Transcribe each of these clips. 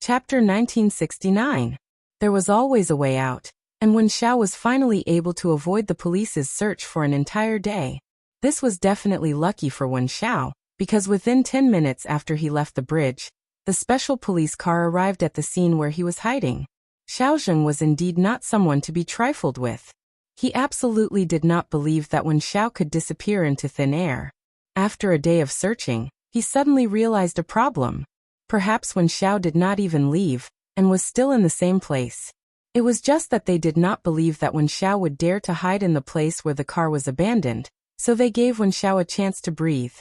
Chapter 1969. There was always a way out, and when Xiao was finally able to avoid the police's search for an entire day. This was definitely lucky for Wen Xiao, because within 10 minutes after he left the bridge, the special police car arrived at the scene where he was hiding. Xiaozheng was indeed not someone to be trifled with. He absolutely did not believe that Wen Xiao could disappear into thin air. After a day of searching, he suddenly realized a problem. Perhaps Wen Xiao did not even leave, and was still in the same place. It was just that they did not believe that Wen Xiao would dare to hide in the place where the car was abandoned, so they gave Wen Xiao a chance to breathe.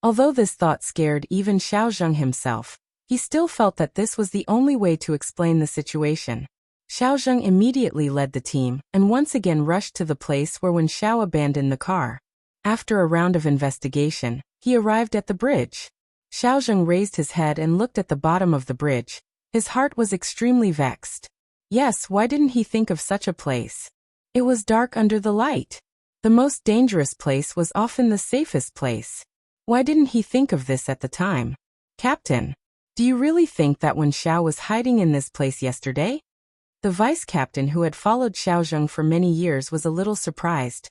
Although this thought scared even Xiaozheng himself, he still felt that this was the only way to explain the situation. Xiaozheng immediately led the team, and once again rushed to the place where Wen Xiao abandoned the car. After a round of investigation, he arrived at the bridge. Xiaozheng raised his head and looked at the bottom of the bridge. His heart was extremely vexed. Yes, why didn't he think of such a place? It was dark under the light. The most dangerous place was often the safest place. Why didn't he think of this at the time? Captain, do you really think that Wen Xiao was hiding in this place yesterday? The vice-captain who had followed Xiaozheng for many years was a little surprised.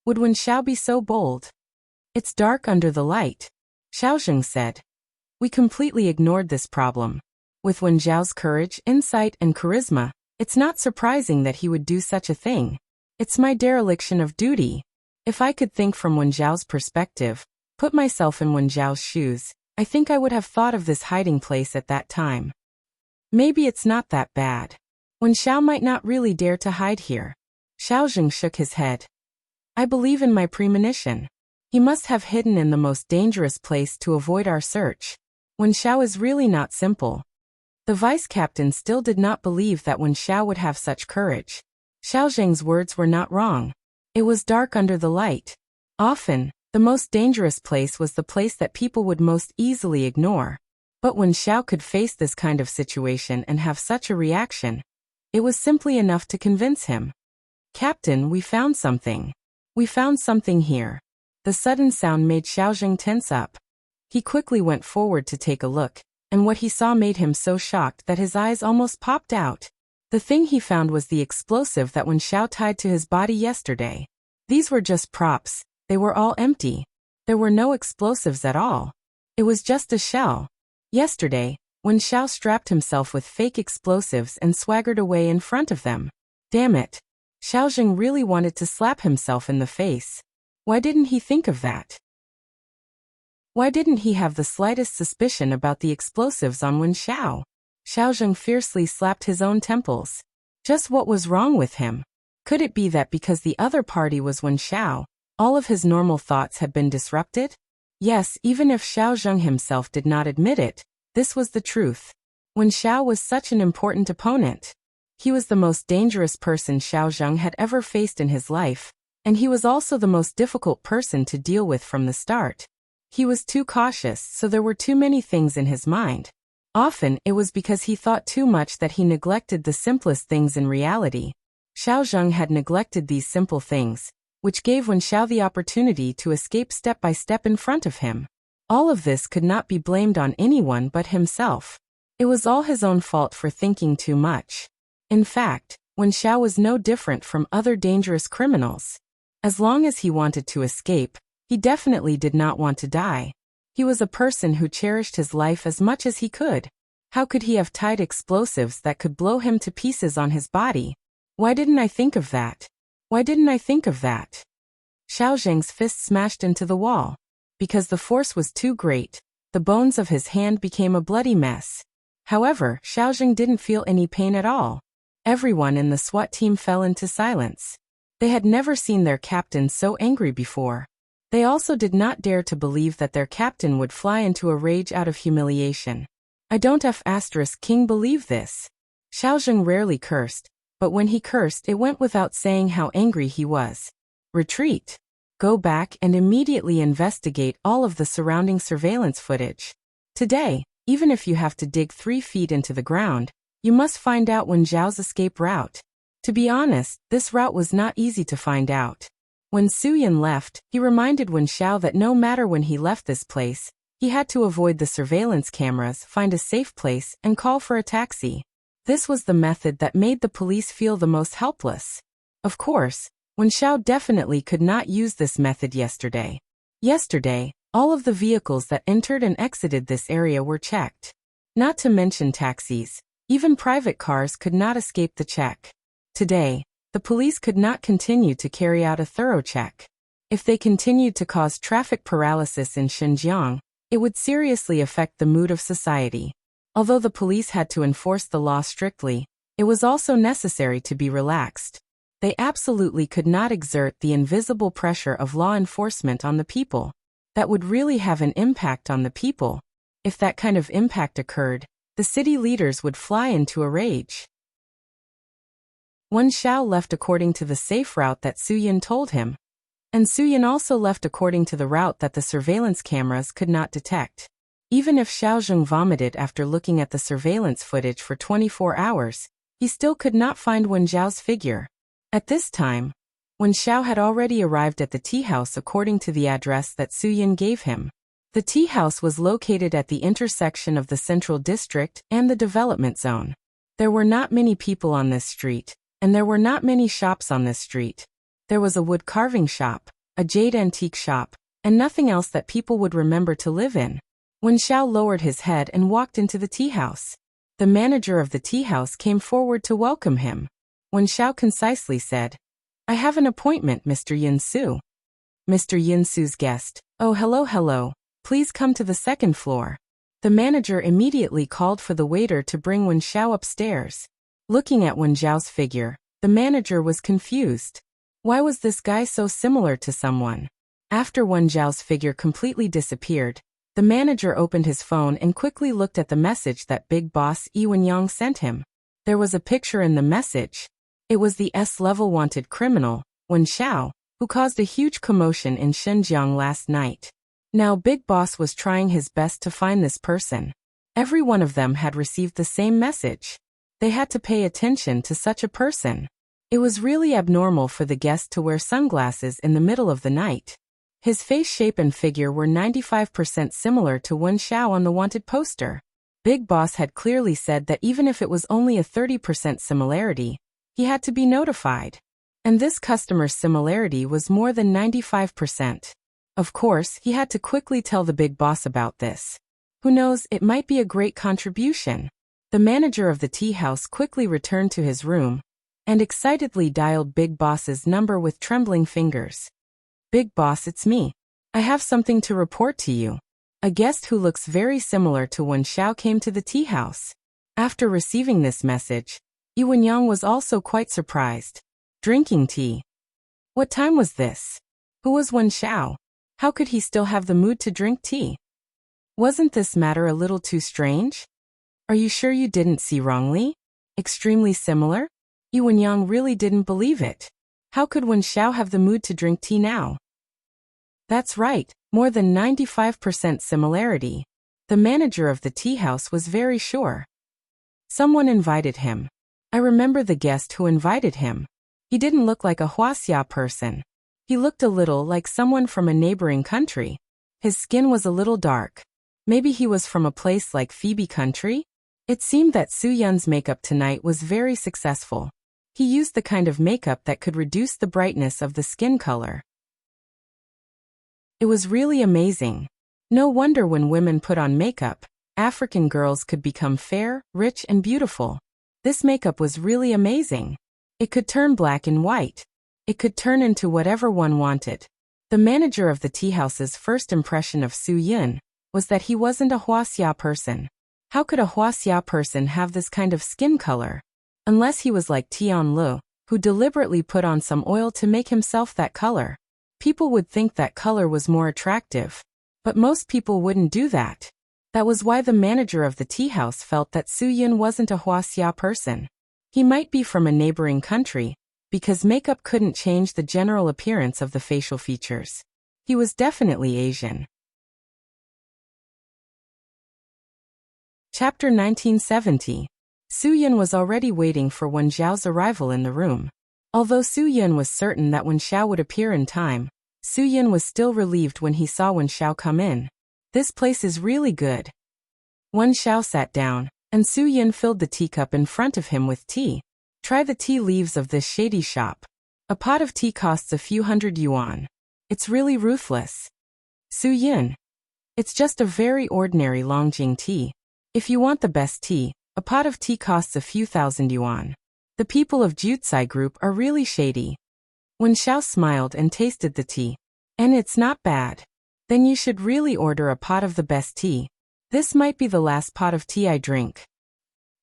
Would Wen Xiao be so bold? It's dark under the light, Xiaozheng said. We completely ignored this problem. With Wen Xiao's courage, insight, and charisma, it's not surprising that he would do such a thing. It's my dereliction of duty. If I could think from Wen Xiao's perspective, put myself in Wen Xiao's shoes, I think I would have thought of this hiding place at that time. Maybe it's not that bad. Wen Xiao might not really dare to hide here. Xiaozheng shook his head. I believe in my premonition. He must have hidden in the most dangerous place to avoid our search. Wen Xiao is really not simple. The vice-captain still did not believe that Wen Xiao would have such courage. Xiaozheng's words were not wrong. It was dark under the light. Often, the most dangerous place was the place that people would most easily ignore. But Wen Xiao could face this kind of situation and have such a reaction. It was simply enough to convince him. Captain, we found something. We found something here. The sudden sound made Xiaozheng tense up. He quickly went forward to take a look, and what he saw made him so shocked that his eyes almost popped out. The thing he found was the explosive that Wen Xiao tied to his body yesterday. These were just props. They were all empty. There were no explosives at all. It was just a shell. Yesterday, Wen Xiao strapped himself with fake explosives and swaggered away in front of them. Damn it. Xiaozheng really wanted to slap himself in the face. Why didn't he think of that? Why didn't he have the slightest suspicion about the explosives on Wen Xiao? Xiaozheng fiercely slapped his own temples. Just what was wrong with him? Could it be that because the other party was Wen Xiao, all of his normal thoughts had been disrupted? Yes, even if Xiaozheng himself did not admit it, this was the truth. Wen Xiao was such an important opponent. He was the most dangerous person Xiaozheng had ever faced in his life, and he was also the most difficult person to deal with from the start. He was too cautious, so there were too many things in his mind. Often, it was because he thought too much that he neglected the simplest things in reality. Xiaozheng had neglected these simple things, which gave Wen Xiao the opportunity to escape step by step in front of him. All of this could not be blamed on anyone but himself. It was all his own fault for thinking too much. In fact, Wen Xiao was no different from other dangerous criminals. As long as he wanted to escape, he definitely did not want to die. He was a person who cherished his life as much as he could. How could he have tied explosives that could blow him to pieces on his body? Why didn't I think of that? Why didn't I think of that? Xiaozheng's fist smashed into the wall. Because the force was too great, the bones of his hand became a bloody mess. However, Xiaozheng didn't feel any pain at all. Everyone in the SWAT team fell into silence. They had never seen their captain so angry before. They also did not dare to believe that their captain would fly into a rage out of humiliation. I don't *King believe this. Xiaozheng rarely cursed, but when he cursed it went without saying how angry he was. Retreat. Go back and immediately investigate all of the surrounding surveillance footage. Today, even if you have to dig 3 feet into the ground, you must find out Wen Xiao's escape route. To be honest, this route was not easy to find out. When Su Yan left, he reminded Wen Xiao that no matter when he left this place, He had to avoid the surveillance cameras, find a safe place, and call for a taxi. This was the method that made the police feel the most helpless. Of course, Wen Xiao definitely could not use this method yesterday. Yesterday, all of the vehicles that entered and exited this area were checked. Not to mention taxis, even private cars could not escape the check. Today, the police could not continue to carry out a thorough check. If they continued to cause traffic paralysis in Xinjiang, it would seriously affect the mood of society. Although the police had to enforce the law strictly, it was also necessary to be relaxed. They absolutely could not exert the invisible pressure of law enforcement on the people. That would really have an impact on the people. If that kind of impact occurred, the city leaders would fly into a rage. Wen Xiao left according to the safe route that Su Yin told him, and Su Yin also left according to the route that the surveillance cameras could not detect. Even if Xiao Zheng vomited after looking at the surveillance footage for 24 hours, he still could not find Wen Zhao's figure. At this time, Wen Xiao had already arrived at the tea house according to the address that Su Yin gave him. The tea house was located at the intersection of the Central District and the Development Zone. There were not many people on this street, and there were not many shops on this street. There was a wood carving shop, a jade antique shop, and nothing else that people would remember to live in. Wen Xiao lowered his head and walked into the tea house. The manager of the tea house came forward to welcome him. Wen Xiao concisely said, "I have an appointment, Mr. Yin Su." Mr. Yin Su's guest. "Oh, hello. Please come to the second floor." The manager immediately called for the waiter to bring Wen Xiao upstairs. Looking at Wen Zhao's figure, the manager was confused. Why was this guy so similar to someone? After Wen Zhao's figure completely disappeared, the manager opened his phone and quickly looked at the message that Big Boss Yi Wenyang sent him. There was a picture in the message. It was the S-level wanted criminal, Wen Xiao, who caused a huge commotion in Xinjiang last night. Now Big Boss was trying his best to find this person. Every one of them had received the same message. They had to pay attention to such a person. It was really abnormal for the guest to wear sunglasses in the middle of the night. His face shape and figure were 95% similar to Wen Xiao on the wanted poster. Big Boss had clearly said that even if it was only a 30% similarity, he had to be notified. And this customer's similarity was more than 95%. Of course, he had to quickly tell the Big Boss about this. Who knows, it might be a great contribution. The manager of the tea house quickly returned to his room and excitedly dialed Big Boss's number with trembling fingers. "Big Boss, it's me. I have something to report to you." A guest who looks very similar to Wen Xiao came to the tea house. After receiving this message, Yi Wenyang was also quite surprised. Drinking tea. What time was this? Who was Wen Xiao? How could he still have the mood to drink tea? Wasn't this matter a little too strange? Are you sure you didn't see wrongly? Extremely similar? Yi Wenyang really didn't believe it. How could Wen Xiao have the mood to drink tea now? That's right, more than 95% similarity. The manager of the tea house was very sure. Someone invited him. I remember the guest who invited him. He didn't look like a Huaxia person. He looked a little like someone from a neighboring country. His skin was a little dark. Maybe he was from a place like Phoebe country? It seemed that Su Yun's makeup tonight was very successful. He used the kind of makeup that could reduce the brightness of the skin color. It was really amazing. No wonder when women put on makeup, African girls could become fair, rich, and beautiful. This makeup was really amazing. It could turn black and white. It could turn into whatever one wanted. The manager of the tea house's first impression of Su Yun was that he wasn't a Huaxia person. How could a Huaxia person have this kind of skin color? Unless he was like Tian Lu, who deliberately put on some oil to make himself that color. People would think that color was more attractive. But most people wouldn't do that. That was why the manager of the tea house felt that Su Yun wasn't a Huaxia person. He might be from a neighboring country, because makeup couldn't change the general appearance of the facial features. He was definitely Asian. Chapter 1970. Su Yun was already waiting for Wen Zhao's arrival in the room. Although Su Yun was certain that Wen Xiao would appear in time, Su Yun was still relieved when he saw Wen Xiao come in. This place is really good. Wen Xiao sat down, and Su Yin filled the teacup in front of him with tea. Try the tea leaves of this shady shop. A pot of tea costs a few hundred yuan. It's really ruthless. Su Yin. It's just a very ordinary Longjing tea. If you want the best tea, a pot of tea costs a few thousand yuan. The people of Jutsai Group are really shady. Wen Xiao smiled and tasted the tea. And it's not bad. Then you should really order a pot of the best tea. This might be the last pot of tea I drink.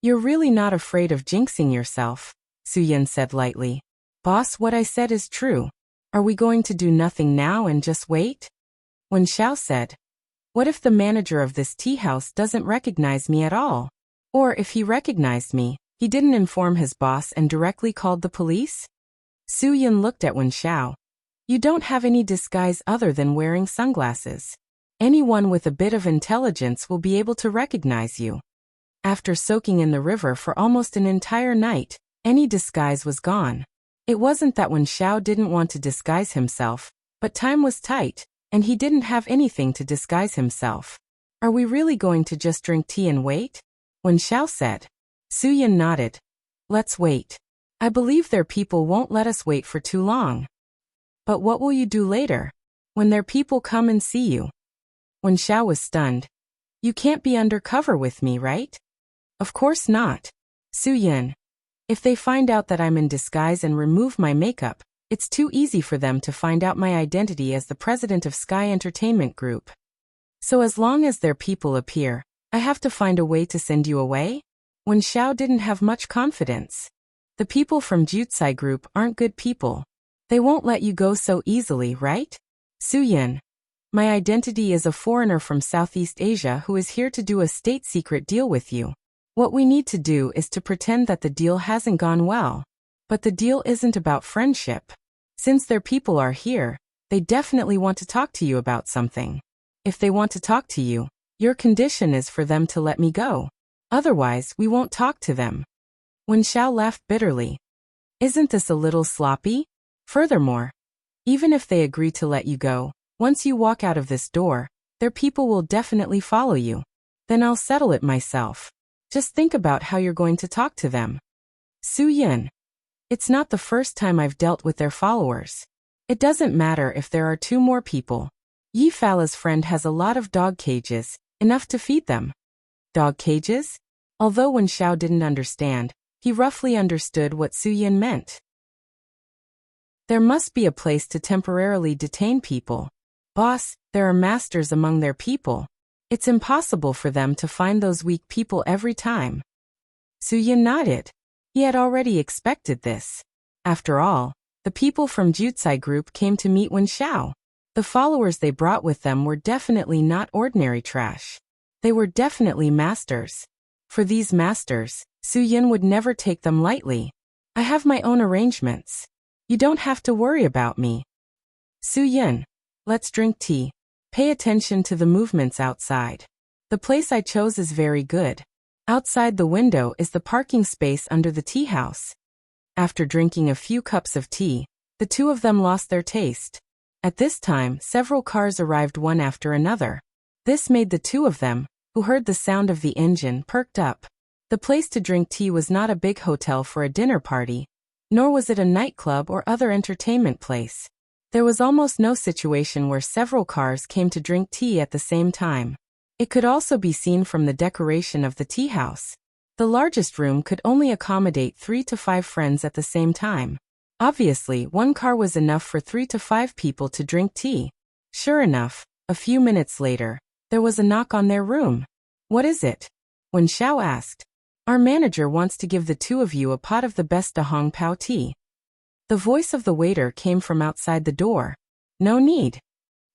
You're really not afraid of jinxing yourself, Su Yin said lightly. Boss, what I said is true. Are we going to do nothing now and just wait? Wen Xiao said. What if the manager of this tea house doesn't recognize me at all? Or if he recognized me, he didn't inform his boss and directly called the police? Su Yin looked at Wen Xiao. You don't have any disguise other than wearing sunglasses. Anyone with a bit of intelligence will be able to recognize you. After soaking in the river for almost an entire night, any disguise was gone. It wasn't that Wen Xiao didn't want to disguise himself, but time was tight, and he didn't have anything to disguise himself. Are we really going to just drink tea and wait? Wen Xiao said. Su Yin nodded. Let's wait. I believe their people won't let us wait for too long. But what will you do later, when their people come and see you? Wen Xiao was stunned. You can't be undercover with me, right? Of course not. Su Yin. If they find out that I'm in disguise and remove my makeup, it's too easy for them to find out my identity as the president of Sky Entertainment Group. So as long as their people appear, I have to find a way to send you away? Wen Xiao didn't have much confidence. The people from Jutsai Group aren't good people. They won't let you go so easily, right? Su Yin. My identity is a foreigner from Southeast Asia who is here to do a state-secret deal with you. What we need to do is to pretend that the deal hasn't gone well. But the deal isn't about friendship. Since their people are here, they definitely want to talk to you about something. If they want to talk to you, your condition is for them to let me go. Otherwise, we won't talk to them. Wen Xiao laughed bitterly. Isn't this a little sloppy? Furthermore, even if they agree to let you go, once you walk out of this door, their people will definitely follow you. Then I'll settle it myself. Just think about how you're going to talk to them. Su Yin. It's not the first time I've dealt with their followers. It doesn't matter if there are 2 more people. Yi Fala's friend has a lot of dog cages, enough to feed them. Dog cages? Although Wen Xiao didn't understand, he roughly understood what Su Yin meant. There must be a place to temporarily detain people. Boss, there are masters among their people. It's impossible for them to find those weak people every time. Su Yin nodded. He had already expected this. After all, the people from Jutsai Group came to meet Wen Xiao. The followers they brought with them were definitely not ordinary trash. They were definitely masters. For these masters, Su Yin would never take them lightly. I have my own arrangements. You don't have to worry about me. Su Yin. Let's drink tea. Pay attention to the movements outside. The place I chose is very good. Outside the window is the parking space under the tea house. After drinking a few cups of tea, the 2 of them lost their taste. At this time, several cars arrived one after another. This made the 2 of them, who heard the sound of the engine, perked up. The place to drink tea was not a big hotel for a dinner party, nor was it a nightclub or other entertainment place. There was almost no situation where several cars came to drink tea at the same time. It could also be seen from the decoration of the tea house. The largest room could only accommodate 3 to 5 friends at the same time. Obviously, 1 car was enough for 3 to 5 people to drink tea. Sure enough, a few minutes later, there was a knock on their room. What is it? Wen Xiao asked. Our manager wants to give the 2 of you a pot of the best Dahong Pao tea. The voice of the waiter came from outside the door. No need.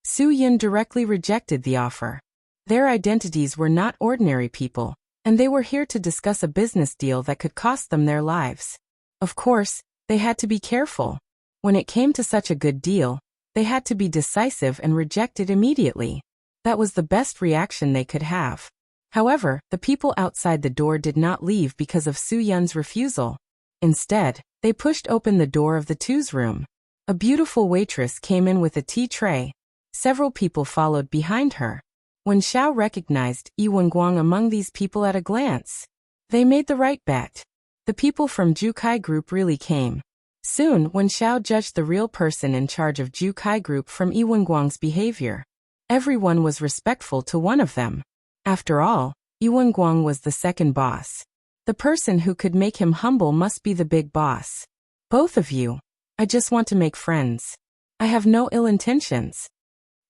Su Yin directly rejected the offer. Their identities were not ordinary people, and they were here to discuss a business deal that could cost them their lives. Of course, they had to be careful. When it came to such a good deal, they had to be decisive and reject it immediately. That was the best reaction they could have. However, the people outside the door did not leave because of Su Yin's refusal. Instead, they pushed open the door of the 2's room. A beautiful waitress came in with a tea tray. Several people followed behind her. Wen Xiao recognized Yi Wenguang among these people at a glance. They made the right bet. The people from Jukai Group really came. Soon, Wen Xiao judged the real person in charge of Jukai Group from Yi Wenguang's behavior. Everyone was respectful to one of them. After all, Yi Wenguang was the second boss. The person who could make him humble must be the big boss. Both of you. I just want to make friends. I have no ill intentions.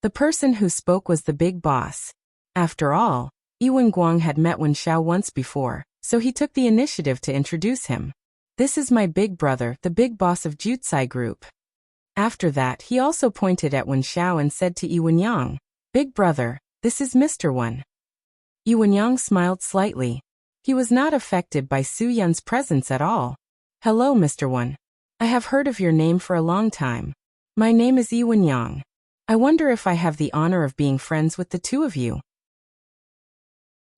The person who spoke was the big boss. After all, Yi Wenguang had met Wen Xiao once before, so he took the initiative to introduce him. This is my big brother, the big boss of Jutsai Group. After that, he also pointed at Wen Xiao and said to Yi Wenyang, Big brother, this is Mr. Wen. Yi Wenyang smiled slightly. He was not affected by Su Yun's presence at all. Hello, Mr. Wen. I have heard of your name for a long time. My name is Yi Wenyang. I wonder if I have the honor of being friends with the two of you.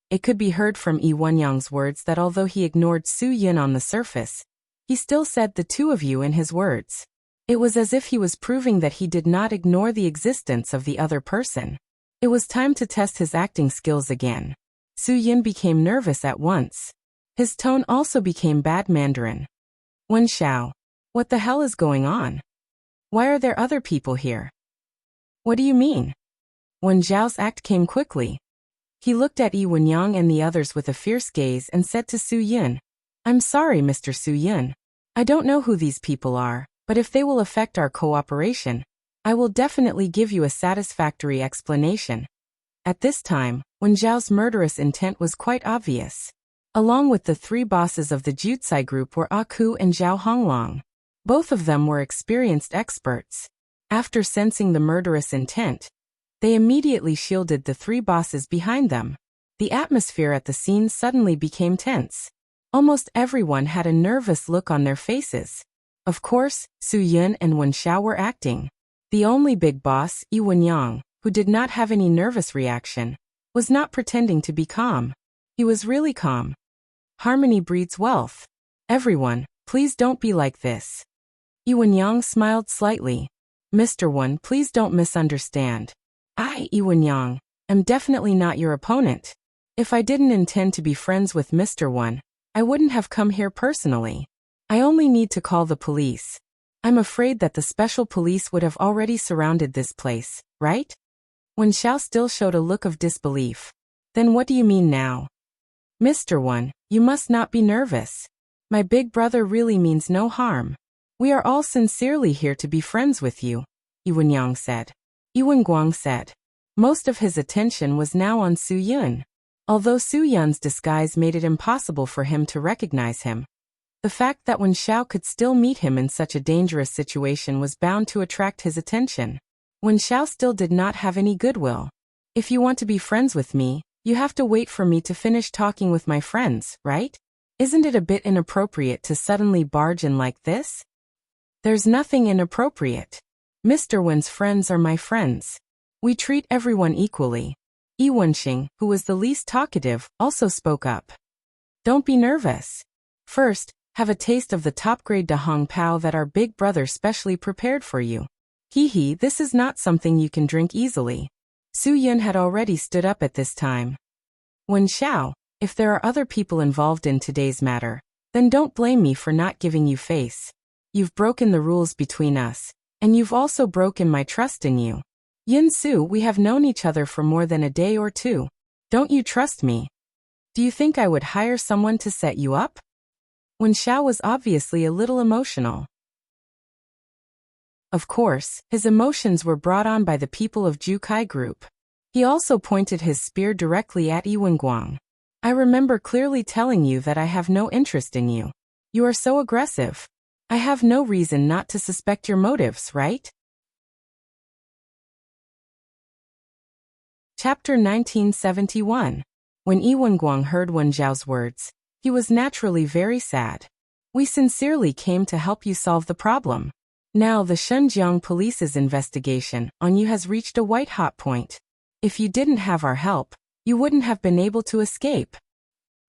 It could be heard from Yi Wenyang's words that although he ignored Su Yun on the surface, he still said the two of you in his words. It was as if he was proving that he did not ignore the existence of the other person. It was time to test his acting skills again. Su Yun became nervous at once. His tone also became bad Mandarin. Wen Xiao, what the hell is going on? Why are there other people here? What do you mean? Wen Xiao's act came quickly. He looked at Yi Wenyang and the others with a fierce gaze and said to Su Yun, I'm sorry, Mr. Su Yun. I don't know who these people are, but if they will affect our cooperation, I will definitely give you a satisfactory explanation. At this time, Wen Xiao's murderous intent was quite obvious. Along with the three bosses of the Jutsai Group were Aku and Zhao Honglong. Both of them were experienced experts. After sensing the murderous intent, they immediately shielded the three bosses behind them. The atmosphere at the scene suddenly became tense. Almost everyone had a nervous look on their faces. Of course, Su Yun and Wen Xiao were acting. The only big boss, Yi Wenyang, who did not have any nervous reaction, was not pretending to be calm. He was really calm. Harmony breeds wealth. Everyone, please don't be like this. Yi Wenyang smiled slightly. Mr. Wen, please don't misunderstand. I, Yi Wenyang, am definitely not your opponent. If I didn't intend to be friends with Mr. Wen, I wouldn't have come here personally. I only need to call the police. I'm afraid that the special police would have already surrounded this place, right? Wen Xiao still showed a look of disbelief. Then what do you mean now? Mr. Wen, you must not be nervous. My big brother really means no harm. We are all sincerely here to be friends with you, Yi Wenyang said. Yi Wenguang said. Most of his attention was now on Su Yun. Although Su Yun's disguise made it impossible for him to recognize him, the fact that Wen Xiao could still meet him in such a dangerous situation was bound to attract his attention. Wen Xiao still did not have any goodwill. If you want to be friends with me, you have to wait for me to finish talking with my friends, right? Isn't it a bit inappropriate to suddenly barge in like this? There's nothing inappropriate. Mr. Wen's friends are my friends. We treat everyone equally. Yi Wenxing, who was the least talkative, also spoke up. Don't be nervous. First, have a taste of the top-grade Dahong Pao that our big brother specially prepared for you. Hee, this is not something you can drink easily. Su Yun had already stood up at this time. Wen Xiao, if there are other people involved in today's matter, then don't blame me for not giving you face. You've broken the rules between us, and you've also broken my trust in you. Yin Su, we have known each other for more than a day or two. Don't you trust me? Do you think I would hire someone to set you up? Wen Xiao was obviously a little emotional. Of course, his emotions were brought on by the people of Jukai Group. He also pointed his spear directly at Yi Wenguang. I remember clearly telling you that I have no interest in you. You are so aggressive. I have no reason not to suspect your motives, right? Chapter 1971. When Yi Wenguang heard Wen Zhao's words, he was naturally very sad. We sincerely came to help you solve the problem. Now the Shenzhen police's investigation on you has reached a white-hot point. If you didn't have our help, you wouldn't have been able to escape.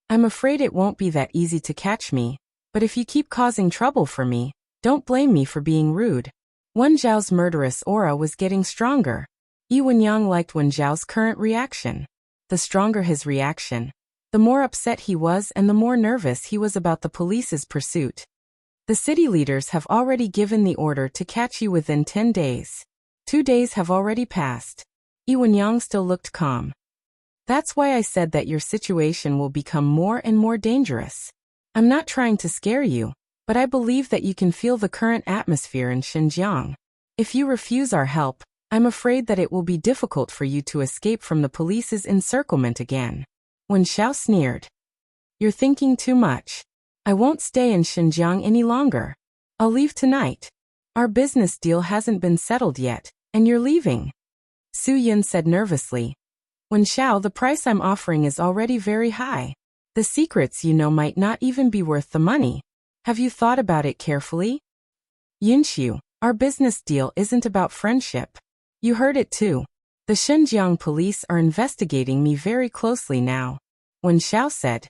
I'm afraid it won't be that easy to catch me, but if you keep causing trouble for me, don't blame me for being rude. Wen Zhao's murderous aura was getting stronger. Yi Wenyang liked Wen Zhao's current reaction. The stronger his reaction, the more upset he was and the more nervous he was about the police's pursuit. The city leaders have already given the order to catch you within 10 days. 2 days have already passed. Yi Wenyang still looked calm. That's why I said that your situation will become more and more dangerous. I'm not trying to scare you, but I believe that you can feel the current atmosphere in Xinjiang. If you refuse our help, I'm afraid that it will be difficult for you to escape from the police's encirclement again. Wen Xiao sneered. You're thinking too much. I won't stay in Xinjiang any longer. I'll leave tonight. Our business deal hasn't been settled yet, and you're leaving. Su Yin said nervously. Wen Xiao, the price I'm offering is already very high. The secrets you know might not even be worth the money. Have you thought about it carefully? Yunxiu, our business deal isn't about friendship. You heard it too. The Xinjiang police are investigating me very closely now. Wen Xiao said.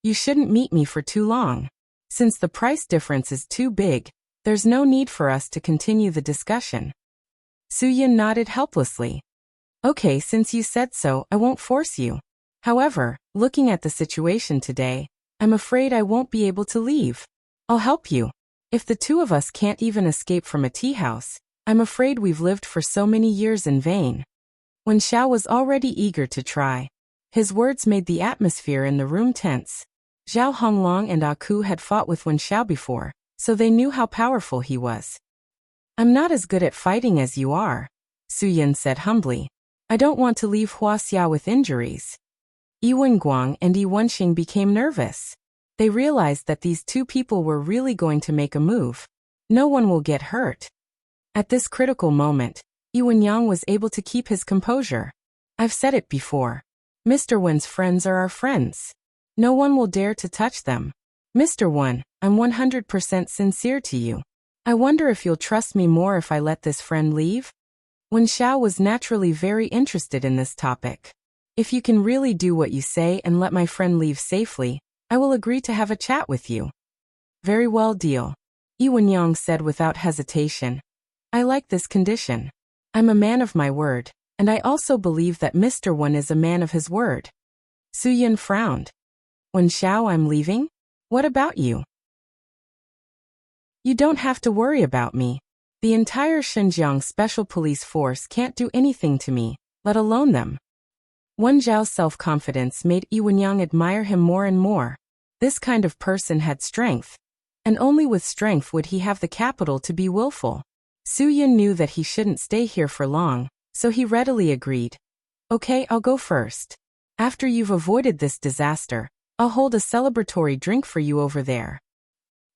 You shouldn't meet me for too long. Since the price difference is too big, there's no need for us to continue the discussion. Su Yin nodded helplessly. Okay, since you said so, I won't force you. However, looking at the situation today, I'm afraid I won't be able to leave. I'll help you. If the two of us can't even escape from a tea house, I'm afraid we've lived for so many years in vain. Wen Xiao was already eager to try. His words made the atmosphere in the room tense. Zhao Honglong and Aku had fought with Wen Xiao before, so they knew how powerful he was. I'm not as good at fighting as you are, Su Yin said humbly. I don't want to leave Huaxia with injuries. Yi Wenguang and Yi Wenxing became nervous. They realized that these two people were really going to make a move. No one will get hurt. At this critical moment, Yi Wenyang was able to keep his composure. I've said it before. Mr. Wen's friends are our friends. No one will dare to touch them. Mr. Wen, I'm 100% sincere to you. I wonder if you'll trust me more if I let this friend leave? Wen Xiao was naturally very interested in this topic. If you can really do what you say and let my friend leave safely, I will agree to have a chat with you. Very well, deal. Yi Wenyang said without hesitation. I like this condition. I'm a man of my word, and I also believe that Mr. Wen is a man of his word. Su Yin frowned. Wen Xiao, I'm leaving? What about you? You don't have to worry about me. The entire Xinjiang Special Police Force can't do anything to me, let alone them. Wen Zhao's self-confidence made Yi Wenyang admire him more and more. This kind of person had strength, and only with strength would he have the capital to be willful. Su Yin knew that he shouldn't stay here for long, so he readily agreed. Okay, I'll go first. After you've avoided this disaster, I'll hold a celebratory drink for you over there.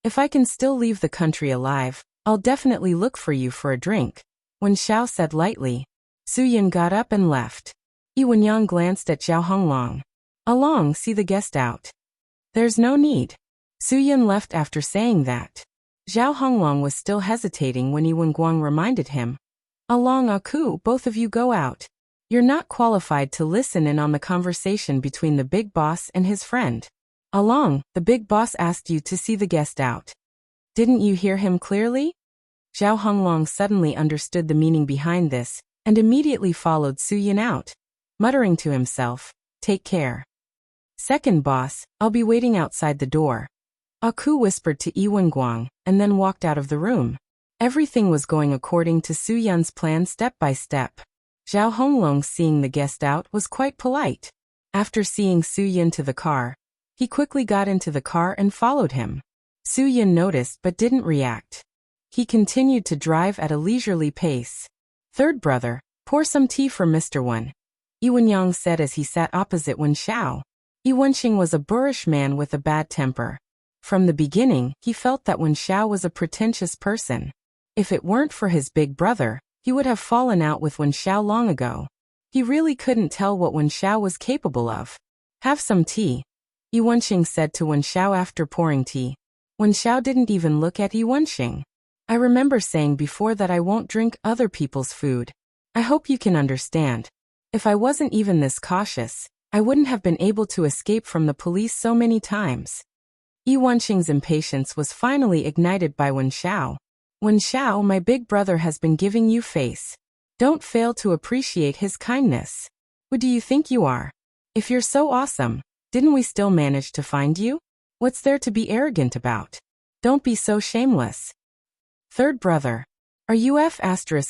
If I can still leave the country alive, I'll definitely look for you for a drink, Wen Xiao said lightly. Su Yin got up and left. Yi Wenyang glanced at Zhao Honglong. Along, see the guest out. There's no need. Su Yin left after saying that. Zhao Honglong was still hesitating when Yi Wenguang reminded him. Along, Aku, both of you go out. You're not qualified to listen in on the conversation between the big boss and his friend. Along, the big boss asked you to see the guest out. Didn't you hear him clearly? Zhao Honglong suddenly understood the meaning behind this, and immediately followed Su Yin out, muttering to himself, take care. Second boss, I'll be waiting outside the door. Aku whispered to Yi Wenguang, and then walked out of the room. Everything was going according to Su Yin's plan step by step. Zhao Honglong, seeing the guest out, was quite polite. After seeing Su Yin to the car, he quickly got into the car and followed him. Su Yin noticed but didn't react. He continued to drive at a leisurely pace. Third brother, pour some tea for Mr. Wen, Yi Wenyang said as he sat opposite Wen Xiao. Yi Wenxing was a boorish man with a bad temper. From the beginning, he felt that Wen Xiao was a pretentious person. If it weren't for his big brother, he would have fallen out with Wen Xiao long ago. He really couldn't tell what Wen Xiao was capable of. Have some tea, Yi Wenxing said to Wen Xiao after pouring tea. Wen Xiao didn't even look at Yi Wenxing. I remember saying before that I won't drink other people's food. I hope you can understand. If I wasn't even this cautious, I wouldn't have been able to escape from the police so many times. Yi Wenxing's impatience was finally ignited by Wen Xiao. Wen Xiao, my big brother has been giving you face. Don't fail to appreciate his kindness. Who do you think you are? If you're so awesome, didn't we still manage to find you? What's there to be arrogant about? Don't be so shameless. Third brother. Are you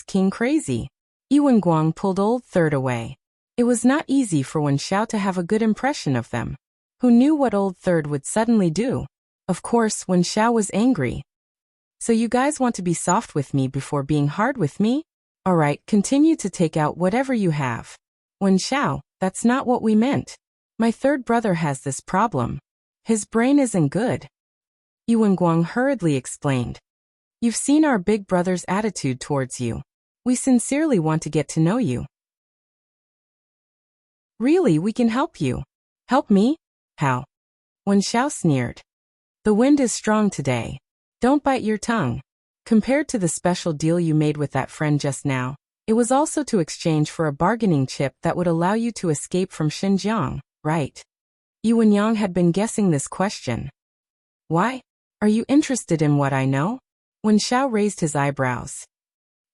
King crazy? Yuan Guang pulled old third away. It was not easy for Wen Xiao to have a good impression of them. Who knew what old third would suddenly do? Of course, Wen Xiao was angry. So you guys want to be soft with me before being hard with me? Alright, continue to take out whatever you have. Wen Xiao, that's not what we meant. My third brother has this problem. His brain isn't good. Yuan Guang hurriedly explained. You've seen our big brother's attitude towards you. We sincerely want to get to know you. Really, we can help you. Help me? How? Wen Xiao sneered. The wind is strong today. Don't bite your tongue. Compared to the special deal you made with that friend just now, it was also to exchange for a bargaining chip that would allow you to escape from Xinjiang, right? Yuan Yang had been guessing this question. Why? Are you interested in what I know? Wen Xiao raised his eyebrows.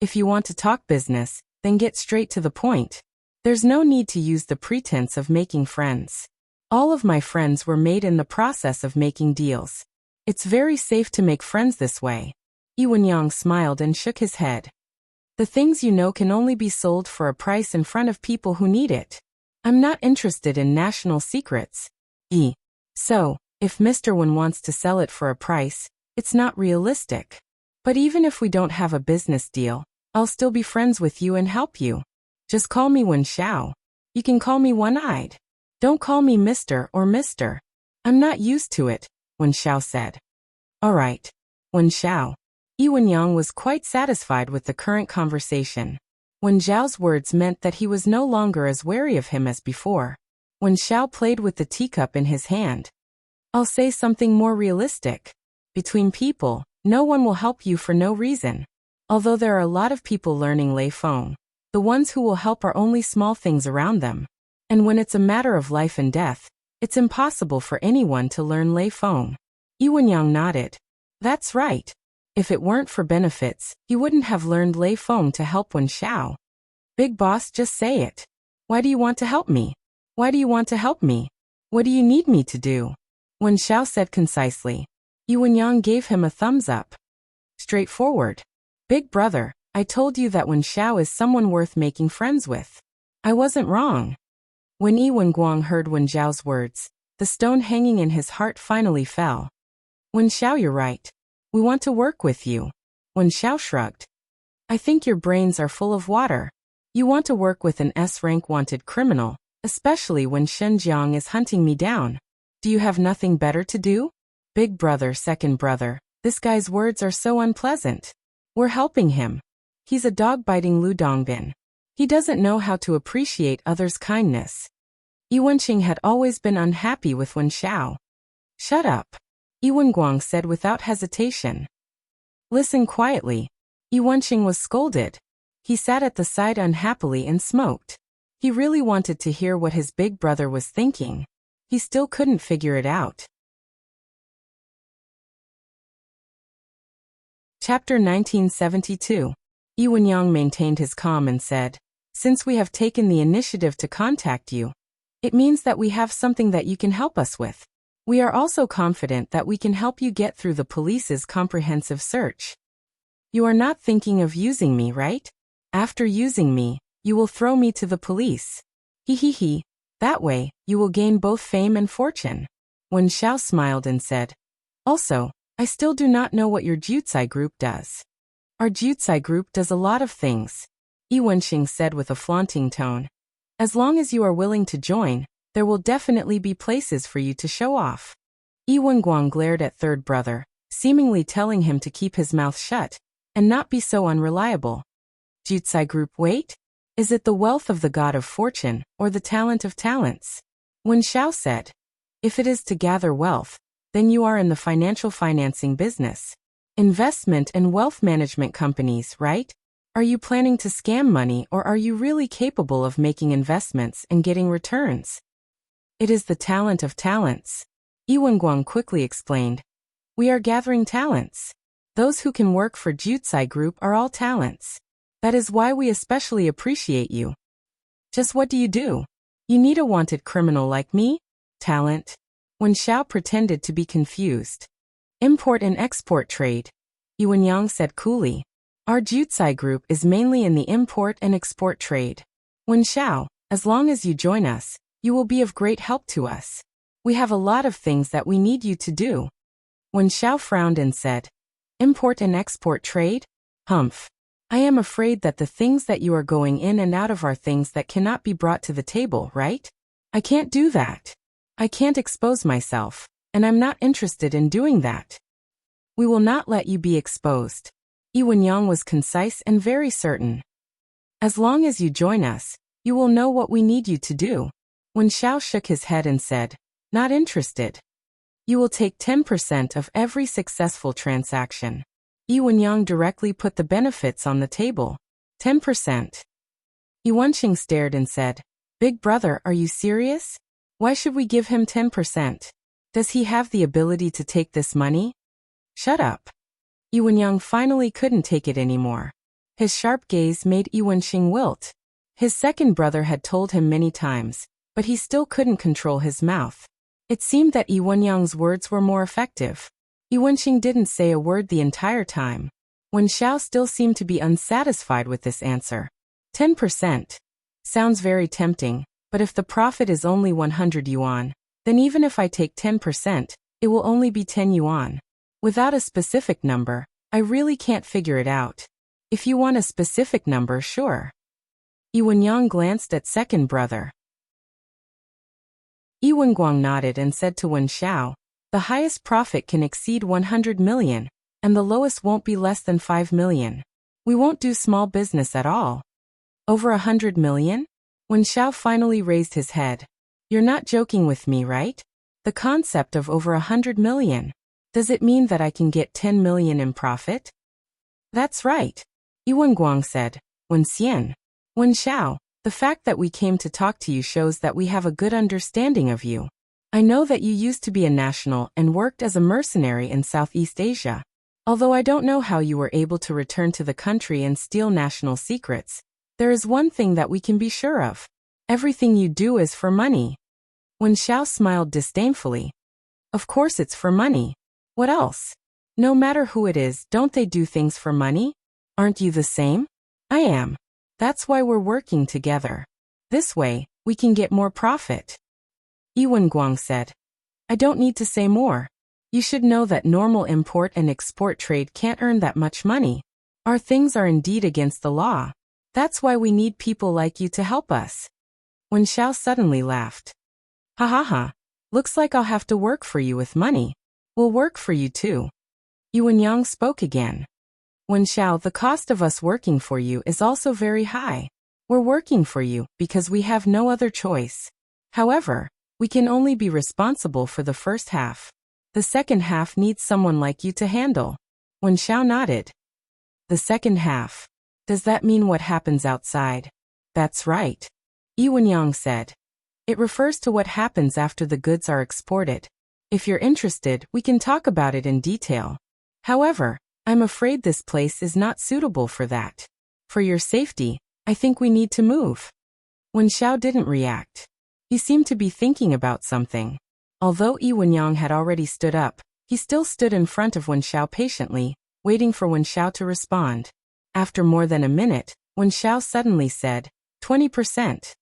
If you want to talk business, then get straight to the point. There's no need to use the pretense of making friends. All of my friends were made in the process of making deals. It's very safe to make friends this way. Yuan Yang smiled and shook his head. The things you know can only be sold for a price in front of people who need it. I'm not interested in national secrets. So, if Mr. Wen wants to sell it for a price, it's not realistic. But even if we don't have a business deal, I'll still be friends with you and help you. Just call me Wen Xiao. You can call me One-Eyed. Don't call me Mr. or Mr. I'm not used to it, Wen Xiao said. Alright, Wen Xiao. Yuan Yang was quite satisfied with the current conversation. Wen Xiao's words meant that he was no longer as wary of him as before. Wen Xiao played with the teacup in his hand. I'll say something more realistic. Between people, no one will help you for no reason. Although there are a lot of people learning Lei Feng, the ones who will help are only small things around them. And when it's a matter of life and death, it's impossible for anyone to learn Lei Feng. Yuan Yang nodded. That's right. If it weren't for benefits, he wouldn't have learned Lei Feng to help Wen Xiao. Big boss, just say it. Why do you want to help me? Why do you want to help me? What do you need me to do? Wen Xiao said concisely. Yuan Yang gave him a thumbs up. Straightforward. Big brother, I told you that Wen Xiao is someone worth making friends with. I wasn't wrong. When Yuan Guang heard Wen Xiao's words, the stone hanging in his heart finally fell. Wen Xiao, you're right. We want to work with you. Wen Xiao shrugged. I think your brains are full of water. You want to work with an S-rank wanted criminal, especially when Xinjiang is hunting me down. Do you have nothing better to do? Big brother, second brother, this guy's words are so unpleasant. We're helping him. He's a dog-biting Lu Dongbin. He doesn't know how to appreciate others' kindness. Yuanqing had always been unhappy with Wen Xiao. Shut up, Yuan Guang said without hesitation. Listen quietly. Yuanqing was scolded. He sat at the side unhappily and smoked. He really wanted to hear what his big brother was thinking. He still couldn't figure it out. Chapter 1972. Yuan Yang maintained his calm and said, Since we have taken the initiative to contact you, it means that we have something that you can help us with. We are also confident that we can help you get through the police's comprehensive search. You are not thinking of using me, right? After using me, you will throw me to the police. He. That way, you will gain both fame and fortune. Wen Xiao smiled and said, Also, I still do not know what your Jutsai group does. Our Jutsai group does a lot of things, Yuanqing said with a flaunting tone. As long as you are willing to join, there will definitely be places for you to show off. Yuan Guang glared at third brother, seemingly telling him to keep his mouth shut and not be so unreliable. Jutsai group, wait? Is it the wealth of the god of fortune or the talent of talents? Wen Xiao said. If it is to gather wealth, then you are in the financial financing business. Investment and wealth management companies, right? Are you planning to scam money or are you really capable of making investments and getting returns? It is the talent of talents. Yuan Guang quickly explained. We are gathering talents. Those who can work for Jutsai Group are all talents. That is why we especially appreciate you. Just what do? You need a wanted criminal like me? Talent? Wen Xiao pretended to be confused. Import and export trade. Yi Wenyang said coolly. Our Jutsai group is mainly in the import and export trade. Wen Xiao, as long as you join us, you will be of great help to us. We have a lot of things that we need you to do. Wen Xiao frowned and said, Import and export trade? Humph. I am afraid that the things that you are going in and out of are things that cannot be brought to the table, right? I can't do that. I can't expose myself, and I'm not interested in doing that. We will not let you be exposed. Yi Wenyang was concise and very certain. As long as you join us, you will know what we need you to do. Wen Xiao shook his head and said, Not interested. You will take 10% of every successful transaction. Yi Wenyang directly put the benefits on the table. 10%. Yi Wenqing stared and said, Big brother, are you serious? Why should we give him 10%? Does he have the ability to take this money? Shut up. Yi Wenyang finally couldn't take it anymore. His sharp gaze made Yi Wenqing wilt. His second brother had told him many times, but he still couldn't control his mouth. It seemed that Yi Wenyang's words were more effective. Yi Wenqing didn't say a word the entire time. Wen Xiao still seemed to be unsatisfied with this answer. 10%. Sounds very tempting, but if the profit is only 100 yuan, then even if I take 10%, it will only be 10 yuan. Without a specific number, I really can't figure it out. If you want a specific number, sure. Yi Wenyang glanced at second brother. Yi Wenguang nodded and said to Wen Xiao, The highest profit can exceed 100 million, and the lowest won't be less than 5 million. We won't do small business at all. Over 100 million? Wen Xiao finally raised his head. You're not joking with me, right? The concept of over 100 million. Does it mean that I can get 10 million in profit? That's right. Yi Wenguang said. Wen Xiao, the fact that we came to talk to you shows that we have a good understanding of you. I know that you used to be a national and worked as a mercenary in Southeast Asia. Although I don't know how you were able to return to the country and steal national secrets, there is one thing that we can be sure of. Everything you do is for money. Wen Xiao smiled disdainfully. Of course it's for money. What else? No matter who it is, don't they do things for money? Aren't you the same? I am. That's why we're working together. This way, we can get more profit. Yi Wenguang said. I don't need to say more. You should know that normal import and export trade can't earn that much money. Our things are indeed against the law. That's why we need people like you to help us. Wen Xiao suddenly laughed. Ha ha ha. Looks like I'll have to work for you with money. We'll work for you too. Yi Wenyang spoke again. Wen Xiao, the cost of us working for you is also very high. We're working for you because we have no other choice. However, we can only be responsible for the first half. The second half needs someone like you to handle. Wen Xiao nodded. The second half. Does that mean what happens outside? That's right. Yi Wenyang said. It refers to what happens after the goods are exported. If you're interested, we can talk about it in detail. However, I'm afraid this place is not suitable for that. For your safety, I think we need to move. Wen Xiao didn't react. He seemed to be thinking about something. Although Yi Wenyang had already stood up, he still stood in front of Wen Xiao patiently, waiting for Wen Xiao to respond. After more than a minute, Wen Xiao suddenly said, 20%.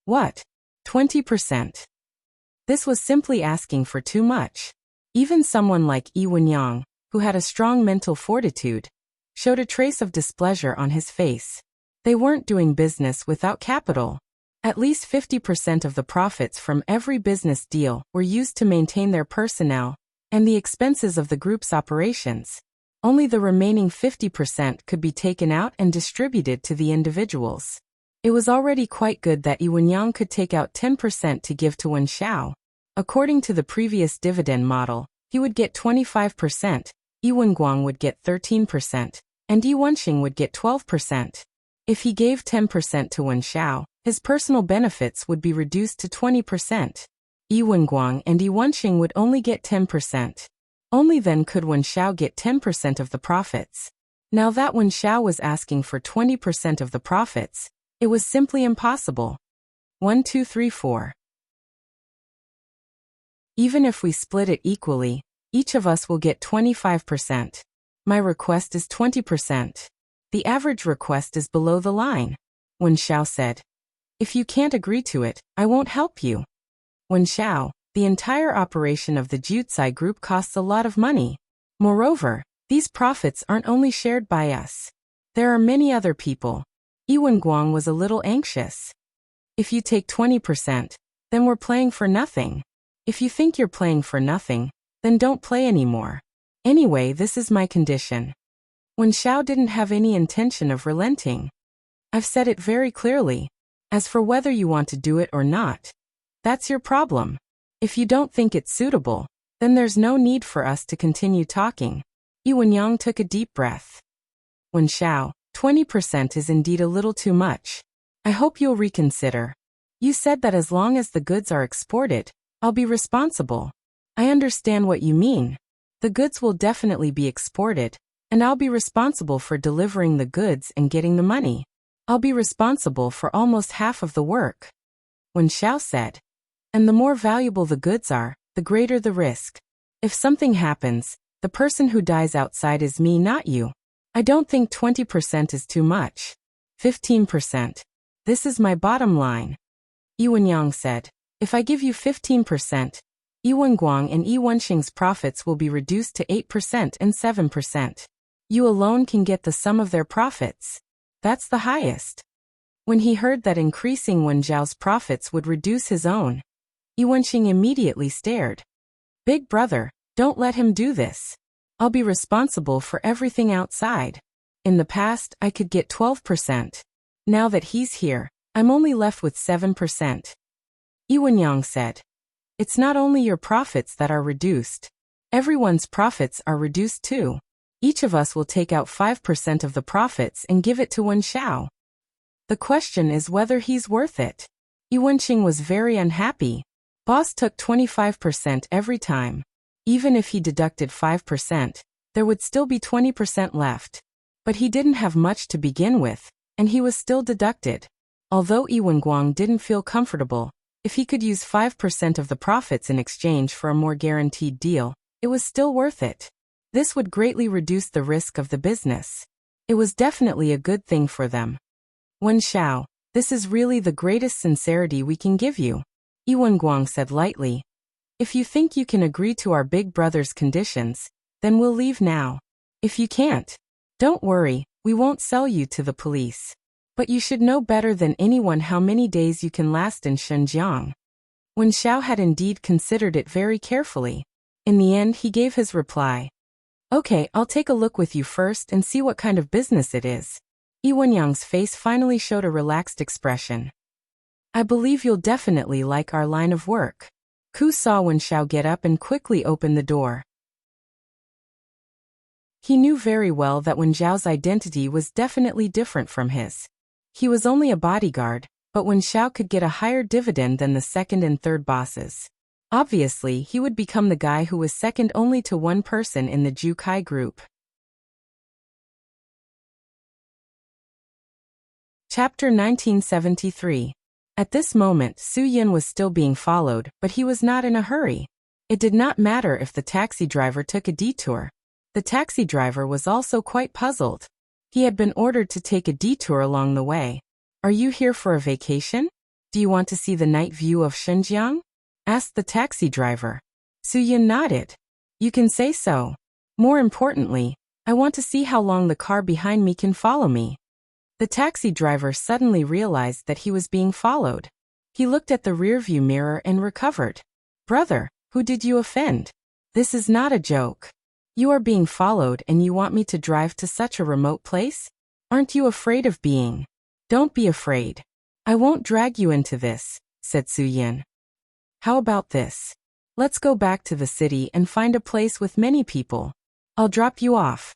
What? 20%. This was simply asking for too much. Even someone like Yi Wenyang, who had a strong mental fortitude, showed a trace of displeasure on his face. They weren't doing business without capital. At least 50% of the profits from every business deal were used to maintain their personnel and the expenses of the group's operations. Only the remaining 50% could be taken out and distributed to the individuals. It was already quite good that Yi Wenyang could take out 10% to give to Wen Xiao. According to the previous dividend model, he would get 25%, Yi Wenguang would get 13%, and Yi Wenqing would get 12%. If he gave 10% to Wen Xiao, his personal benefits would be reduced to 20%. Yi Wenguang and Yi Wenqing would only get 10%. Only then could Wen Xiao get 10% of the profits. Now that Wen Xiao was asking for 20% of the profits, it was simply impossible. 1, 2, 3, 4. Even if we split it equally, each of us will get 25%. My request is 20%. The average request is below the line. Wen Xiao said. If you can't agree to it, I won't help you. Wen Xiao, the entire operation of the Jutsai Group costs a lot of money. Moreover, these profits aren't only shared by us. There are many other people. Yiwen Guang was a little anxious. If you take 20%, then we're playing for nothing. If you think you're playing for nothing, then don't play anymore. Anyway, this is my condition. Wen Xiao didn't have any intention of relenting. I've said it very clearly. As for whether you want to do it or not, that's your problem. If you don't think it's suitable, then there's no need for us to continue talking. Yiwen Yang took a deep breath. Wen Xiao, 20% is indeed a little too much. I hope you'll reconsider. You said that as long as the goods are exported, I'll be responsible. I understand what you mean. The goods will definitely be exported, and I'll be responsible for delivering the goods and getting the money. I'll be responsible for almost half of the work. Wen Xiao said. And the more valuable the goods are, the greater the risk. If something happens, the person who dies outside is me, not you. I don't think 20% is too much. 15%. This is my bottom line. Yiwen Yang said. If I give you 15%, Yiwen Guang and Yi Wenxing's profits will be reduced to 8% and 7%. You alone can get the sum of their profits. That's the highest. When he heard that increasing Wen Zhao's profits would reduce his own, Yi Wenxing immediately stared. Big brother, don't let him do this. I'll be responsible for everything outside. In the past, I could get 12%. Now that he's here, I'm only left with 7%. Yiwen Yang said. It's not only your profits that are reduced. Everyone's profits are reduced too. Each of us will take out 5% of the profits and give it to Wen Xiao. The question is whether he's worth it. Yi Wenxing was very unhappy. Boss took 25% every time. Even if he deducted 5%, there would still be 20% left. But he didn't have much to begin with, and he was still deducted. Although Yiwen Guang didn't feel comfortable, if he could use 5% of the profits in exchange for a more guaranteed deal, it was still worth it. This would greatly reduce the risk of the business. It was definitely a good thing for them. Wen Xiao, this is really the greatest sincerity we can give you. Yiwen Guang said lightly. If you think you can agree to our big brother's conditions, then we'll leave now. If you can't, don't worry, we won't sell you to the police. But you should know better than anyone how many days you can last in Xinjiang. Wen Xiao had indeed considered it very carefully. In the end, he gave his reply. Okay, I'll take a look with you first and see what kind of business it is. Yiwen Yang's face finally showed a relaxed expression. I believe you'll definitely like our line of work. Ku saw Wen Xiao get up and quickly open the door. He knew very well that Wen Zhao's identity was definitely different from his. He was only a bodyguard, but Wen Xiao could get a higher dividend than the second and third bosses. Obviously, he would become the guy who was second only to one person in the Jukai group. Chapter 1973. At this moment, Su Yin was still being followed, but he was not in a hurry. It did not matter if the taxi driver took a detour. The taxi driver was also quite puzzled. He had been ordered to take a detour along the way. Are you here for a vacation? Do you want to see the night view of Xinjiang? Asked the taxi driver. Su Yin nodded. You can say so. More importantly, I want to see how long the car behind me can follow me. The taxi driver suddenly realized that he was being followed. He looked at the rearview mirror and recovered. Brother, who did you offend? This is not a joke. You are being followed and you want me to drive to such a remote place? Aren't you afraid of being? Don't be afraid. I won't drag you into this, said Su Yin. How about this? Let's go back to the city and find a place with many people. I'll drop you off.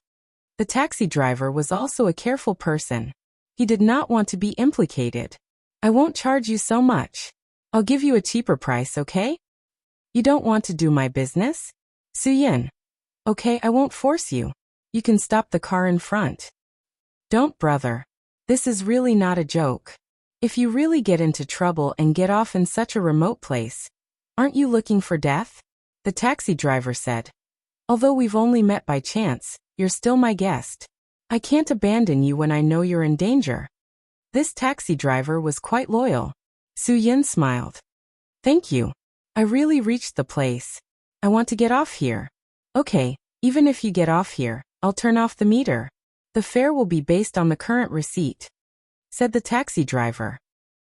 The taxi driver was also a careful person. He did not want to be implicated. I won't charge you so much. I'll give you a cheaper price, okay? You don't want to do my business? Su Yin. Okay, I won't force you. You can stop the car in front. Don't, brother. This is really not a joke. If you really get into trouble and get off in such a remote place, aren't you looking for death? The taxi driver said. Although we've only met by chance, you're still my guest. I can't abandon you when I know you're in danger. This taxi driver was quite loyal. Su-yin smiled. Thank you. I really reached the place. I want to get off here. Okay, even if you get off here, I'll turn off the meter. The fare will be based on the current receipt, said the taxi driver.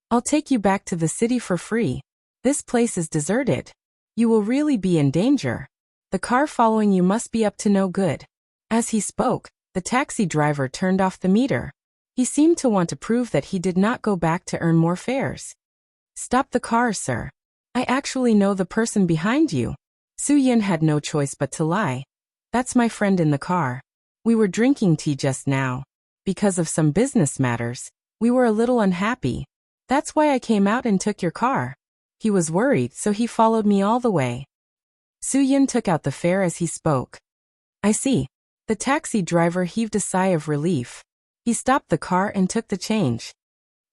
I'll take you back to the city for free. This place is deserted. You will really be in danger. The car following you must be up to no good. As he spoke, the taxi driver turned off the meter. He seemed to want to prove that he did not go back to earn more fares. Stop the car, sir. I actually know the person behind you. Su-yin had no choice but to lie. That's my friend in the car. We were drinking tea just now. Because of some business matters, we were a little unhappy. That's why I came out and took your car. He was worried, so he followed me all the way. Su-yin took out the fare as he spoke. I see. The taxi driver heaved a sigh of relief. He stopped the car and took the change.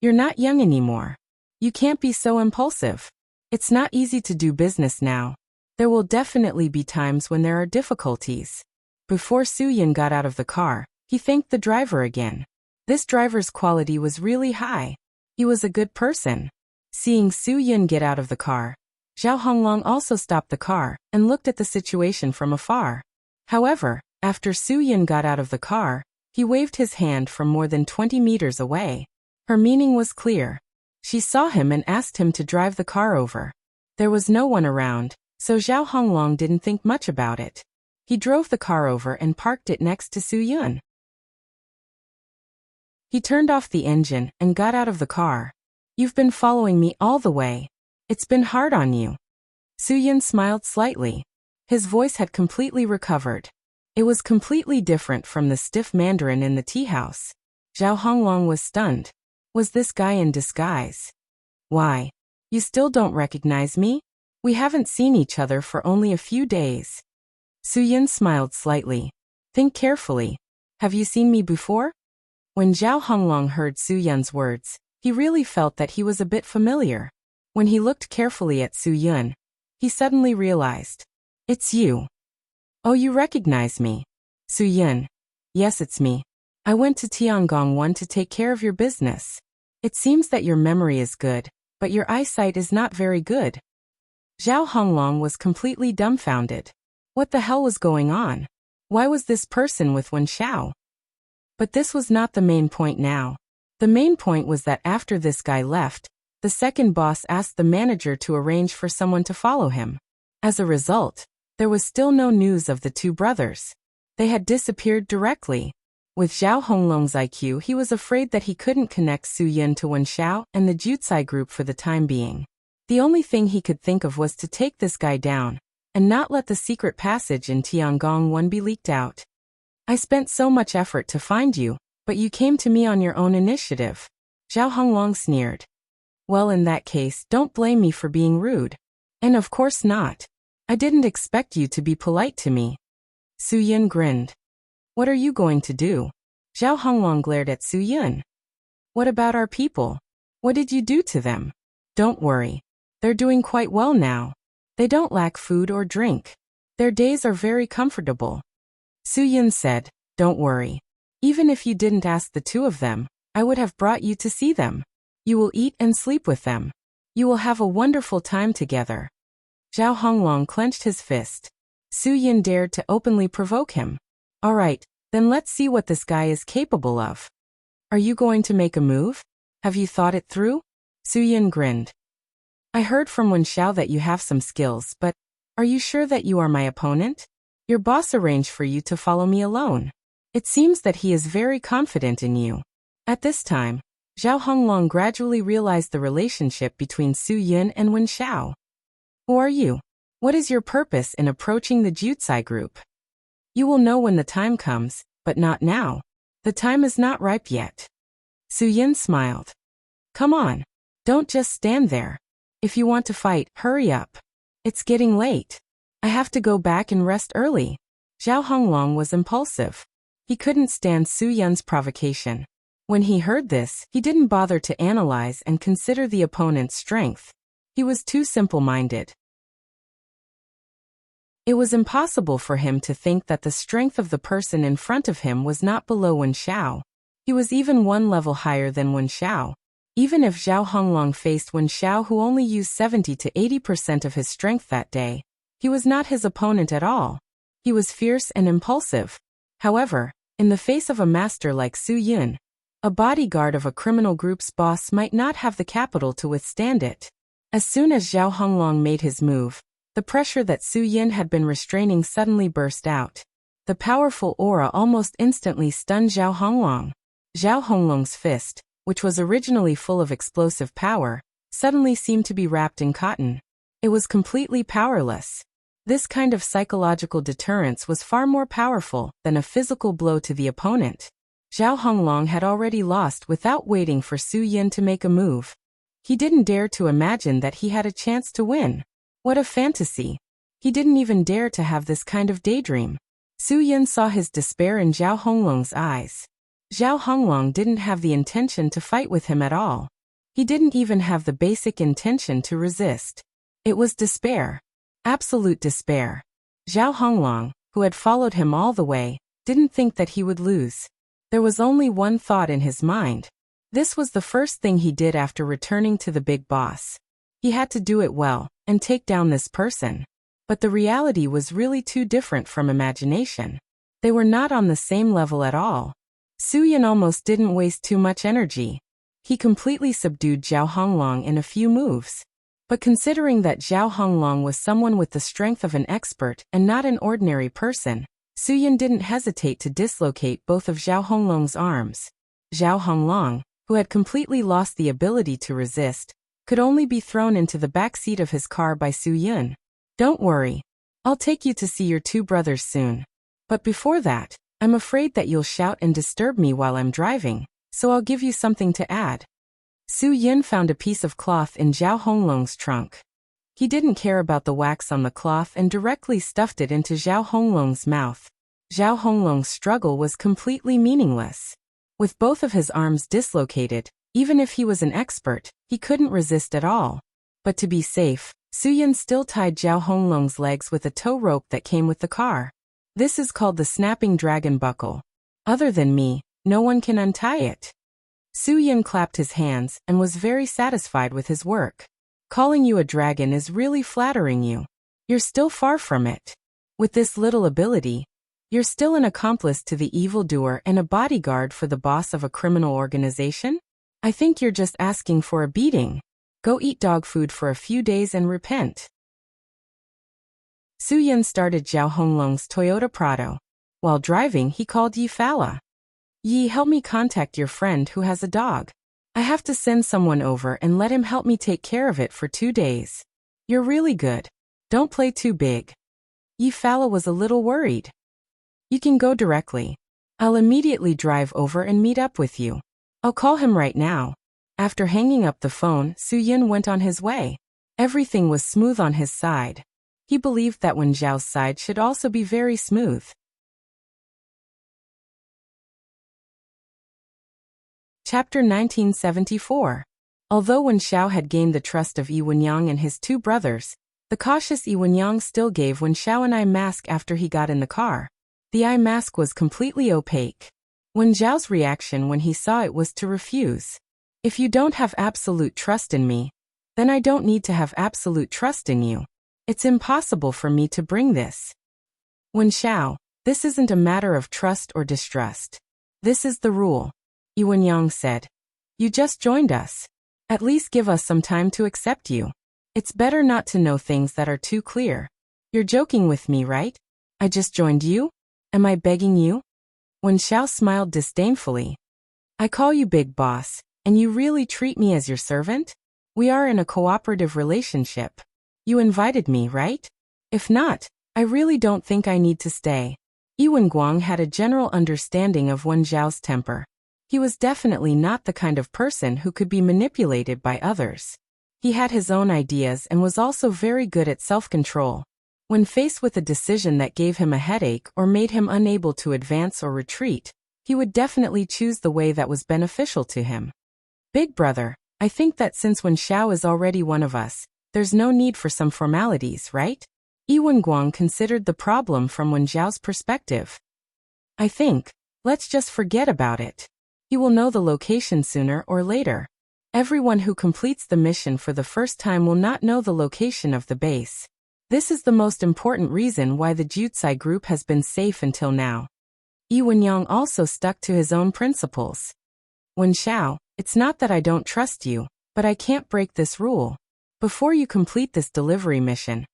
You're not young anymore. You can't be so impulsive. It's not easy to do business now. There will definitely be times when there are difficulties. Before Su-yin got out of the car, he thanked the driver again. This driver's quality was really high. He was a good person. Seeing Su-yin get out of the car, Zhao Honglong also stopped the car and looked at the situation from afar. However, after Su-yin got out of the car, he waved his hand from more than 20 meters away. Her meaning was clear. She saw him and asked him to drive the car over. There was no one around, so Zhao Honglong didn't think much about it. He drove the car over and parked it next to Su-yin. He turned off the engine and got out of the car. You've been following me all the way. It's been hard on you. Su-yin smiled slightly. His voice had completely recovered. It was completely different from the stiff Mandarin in the tea house. Zhao Honglong was stunned. Was this guy in disguise? Why? You still don't recognize me? We haven't seen each other for only a few days. Su-yin smiled slightly. Think carefully. Have you seen me before? When Zhao Honglong heard Su-yin's words, he really felt that he was a bit familiar. When he looked carefully at Su-yin, he suddenly realized. It's you. Oh, you recognize me. Su-yin. Yes, it's me. I went to Tiangong 1 to take care of your business. It seems that your memory is good, but your eyesight is not very good. Zhao Honglong was completely dumbfounded. What the hell was going on? Why was this person with Wen Xiao? But this was not the main point now. The main point was that after this guy left, the second boss asked the manager to arrange for someone to follow him. As a result, there was still no news of the two brothers. They had disappeared directly. With Zhao Honglong's IQ, he was afraid that he couldn't connect Su-yin to Wen Xiao and the Jutsai group for the time being. The only thing he could think of was to take this guy down, and not let the secret passage in Tiangong 1 be leaked out. I spent so much effort to find you, but you came to me on your own initiative. Zhao Honglong sneered. Well, in that case, don't blame me for being rude. And of course not. I didn't expect you to be polite to me. Su-yin grinned. What are you going to do? Zhao Honglong glared at Su-yin. What about our people? What did you do to them? Don't worry. They're doing quite well now. They don't lack food or drink. Their days are very comfortable. Su-yin said, don't worry. Even if you didn't ask the two of them, I would have brought you to see them. You will eat and sleep with them. You will have a wonderful time together. Zhao Honglong clenched his fist. Su-yin dared to openly provoke him. All right, then let's see what this guy is capable of. Are you going to make a move? Have you thought it through? Su-yin grinned. I heard from Wen Xiao that you have some skills, but are you sure that you are my opponent? Your boss arranged for you to follow me alone. It seems that he is very confident in you. At this time, Zhao Honglong gradually realized the relationship between Su-yin and Wen Xiao. Who are you? What is your purpose in approaching the Jutsai group? You will know when the time comes, but not now. The time is not ripe yet. Su-yin smiled. Come on. Don't just stand there. If you want to fight, hurry up. It's getting late. I have to go back and rest early. Zhao Honglong was impulsive. He couldn't stand Su Yun's provocation. When he heard this, he didn't bother to analyze and consider the opponent's strength. He was too simple-minded. It was impossible for him to think that the strength of the person in front of him was not below Wen Xiao. He was even one level higher than Wen Xiao. Even if Zhao Honglong faced Wen Xiao, who only used 70 to 80% of his strength that day, he was not his opponent at all. He was fierce and impulsive. However, in the face of a master like Su Yun, a bodyguard of a criminal group's boss might not have the capital to withstand it. As soon as Zhao Honglong made his move, the pressure that Su Yun had been restraining suddenly burst out. The powerful aura almost instantly stunned Zhao Honglong. Zhao Honglong's fist, which was originally full of explosive power, suddenly seemed to be wrapped in cotton. It was completely powerless. This kind of psychological deterrence was far more powerful than a physical blow to the opponent. Zhao Honglong had already lost without waiting for Su Yun to make a move. He didn't dare to imagine that he had a chance to win. What a fantasy. He didn't even dare to have this kind of daydream. Su Yun saw his despair in Zhao Honglong's eyes. Zhao Honglong didn't have the intention to fight with him at all. He didn't even have the basic intention to resist. It was despair. Absolute despair. Zhao Honglong, who had followed him all the way, didn't think that he would lose. There was only one thought in his mind. This was the first thing he did after returning to the big boss. He had to do it well, and take down this person. But the reality was really too different from imagination. They were not on the same level at all. Su Yun almost didn't waste too much energy. He completely subdued Zhao Honglong in a few moves. But considering that Zhao Honglong was someone with the strength of an expert and not an ordinary person, Su Yun didn't hesitate to dislocate both of Zhao Honglong's arms. Zhao Honglong, who had completely lost the ability to resist, could only be thrown into the back seat of his car by Su Yun. Don't worry. I'll take you to see your two brothers soon. But before that, I'm afraid that you'll shout and disturb me while I'm driving, so I'll give you something to add. Su Yun found a piece of cloth in Zhao Honglong's trunk. He didn't care about the wax on the cloth and directly stuffed it into Zhao Honglong's mouth. Zhao Honglong's struggle was completely meaningless. With both of his arms dislocated, even if he was an expert, he couldn't resist at all. But to be safe, Su Yun still tied Zhao Honglong's legs with a tow rope that came with the car. This is called the snapping dragon buckle. Other than me, no one can untie it. Su Yun clapped his hands and was very satisfied with his work. Calling you a dragon is really flattering you. You're still far from it. With this little ability, you're still an accomplice to the evildoer and a bodyguard for the boss of a criminal organization? I think you're just asking for a beating. Go eat dog food for a few days and repent. Su Yun started Zhao Honglong's Toyota Prado. While driving, he called Yi Fala. Yi, help me contact your friend who has a dog. I have to send someone over and let him help me take care of it for 2 days. You're really good. Don't play too big. Yi Fala was a little worried. You can go directly. I'll immediately drive over and meet up with you. I'll call him right now. After hanging up the phone, Su Yun went on his way. Everything was smooth on his side. He believed that Wen Zhao's side should also be very smooth. Chapter 1974. Although Wen Xiao had gained the trust of Yi Wenyang and his two brothers, the cautious Yi Wenyang still gave Wen Xiao an eye mask after he got in the car. The eye mask was completely opaque. Wen Zhao's reaction when he saw it was to refuse. If you don't have absolute trust in me, then I don't need to have absolute trust in you. It's impossible for me to bring this. Wen Xiao, this isn't a matter of trust or distrust. This is the rule. Yi Wenyang said. You just joined us. At least give us some time to accept you. It's better not to know things that are too clear. You're joking with me, right? I just joined you? Am I begging you? Wen Xiao smiled disdainfully. I call you big boss, and you really treat me as your servant? We are in a cooperative relationship. You invited me, right? If not, I really don't think I need to stay. Yi Wenguang had a general understanding of Wen Zhao's temper. He was definitely not the kind of person who could be manipulated by others. He had his own ideas and was also very good at self-control. When faced with a decision that gave him a headache or made him unable to advance or retreat, he would definitely choose the way that was beneficial to him. Big brother, I think that since Wen Xiao is already one of us, there's no need for some formalities, right? Yi Wenguang considered the problem from Wen Xiao's perspective. I think, let's just forget about it. He will know the location sooner or later. Everyone who completes the mission for the first time will not know the location of the base. This is the most important reason why the Jutsai group has been safe until now. Yi Wenyang also stuck to his own principles. Wen Xiao, it's not that I don't trust you, but I can't break this rule. Before you complete this delivery mission,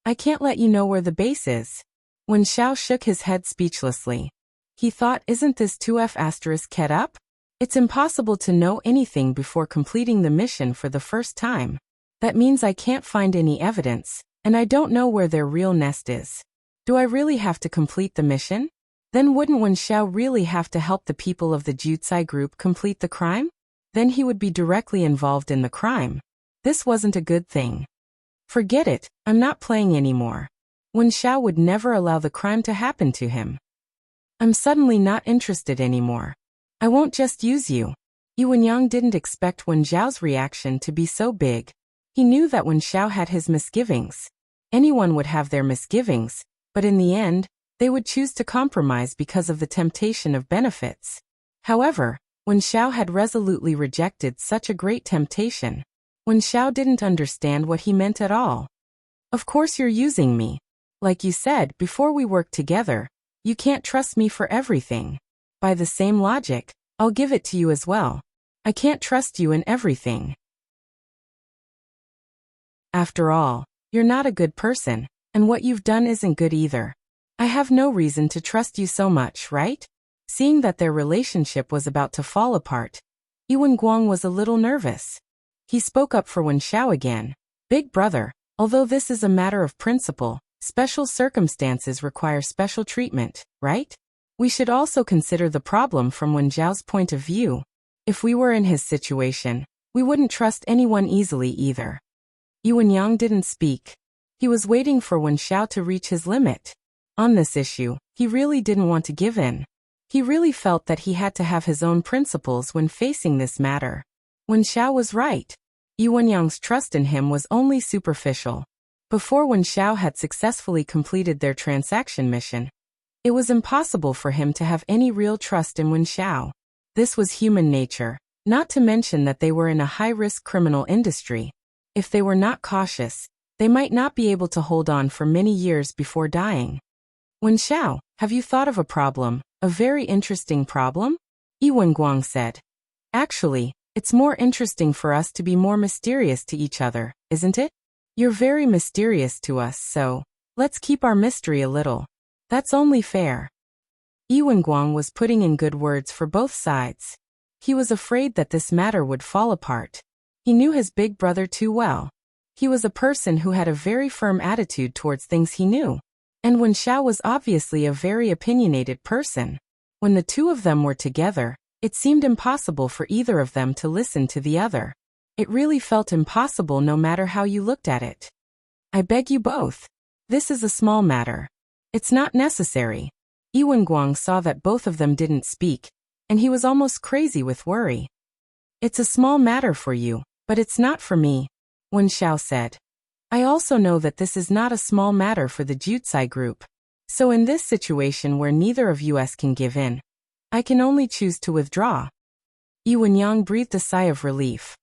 I can't let you know where the base is. Wen Xiao shook his head speechlessly. He thought, isn't this 2F** ket up? It's impossible to know anything before completing the mission for the first time. That means I can't find any evidence, and I don't know where their real nest is. Do I really have to complete the mission? Then wouldn't Wen Xiao really have to help the people of the Jutsai group complete the crime? Then he would be directly involved in the crime. This wasn't a good thing. Forget it, I'm not playing anymore. Wen Xiao would never allow the crime to happen to him. I'm suddenly not interested anymore. I won't just use you. Yi Wenyang didn't expect Wen Xiao's reaction to be so big. He knew that Wen Xiao had his misgivings. Anyone would have their misgivings, but in the end, they would choose to compromise because of the temptation of benefits. However, Wen Xiao had resolutely rejected such a great temptation. Wen Xiao didn't understand what he meant at all. Of course you're using me. Like you said before we worked together, you can't trust me for everything. By the same logic, I'll give it to you as well. I can't trust you in everything. After all, you're not a good person, and what you've done isn't good either. I have no reason to trust you so much, right? Seeing that their relationship was about to fall apart, Yi Wenguang was a little nervous. He spoke up for Wen Xiao again. Big brother, although this is a matter of principle, special circumstances require special treatment, right? We should also consider the problem from Wen Xiao's point of view. If we were in his situation, we wouldn't trust anyone easily either. Yi Wenyang didn't speak. He was waiting for Wen Xiao to reach his limit. On this issue, he really didn't want to give in. He really felt that he had to have his own principles when facing this matter. Wen Xiao was right. Yi Wenyang's trust in him was only superficial. Before Wen Xiao had successfully completed their transaction mission, it was impossible for him to have any real trust in Wen Xiao. This was human nature, not to mention that they were in a high-risk criminal industry. If they were not cautious, they might not be able to hold on for many years before dying. Wen Xiao, have you thought of a problem, a very interesting problem? Yi Wenguang said. Actually, it's more interesting for us to be more mysterious to each other, isn't it? You're very mysterious to us, so let's keep our mystery a little. That's only fair. Yi Wenguang was putting in good words for both sides. He was afraid that this matter would fall apart. He knew his big brother too well. He was a person who had a very firm attitude towards things he knew. And Wen Xiao was obviously a very opinionated person. When the two of them were together, it seemed impossible for either of them to listen to the other. It really felt impossible no matter how you looked at it. I beg you both. This is a small matter. It's not necessary. Yi Wenguang saw that both of them didn't speak, and he was almost crazy with worry. It's a small matter for you, but it's not for me, Wen Xiao said. I also know that this is not a small matter for the Jutsai group. So in this situation where neither of us can give in, I can only choose to withdraw. Yi Wenyang breathed a sigh of relief.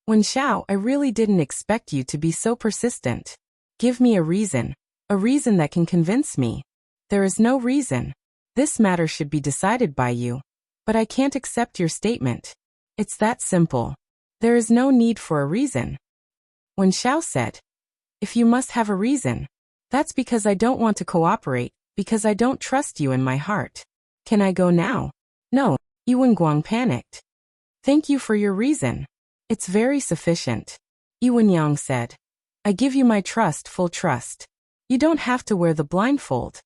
Wen Xiao, I really didn't expect you to be so persistent. Give me a reason that can convince me. There is no reason. This matter should be decided by you. But I can't accept your statement. It's that simple. There is no need for a reason. Wen Xiao said. If you must have a reason, that's because I don't want to cooperate, because I don't trust you in my heart. Can I go now? No, Yi Wenguang panicked. Thank you for your reason. It's very sufficient. Yi Wenyang said. I give you my trust, full trust. You don't have to wear the blindfold.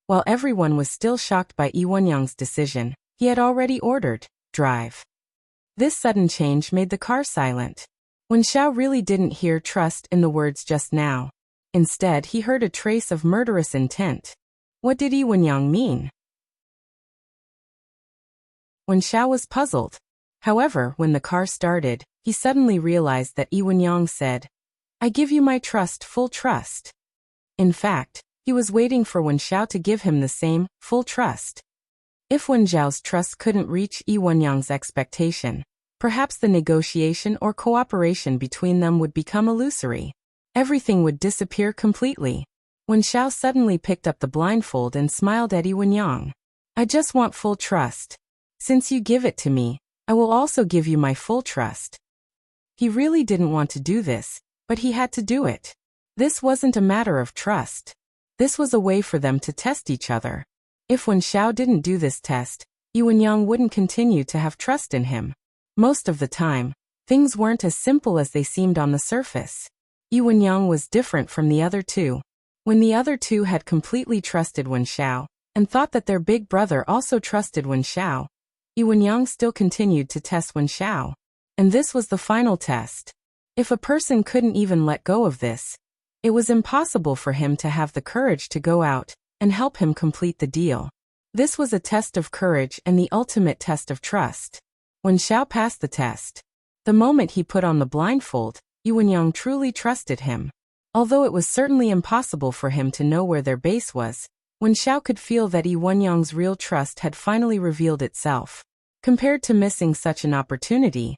While everyone was still shocked by Yi Wenyang's decision, he had already ordered, drive. This sudden change made the car silent. Wen Xiao really didn't hear trust in the words just now. Instead, he heard a trace of murderous intent. What did Yi Wenyang mean? Wen Xiao was puzzled. However, when the car started, he suddenly realized that Yi Wenyang said, "I give you my trust, full trust." In fact, he was waiting for Wen Xiao to give him the same, full trust. If Wen Xiao's trust couldn't reach Yi Wenyang's expectation, perhaps the negotiation or cooperation between them would become illusory. Everything would disappear completely. Wen Xiao suddenly picked up the blindfold and smiled at Yi Wenyang. "I just want full trust. Since you give it to me, I will also give you my full trust." He really didn't want to do this, but he had to do it. This wasn't a matter of trust. This was a way for them to test each other. If Wen Xiao didn't do this test, Yi Wenyang wouldn't continue to have trust in him. Most of the time, things weren't as simple as they seemed on the surface. Yi Wenyang was different from the other two. When the other two had completely trusted Wen Xiao, and thought that their big brother also trusted Wen Xiao, Yi Wenyang still continued to test Wen Xiao. And this was the final test. If a person couldn't even let go of this, it was impossible for him to have the courage to go out and help him complete the deal. This was a test of courage and the ultimate test of trust. Wen Xiao passed the test. The moment he put on the blindfold, Yi Wenyang truly trusted him. Although it was certainly impossible for him to know where their base was, Wen Xiao could feel that Yi Wenyang's real trust had finally revealed itself. Compared to missing such an opportunity,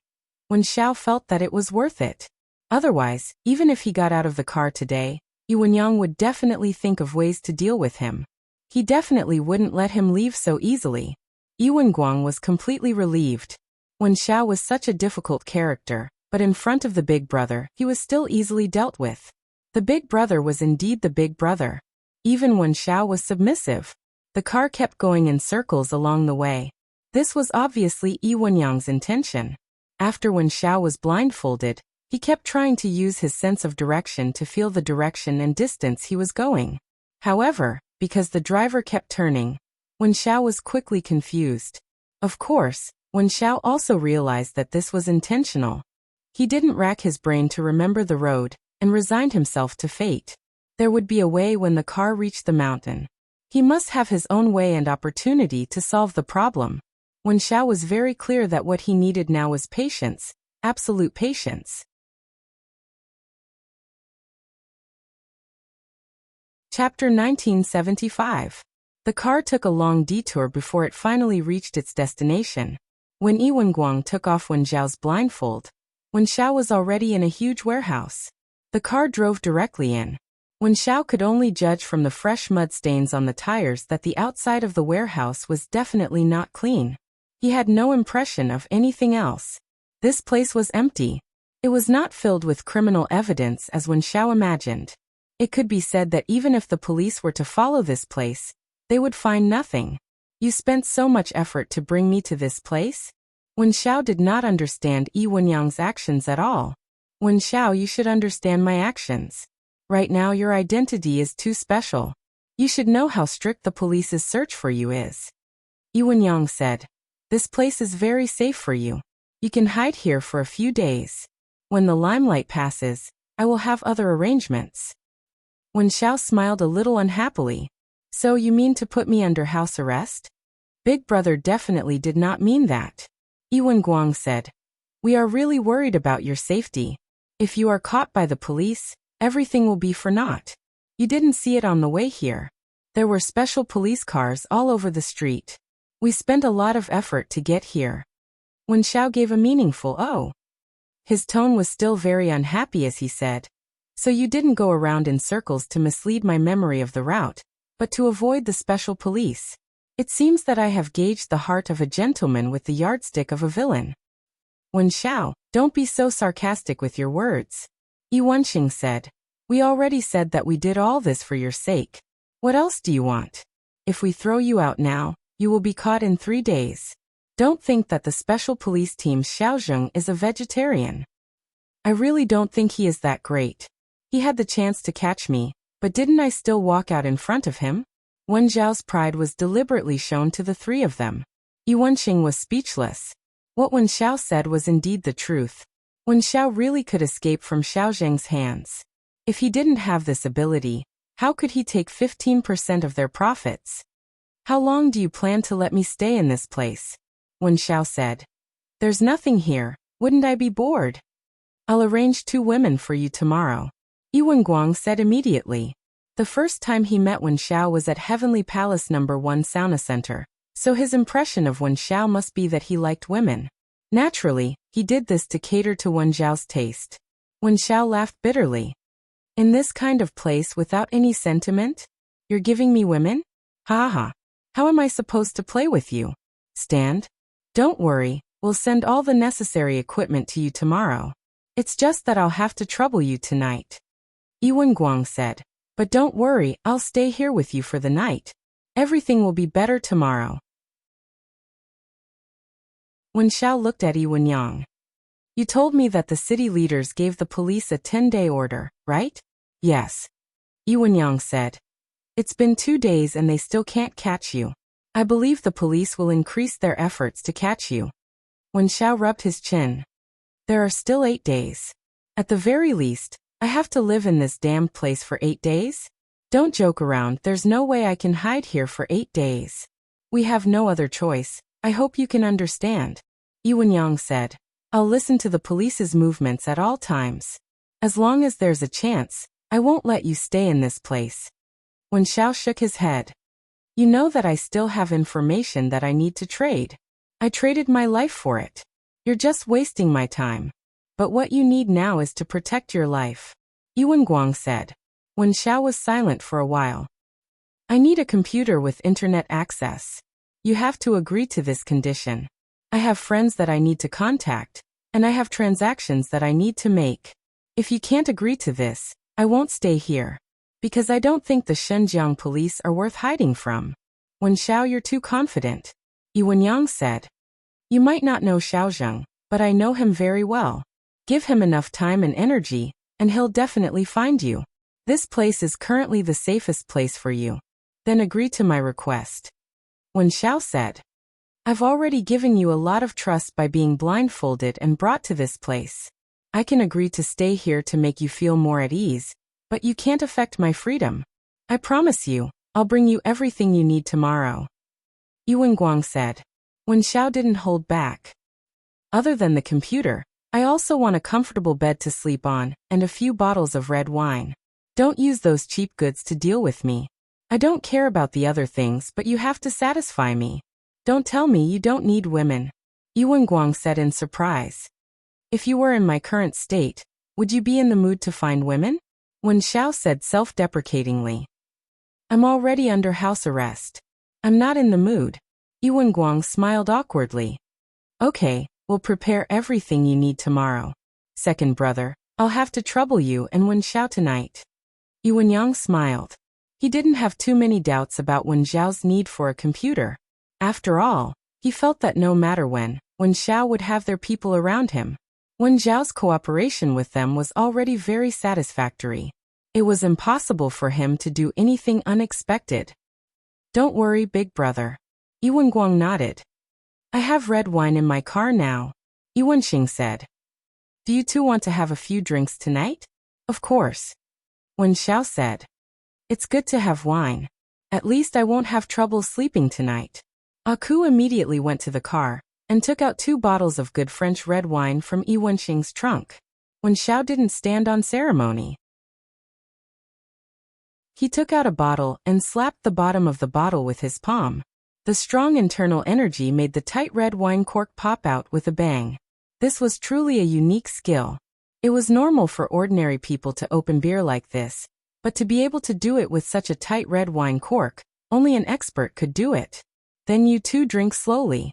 Wen Xiao felt that it was worth it. Otherwise, even if he got out of the car today, Yi Wenyang would definitely think of ways to deal with him. He definitely wouldn't let him leave so easily. Yi Wenguang was completely relieved. Wen Xiao was such a difficult character, but in front of the big brother, he was still easily dealt with. The big brother was indeed the big brother. Even Wen Xiao was submissive. The car kept going in circles along the way. This was obviously Yi Wenyang's intention. After Wen Xiao was blindfolded, he kept trying to use his sense of direction to feel the direction and distance he was going. However, because the driver kept turning, Wen Xiao was quickly confused. Of course, Wen Xiao also realized that this was intentional. He didn't rack his brain to remember the road, and resigned himself to fate. There would be a way when the car reached the mountain. He must have his own way and opportunity to solve the problem. Wen Xiao was very clear that what he needed now was patience, absolute patience. Chapter 1975. The car took a long detour before it finally reached its destination. When Yi Wenguang took off Wen Xiao's blindfold, Wen Xiao was already in a huge warehouse. The car drove directly in. Wen Xiao could only judge from the fresh mud stains on the tires that the outside of the warehouse was definitely not clean. He had no impression of anything else. This place was empty. It was not filled with criminal evidence as Wen Xiao imagined. It could be said that even if the police were to follow this place, they would find nothing. "You spent so much effort to bring me to this place?" Wen Xiao did not understand Yi Wenyang's actions at all. "Wen Xiao, you should understand my actions. Right now your identity is too special. You should know how strict the police's search for you is." Yi Wenyang said, "This place is very safe for you. You can hide here for a few days. When the limelight passes, I will have other arrangements." Wen Xiao smiled a little unhappily. "So you mean to put me under house arrest?" Big brother definitely did not mean that. Yi Wenguang said, "We are really worried about your safety. If you are caught by the police, everything will be for naught. You didn't see it on the way here. There were special police cars all over the street. We spent a lot of effort to get here." Wen Xiao gave a meaningful "oh." His tone was still very unhappy as he said, "So you didn't go around in circles to mislead my memory of the route, but to avoid the special police. It seems that I have gauged the heart of a gentleman with the yardstick of a villain." "Wen Xiao, don't be so sarcastic with your words." Yi Wenqing said, "We already said that we did all this for your sake. What else do you want? If we throw you out now, you will be caught in 3 days. Don't think that the special police team Xiaozheng is a vegetarian. I really don't think he is that great. He had the chance to catch me, but didn't I still walk out in front of him?" Wen Zhao's pride was deliberately shown to the three of them. Yi Wenqing was speechless. What Wen Xiao said was indeed the truth. Wen Xiao really could escape from Xiaozheng's hands. If he didn't have this ability, how could he take 15% of their profits? How long do you plan to let me stay in this place? Wen Xiao said. There's nothing here, wouldn't I be bored? I'll arrange 2 women for you tomorrow. Yi Wenguang said immediately. The first time he met Wen Xiao was at Heavenly Palace No. 1 Sauna Center, so his impression of Wen Xiao must be that he liked women. Naturally, he did this to cater to Wen Xiao's taste. Wen Xiao laughed bitterly. In this kind of place without any sentiment? You're giving me women? Ha ha. How am I supposed to play with you? Stand? Don't worry, we'll send all the necessary equipment to you tomorrow. It's just that I'll have to trouble you tonight. Yi Wenguang said. But don't worry, I'll stay here with you for the night. Everything will be better tomorrow. Wen Xiao looked at Yi Wenyang. You told me that the city leaders gave the police a 10-day order, right? Yes. Yi Wenyang said. It's been 2 days and they still can't catch you. I believe the police will increase their efforts to catch you. Wen Xiao rubbed his chin. There are still 8 days. At the very least, I have to live in this damned place for 8 days? Don't joke around, there's no way I can hide here for 8 days. We have no other choice, I hope you can understand. Yi Wenyang said. I'll listen to the police's movements at all times. As long as there's a chance, I won't let you stay in this place. Wen Xiao shook his head. You know that I still have information that I need to trade. I traded my life for it. You're just wasting my time. But what you need now is to protect your life. Yi Wenguang said. Wen Xiao was silent for a while. I need a computer with internet access. You have to agree to this condition. I have friends that I need to contact, and I have transactions that I need to make. If you can't agree to this, I won't stay here. Because I don't think the Shenzhen police are worth hiding from. Wen Xiao, you're too confident. Yi Wenyang said. You might not know Xiaozheng, but I know him very well. Give him enough time and energy, and he'll definitely find you. This place is currently the safest place for you. Then agree to my request. Wen Xiao said. I've already given you a lot of trust by being blindfolded and brought to this place. I can agree to stay here to make you feel more at ease, but you can't affect my freedom. I promise you, I'll bring you everything you need tomorrow. Yi Wenguang said. Wen Xiao didn't hold back. Other than the computer, I also want a comfortable bed to sleep on, and a few bottles of red wine. Don't use those cheap goods to deal with me. I don't care about the other things, but you have to satisfy me. Don't tell me you don't need women. Yi Wenguang said in surprise. If you were in my current state, would you be in the mood to find women? Wen Xiao said self-deprecatingly. I'm already under house arrest. I'm not in the mood. Yi Wenguang smiled awkwardly. Okay, we'll prepare everything you need tomorrow. Second brother, I'll have to trouble you and Wen Xiao tonight. Yi Wenyang smiled. He didn't have too many doubts about Wen Xiao's need for a computer. After all, he felt that no matter when, Wen Xiao would have their people around him. Wen Xiao's cooperation with them was already very satisfactory. It was impossible for him to do anything unexpected. Don't worry, big brother. Yi Wenguang nodded. I have red wine in my car now. Yi Wenxing said. Do you two want to have a few drinks tonight? Of course. Wen Xiao said. It's good to have wine. At least I won't have trouble sleeping tonight. Aku immediately went to the car and took out 2 bottles of good French red wine from Yi Wenxing's trunk. Wen Xiao didn't stand on ceremony. He took out a bottle and slapped the bottom of the bottle with his palm. The strong internal energy made the tight red wine cork pop out with a bang. This was truly a unique skill. It was normal for ordinary people to open beer like this, but to be able to do it with such a tight red wine cork, only an expert could do it. Then you two drink slowly.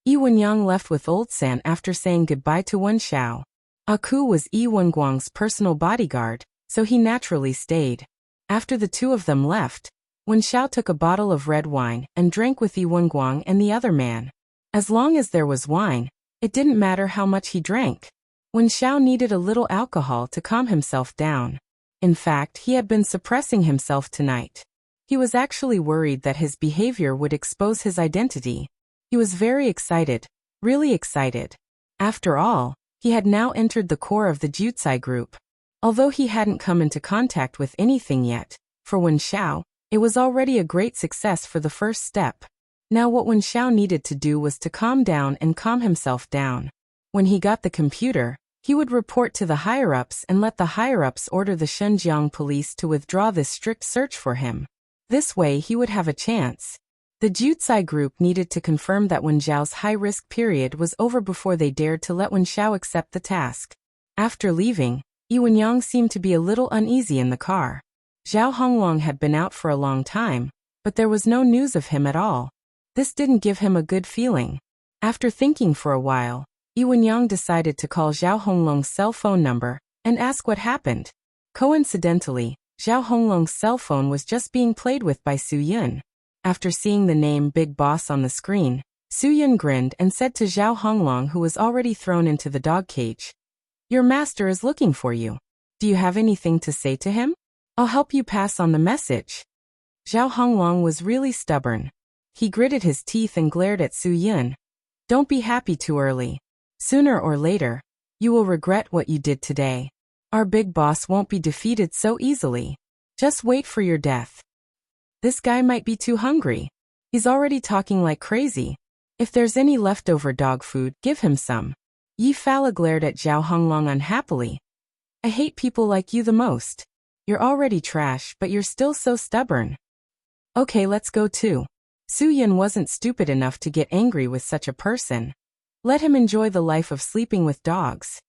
Yi Wenyang left with Old San after saying goodbye to Wen Xiao. Aku was Yi Wenguang's personal bodyguard, so he naturally stayed. After the two of them left, Wen Xiao took a bottle of red wine and drank with Yi Wenguang and the other man. As long as there was wine, it didn't matter how much he drank. Wen Xiao needed a little alcohol to calm himself down. In fact, he had been suppressing himself tonight. He was actually worried that his behavior would expose his identity. He was very excited, really excited. After all, he had now entered the core of the Jutsai group. Although he hadn't come into contact with anything yet, for Wen Xiao, it was already a great success for the first step. Now what Wen Xiao needed to do was to calm down and calm himself down. When he got the computer, he would report to the higher-ups and let the higher-ups order the Shenzhen police to withdraw this strict search for him. This way he would have a chance. The Jutsai group needed to confirm that Wen Zhao's high-risk period was over before they dared to let Wen Xiao accept the task. After leaving, Yi Wenyang seemed to be a little uneasy in the car. Zhao Honglong had been out for a long time, but there was no news of him at all. This didn't give him a good feeling. After thinking for a while, Yi Wenyang decided to call Zhao Honglong's cell phone number and ask what happened. Coincidentally, Zhao Honglong's cell phone was just being played with by Su Yun. After seeing the name Big Boss on the screen, Su Yun grinned and said to Zhao Honglong, who was already thrown into the dog cage, "Your master is looking for you. Do you have anything to say to him? I'll help you pass on the message." Zhao Honglong was really stubborn. He gritted his teeth and glared at Su Yun. "Don't be happy too early. Sooner or later, you will regret what you did today. Our big boss won't be defeated so easily. Just wait for your death." This guy might be too hungry. He's already talking like crazy. If there's any leftover dog food, give him some. Yi Fala glared at Zhao Honglong unhappily. "I hate people like you the most. You're already trash, but you're still so stubborn." "Okay, let's go too." Su Yun wasn't stupid enough to get angry with such a person. Let him enjoy the life of sleeping with dogs.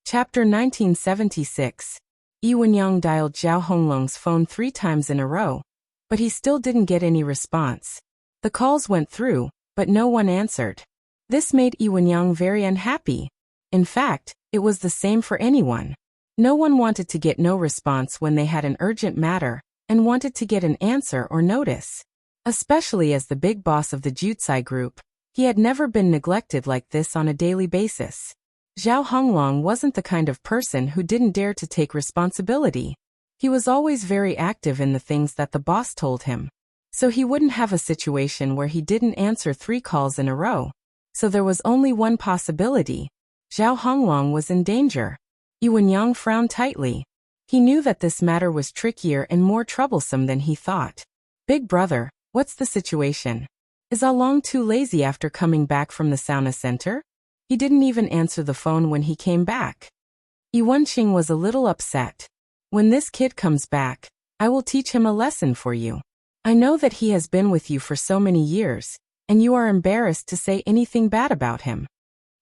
Chapter 1976. Yi Wenyang dialed Zhao Honglong's phone 3 times in a row, but he still didn't get any response. The calls went through, but no one answered. This made Yi Wenyang very unhappy. In fact, it was the same for anyone. No one wanted to get no response when they had an urgent matter, and wanted to get an answer or notice. Especially as the big boss of the Jutsai group, he had never been neglected like this on a daily basis. Zhao Honglong wasn't the kind of person who didn't dare to take responsibility. He was always very active in the things that the boss told him. So he wouldn't have a situation where he didn't answer 3 calls in a row. So there was only one possibility. Zhao Honglong was in danger. Yi Wenyang frowned tightly. He knew that this matter was trickier and more troublesome than he thought. "Big brother, what's the situation? Is Along too lazy after coming back from the sauna center? He didn't even answer the phone when he came back." Yi Wenqing was a little upset. "When this kid comes back, I will teach him a lesson for you. I know that he has been with you for so many years, and you are embarrassed to say anything bad about him."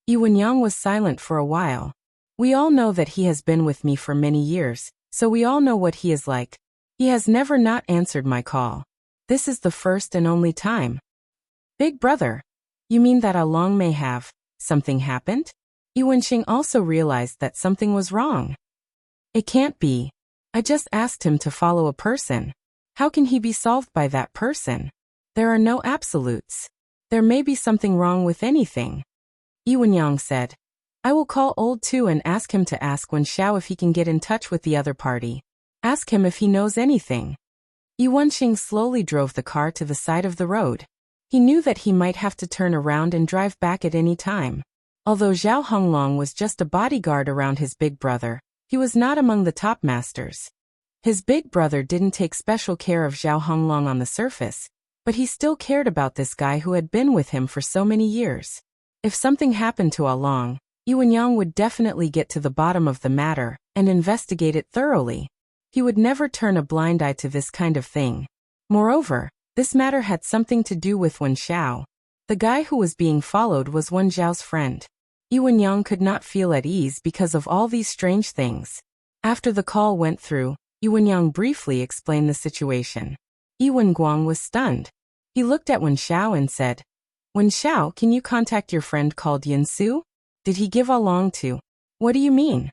Yi Wenyang was silent for a while. "We all know that he has been with me for many years, so we all know what he is like. He has never not answered my call. This is the first and only time." "Big brother, you mean that Along may have something happened?" Yi Wenqing also realized that something was wrong. "It can't be. I just asked him to follow a person. How can he be solved by that person? There are no absolutes. There may be something wrong with anything." Yi Wenyang said, "I will call Old Tu and ask him to ask Wen Xiao if he can get in touch with the other party. Ask him if he knows anything." Yi Wenqing slowly drove the car to the side of the road. He knew that he might have to turn around and drive back at any time. Although Zhao Honglong was just a bodyguard around his big brother, he was not among the top masters. His big brother didn't take special care of Zhao Honglong on the surface, but he still cared about this guy who had been with him for so many years. If something happened to Along, Yi Wenyang would definitely get to the bottom of the matter and investigate it thoroughly. He would never turn a blind eye to this kind of thing. Moreover, this matter had something to do with Wen Xiao. The guy who was being followed was Wen Zhao's friend. Yi Wenyang could not feel at ease because of all these strange things. After the call went through, Yi Wenyang briefly explained the situation. Yi Wenguang was stunned. He looked at Wen Xiao and said, "Wen Xiao, can you contact your friend called Yin Su? Did he give Along to?" "What do you mean?"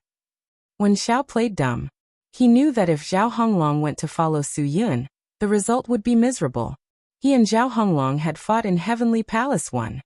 Wen Xiao played dumb. He knew that if Zhao Honglong went to follow Su Yun, the result would be miserable. He and Zhao Honglong had fought in Heavenly Palace 1.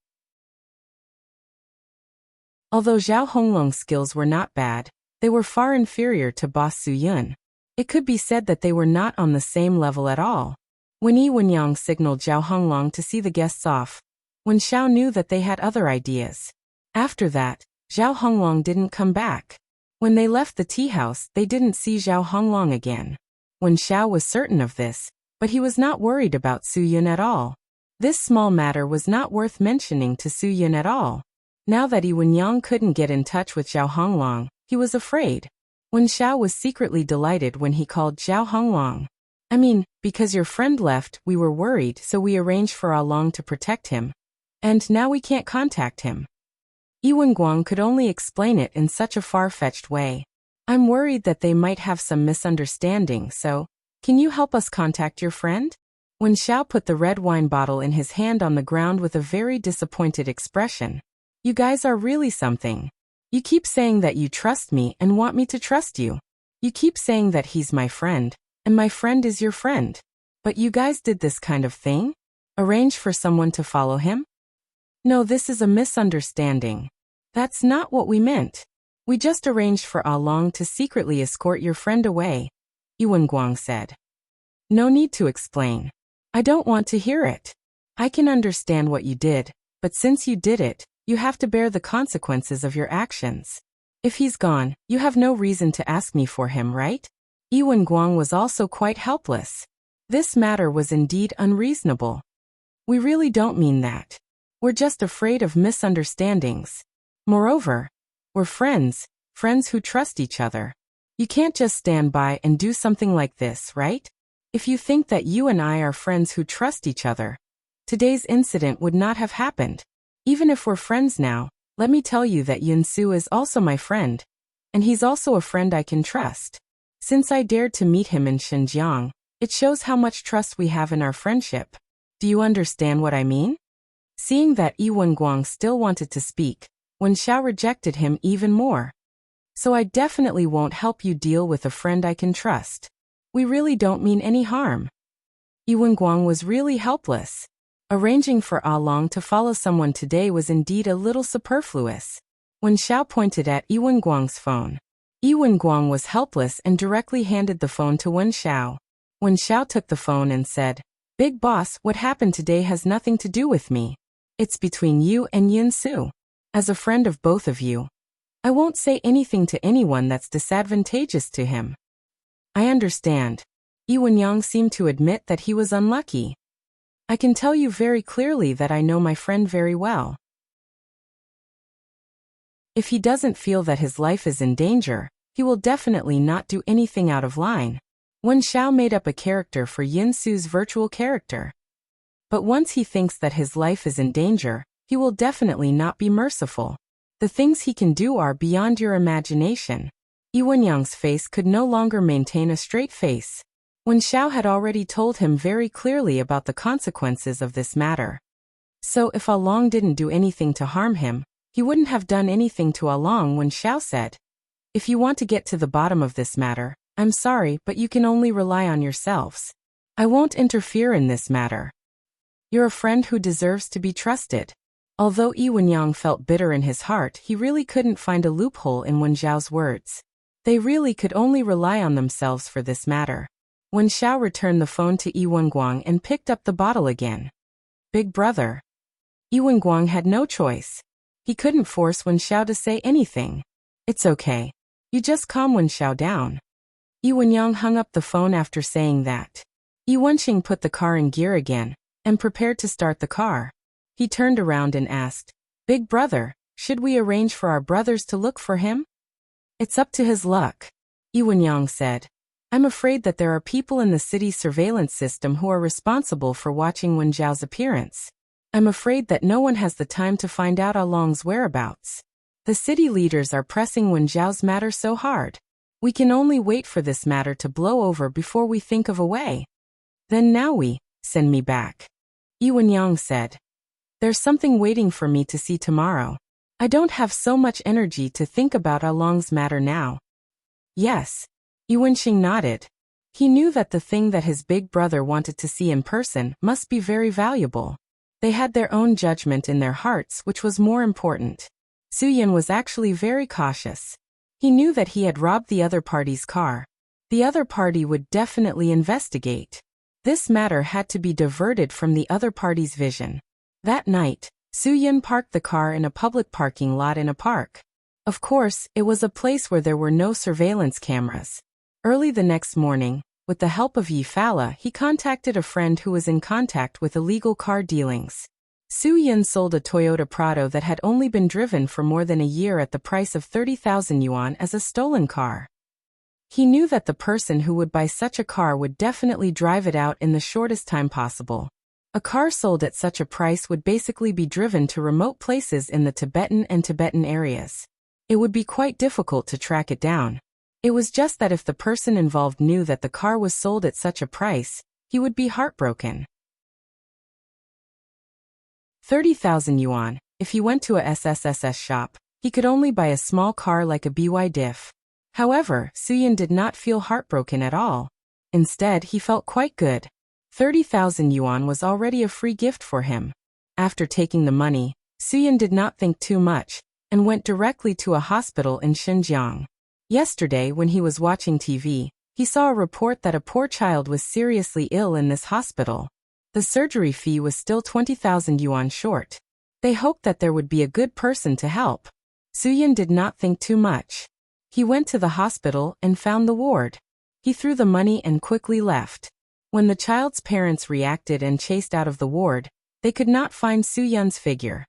Although Zhao Honglong's skills were not bad, they were far inferior to boss Su Yun. It could be said that they were not on the same level at all. When Yi Wenyang signaled Zhao Honglong to see the guests off, Wen Xiao knew that they had other ideas. After that, Zhao Honglong didn't come back. When they left the tea house, they didn't see Zhao Honglong again. Wen Xiao was certain of this, but he was not worried about Su Yun at all. This small matter was not worth mentioning to Su Yun at all. Now that Yi Wenyang couldn't get in touch with Zhao Honglong, he was afraid. Wen Xiao was secretly delighted when he called Zhao Honglong. I mean, because your friend left, we were worried, so we arranged for Along to protect him. And now we can't contact him. Yi Wenguang could only explain it in such a far-fetched way. I'm worried that they might have some misunderstanding, so, can you help us contact your friend? Wen Xiao put the red wine bottle in his hand on the ground with a very disappointed expression. You guys are really something. You keep saying that you trust me and want me to trust you. You keep saying that he's my friend, and my friend is your friend. But you guys did this kind of thing? Arrange for someone to follow him? No, this is a misunderstanding. That's not what we meant. We just arranged for Along to secretly escort your friend away, Yi Wenguang said. No need to explain. I don't want to hear it. I can understand what you did, but since you did it, you have to bear the consequences of your actions. If he's gone, you have no reason to ask me for him, right? Yi Wenguang was also quite helpless. This matter was indeed unreasonable. We really don't mean that. We're just afraid of misunderstandings. Moreover, we're friends who trust each other. You can't just stand by and do something like this, right? If you think that you and I are friends who trust each other, today's incident would not have happened. Even if we're friends now, let me tell you that Yun Su is also my friend, and he's also a friend I can trust. Since I dared to meet him in Xinjiang, it shows how much trust we have in our friendship. Do you understand what I mean? Seeing that Yi Wenguang still wanted to speak, Wen Xiao rejected him even more. So I definitely won't help you deal with a friend I can trust. We really don't mean any harm. Yi Wenguang was really helpless. Arranging for Along to follow someone today was indeed a little superfluous. Wen Xiao pointed at Yi Wenguang's phone. Yi Wenguang was helpless and directly handed the phone to Wen Xiao. Wen Xiao took the phone and said, Big boss, what happened today has nothing to do with me. It's between you and Yun Su. As a friend of both of you, I won't say anything to anyone that's disadvantageous to him. I understand. Yi Wenyang seemed to admit that he was unlucky. I can tell you very clearly that I know my friend very well. If he doesn't feel that his life is in danger, he will definitely not do anything out of line. Wen Xiao made up a character for Yin Su's virtual character. But once he thinks that his life is in danger, he will definitely not be merciful. The things he can do are beyond your imagination. Yi Wenyang's face could no longer maintain a straight face. Wen Xiao had already told him very clearly about the consequences of this matter. So if Along didn't do anything to harm him, he wouldn't have done anything to Along. Wen Xiao said, If you want to get to the bottom of this matter, I'm sorry, but you can only rely on yourselves. I won't interfere in this matter. You're a friend who deserves to be trusted. Although Yi Wenyang felt bitter in his heart, he really couldn't find a loophole in Wen Xiao's words. They really could only rely on themselves for this matter. Wen Xiao returned the phone to Yi Wenguang and picked up the bottle again. Big brother. Yi Wenguang had no choice. He couldn't force Wen Xiao to say anything. It's okay. You just calm Wen Xiao down. Yi Wenyang hung up the phone after saying that. Yi Wenqing put the car in gear again and prepared to start the car. He turned around and asked, Big brother, should we arrange for our brothers to look for him? It's up to his luck. Yi Wenyang said. I'm afraid that there are people in the city's surveillance system who are responsible for watching Wen Zhao's appearance. I'm afraid that no one has the time to find out Along's whereabouts. The city leaders are pressing Wen Zhao's matter so hard. We can only wait for this matter to blow over before we think of a way. Then now send me back. Yi Wenyang said. There's something waiting for me to see tomorrow. I don't have so much energy to think about Along's matter now. Yes. Yi Wenqing nodded. He knew that the thing that his big brother wanted to see in person must be very valuable. They had their own judgment in their hearts, which was more important. Su Yan was actually very cautious. He knew that he had robbed the other party's car. The other party would definitely investigate. This matter had to be diverted from the other party's vision. That night, Su Yun parked the car in a public parking lot in a park. Of course, it was a place where there were no surveillance cameras. Early the next morning, with the help of Yi Fala, he contacted a friend who was in contact with illegal car dealings. Su Yun sold a Toyota Prado that had only been driven for more than a year at the price of 30,000 yuan as a stolen car. He knew that the person who would buy such a car would definitely drive it out in the shortest time possible. A car sold at such a price would basically be driven to remote places in the Tibetan areas. It would be quite difficult to track it down. It was just that if the person involved knew that the car was sold at such a price, he would be heartbroken. 30,000 yuan. If he went to a SSSS shop, he could only buy a small car like a BY Diff. However, Su Yun did not feel heartbroken at all. Instead, he felt quite good. 30,000 yuan was already a free gift for him. After taking the money, Su Yun did not think too much, and went directly to a hospital in Xinjiang. Yesterday, when he was watching TV, he saw a report that a poor child was seriously ill in this hospital. The surgery fee was still 20,000 yuan short. They hoped that there would be a good person to help. Su Yun did not think too much. He went to the hospital and found the ward. He threw the money and quickly left. When the child's parents reacted and chased out of the ward, they could not find Su Yun's figure.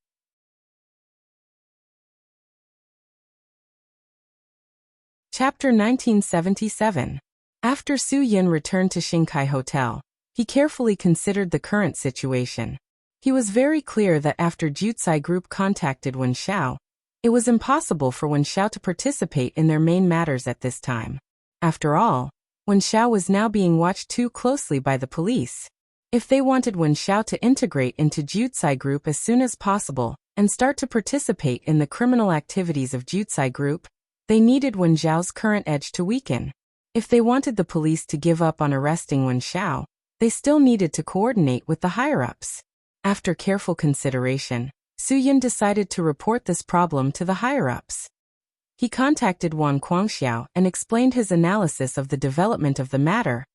Chapter 1977. After Su Yun returned to Xinkai Hotel, he carefully considered the current situation. He was very clear that after Jutsai Group contacted Wen Xiao, it was impossible for Wen Xiao to participate in their main matters at this time. After all, Wen Xiao was now being watched too closely by the police. If they wanted Wen Xiao to integrate into Jutsai Group as soon as possible and start to participate in the criminal activities of Jutsai Group, they needed Wen Xiao's current edge to weaken. If they wanted the police to give up on arresting Wen Xiao, they still needed to coordinate with the higher-ups. After careful consideration, Su Yun decided to report this problem to the higher-ups. He contacted Wang Guangxiao and explained his analysis of the development of the matter,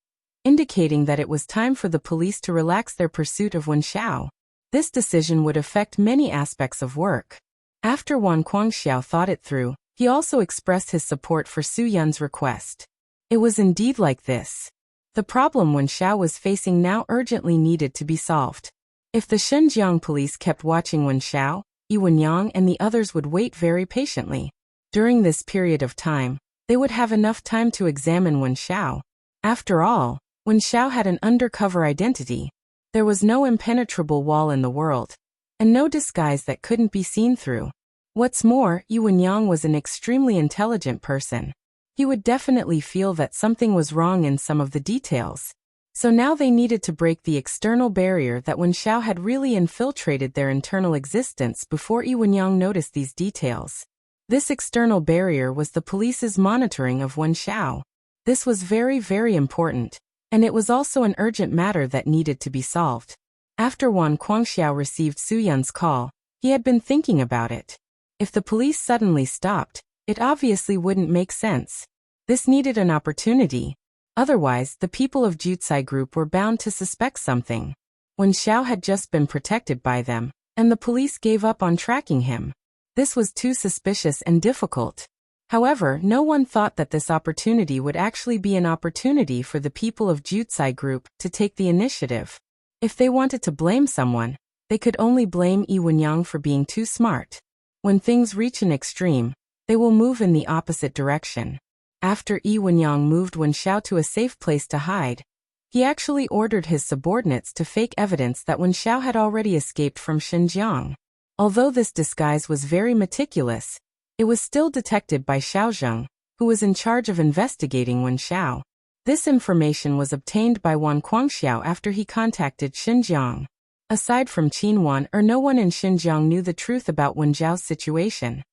indicating that it was time for the police to relax their pursuit of Wen Xiao. This decision would affect many aspects of work. After Wang Guangxiao thought it through, he also expressed his support for Su Yun's request. It was indeed like this. The problem Wen Xiao was facing now urgently needed to be solved. If the Xinjiang police kept watching Wen Xiao, Yi Wenyang and the others would wait very patiently. During this period of time, they would have enough time to examine Wen Xiao. After all, Wen Xiao had an undercover identity. There was no impenetrable wall in the world, and no disguise that couldn't be seen through. What's more, Yi Wenyang was an extremely intelligent person. He would definitely feel that something was wrong in some of the details. So now they needed to break the external barrier that Wen Xiao had really infiltrated their internal existence before Yi Wenyang noticed these details. This external barrier was the police's monitoring of Wen Xiao. This was very, very important, and it was also an urgent matter that needed to be solved. After Wang Guangxiao received Su Yun's call, he had been thinking about it. If the police suddenly stopped, it obviously wouldn't make sense. This needed an opportunity. Otherwise, the people of Jutsai Group were bound to suspect something. Wen Xiao had just been protected by them, and the police gave up on tracking him. This was too suspicious and difficult. However, no one thought that this opportunity would actually be an opportunity for the people of Jutsai Group to take the initiative. If they wanted to blame someone, they could only blame Yi Wenyang for being too smart. When things reach an extreme, they will move in the opposite direction. After Yi Wenyang moved Wen Xiao to a safe place to hide, he actually ordered his subordinates to fake evidence that Wen Xiao had already escaped from Xinjiang. Although this disguise was very meticulous, it was still detected by Xiaozheng, who was in charge of investigating Wen Xiao. This information was obtained by Wang Guangxiao after he contacted Xinjiang. Aside from Qin Wan, no one in Xinjiang knew the truth about Wen Xiao's situation.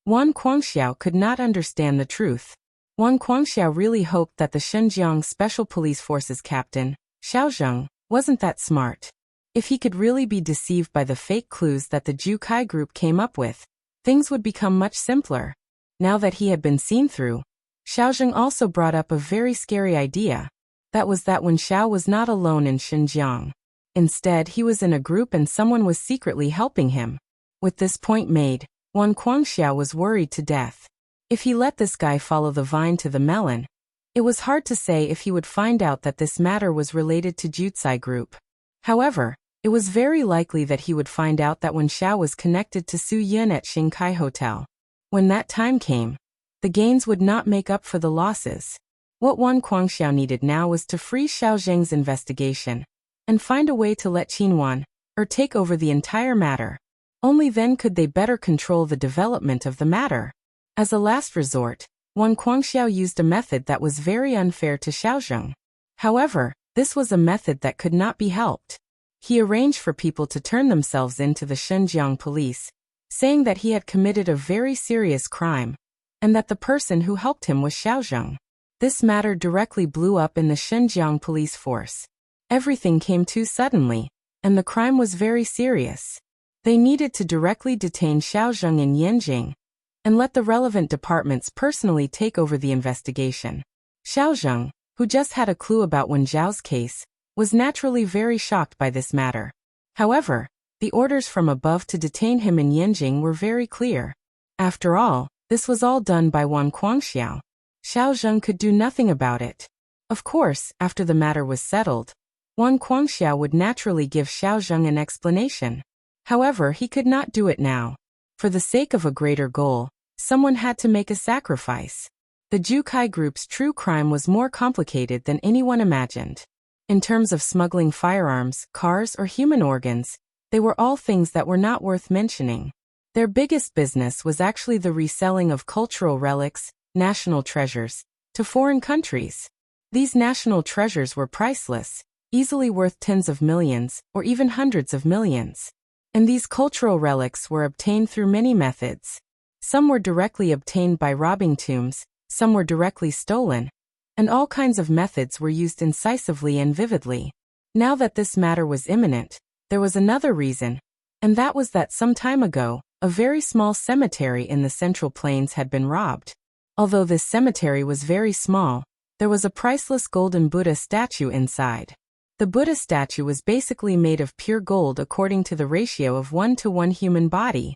Wang Guangxiao could not understand the truth. Wang Guangxiao really hoped that the Xinjiang Special Police Forces captain, Xiaozheng, wasn't that smart. If he could really be deceived by the fake clues that the Jukai group came up with, things would become much simpler. Now that he had been seen through, Xiaozheng also brought up a very scary idea. That was that Wen Xiao was not alone in Xinjiang. Instead, he was in a group and someone was secretly helping him. With this point made, Wan Guangxiao was worried to death. If he let this guy follow the vine to the melon, it was hard to say if he would find out that this matter was related to Jutsai Group. However, it was very likely that he would find out that Wen Xiao was connected to Su Yun at Xingkai Hotel. When that time came, the gains would not make up for the losses. What Wan Guangxiao needed now was to free Xiao Zheng's investigation and find a way to let Qinwan, or take over the entire matter. Only then could they better control the development of the matter. As a last resort, Wan Guangxiao used a method that was very unfair to Xiao Zheng. However, this was a method that could not be helped. He arranged for people to turn themselves in to the Xinjiang police, saying that he had committed a very serious crime, and that the person who helped him was Xiao Zheng. This matter directly blew up in the Xinjiang police force. Everything came too suddenly, and the crime was very serious. They needed to directly detain Xiao Zheng in Yanjing, and let the relevant departments personally take over the investigation. Xiao Zheng, who just had a clue about Wen Zhao's case, was naturally very shocked by this matter. However, the orders from above to detain him in Yanjing were very clear. After all, this was all done by Wan Guangxiao. Xiao Zheng could do nothing about it. Of course, after the matter was settled, Wan Guangxiao would naturally give Xiao Zheng an explanation. However, he could not do it now. For the sake of a greater goal, someone had to make a sacrifice. The Jukai Group's true crime was more complicated than anyone imagined. In terms of smuggling firearms, cars, or human organs, they were all things that were not worth mentioning. Their biggest business was actually the reselling of cultural relics, national treasures, to foreign countries. These national treasures were priceless, easily worth tens of millions, or even hundreds of millions. And these cultural relics were obtained through many methods. Some were directly obtained by robbing tombs, some were directly stolen, and all kinds of methods were used incisively and vividly. Now that this matter was imminent, there was another reason, and that was that some time ago, a very small cemetery in the Central Plains had been robbed. Although this cemetery was very small, there was a priceless golden Buddha statue inside. The Buddha statue was basically made of pure gold according to the ratio of 1:1 human body.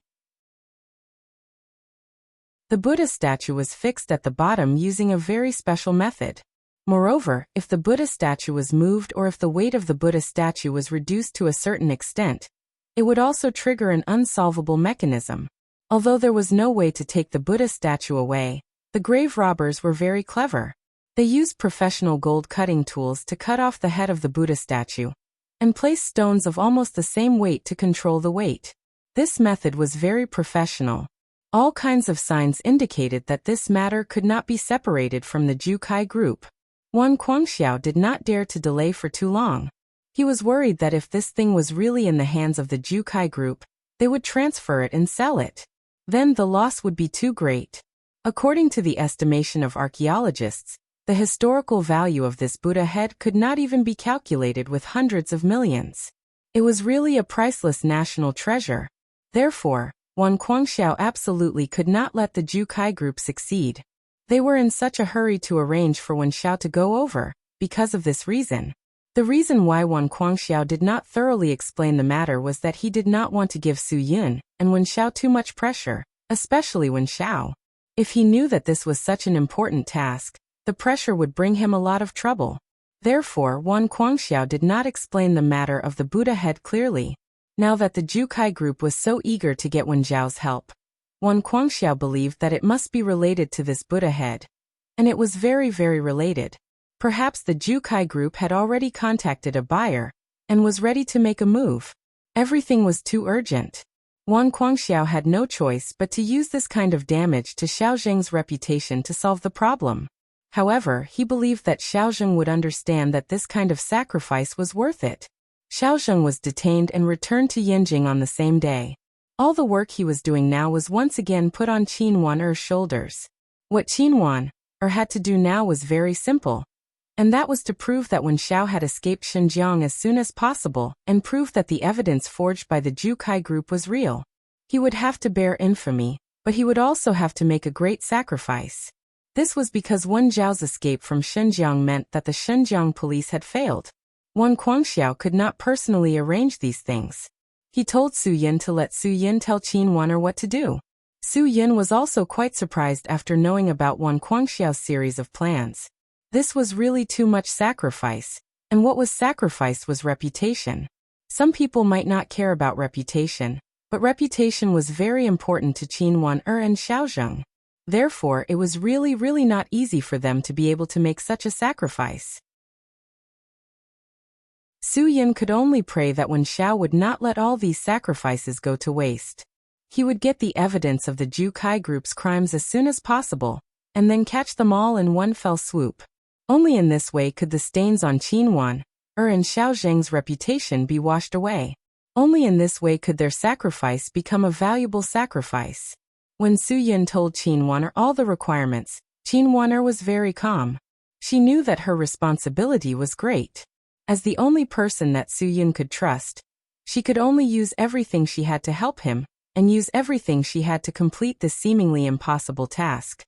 The Buddha statue was fixed at the bottom using a very special method. Moreover, if the Buddha statue was moved or if the weight of the Buddha statue was reduced to a certain extent, it would also trigger an unsolvable mechanism. Although there was no way to take the Buddha statue away, the grave robbers were very clever. They used professional gold cutting tools to cut off the head of the Buddha statue, and place stones of almost the same weight to control the weight. This method was very professional. All kinds of signs indicated that this matter could not be separated from the Jukai Group. Wan Guangxiao did not dare to delay for too long. He was worried that if this thing was really in the hands of the Jukai Group, they would transfer it and sell it. Then the loss would be too great. According to the estimation of archaeologists, the historical value of this Buddha head could not even be calculated with hundreds of millions. It was really a priceless national treasure. Therefore, Wan Guangxiao absolutely could not let the Jukai Group succeed. They were in such a hurry to arrange for Wen Xiao to go over, because of this reason. The reason why Wan Guangxiao did not thoroughly explain the matter was that he did not want to give Su Yun and Wen Xiao too much pressure, especially Wen Xiao. If he knew that this was such an important task, the pressure would bring him a lot of trouble. Therefore, Wan Guangxiao did not explain the matter of the Buddha head clearly. Now that the Jukai Group was so eager to get Wen Zhao's help, Wan Guangxiao believed that it must be related to this Buddha head. And it was very, very related. Perhaps the Jukai Group had already contacted a buyer and was ready to make a move. Everything was too urgent. Wan Guangxiao had no choice but to use this kind of damage to Xiao Zheng's reputation to solve the problem. However, he believed that Xiao Zheng would understand that this kind of sacrifice was worth it. Xiao Zheng was detained and returned to Yanjing on the same day. All the work he was doing now was once again put on Qinwan's shoulders. What Qinwan had to do now was very simple. And that was to prove that Wen Xiao had escaped Xinjiang as soon as possible and prove that the evidence forged by the Jukai Group was real. He would have to bear infamy, but he would also have to make a great sacrifice. This was because Wen Zhao's escape from Xinjiang meant that the Xinjiang police had failed. Wan Guangxiao could not personally arrange these things. He told Su Yin to let Su Yin tell Qin Wan what to do. Su Yin was also quite surprised after knowing about Wan Guangxiao's series of plans. This was really too much sacrifice, and what was sacrificed was reputation. Some people might not care about reputation, but reputation was very important to Qin Wan and Xiao Zheng. Therefore, it was really not easy for them to be able to make such a sacrifice. Su Yin could only pray that Wen Xiao would not let all these sacrifices go to waste. He would get the evidence of the Ju Kai group's crimes as soon as possible, and then catch them all in one fell swoop. Only in this way could the stains on Qin Wan, and Xiao Zheng's reputation be washed away. Only in this way could their sacrifice become a valuable sacrifice. When Su Yin told Qin Wan all the requirements, Qin Wan was very calm. She knew that her responsibility was great. As the only person that Su Yin could trust, she could only use everything she had to help him, and use everything she had to complete this seemingly impossible task.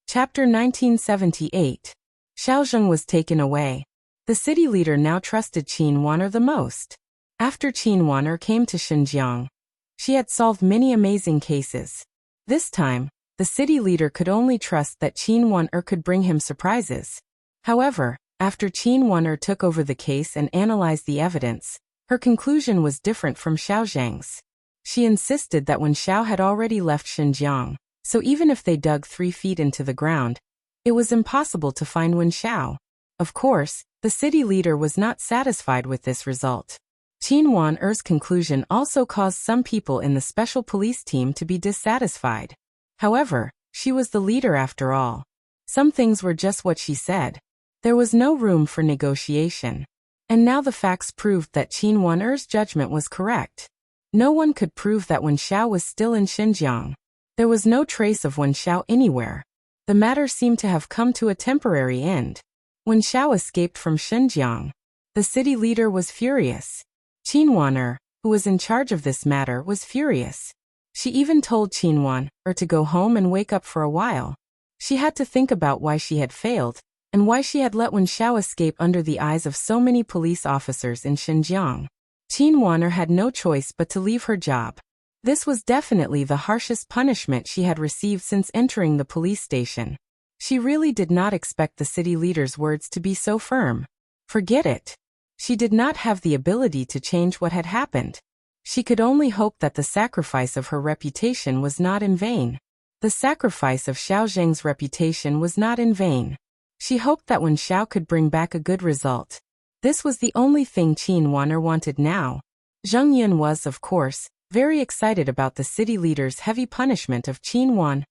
Chapter 1978. Xiao Zheng was taken away. The city leader now trusted Qin Wan the most. After Qin Wan came to Xinjiang, she had solved many amazing cases. This time, the city leader could only trust that Qin Wan could bring him surprises. However, after Qin Wan took over the case and analyzed the evidence, her conclusion was different from Xiao Zheng's. She insisted that Wen Xiao had already left Xinjiang, so even if they dug 3 feet into the ground, it was impossible to find Wen Xiao. Of course, the city leader was not satisfied with this result. Qin Wan's conclusion also caused some people in the special police team to be dissatisfied. However, she was the leader after all. Some things were just what she said. There was no room for negotiation. And now the facts proved that Qin Wan's judgment was correct. No one could prove that Wen Xiao was still in Xinjiang. There was no trace of Wen Xiao anywhere. The matter seemed to have come to a temporary end. Wen Xiao escaped from Xinjiang. The city leader was furious. Qin Wan, who was in charge of this matter, was furious. She even told Qin Wan to go home and wake up for a while. She had to think about why she had failed, and why she had let Wen Xiao escape under the eyes of so many police officers in Xinjiang. Qin Wan had no choice but to leave her job. This was definitely the harshest punishment she had received since entering the police station. She really did not expect the city leader's words to be so firm. Forget it. She did not have the ability to change what had happened. She could only hope that the sacrifice of her reputation was not in vain. The sacrifice of Xiao Zheng's reputation was not in vain. She hoped that Wen Xiao could bring back a good result. This was the only thing Qin Wan wanted now. Zheng Yun was, of course, very excited about the city leader's heavy punishment of Qin Wan.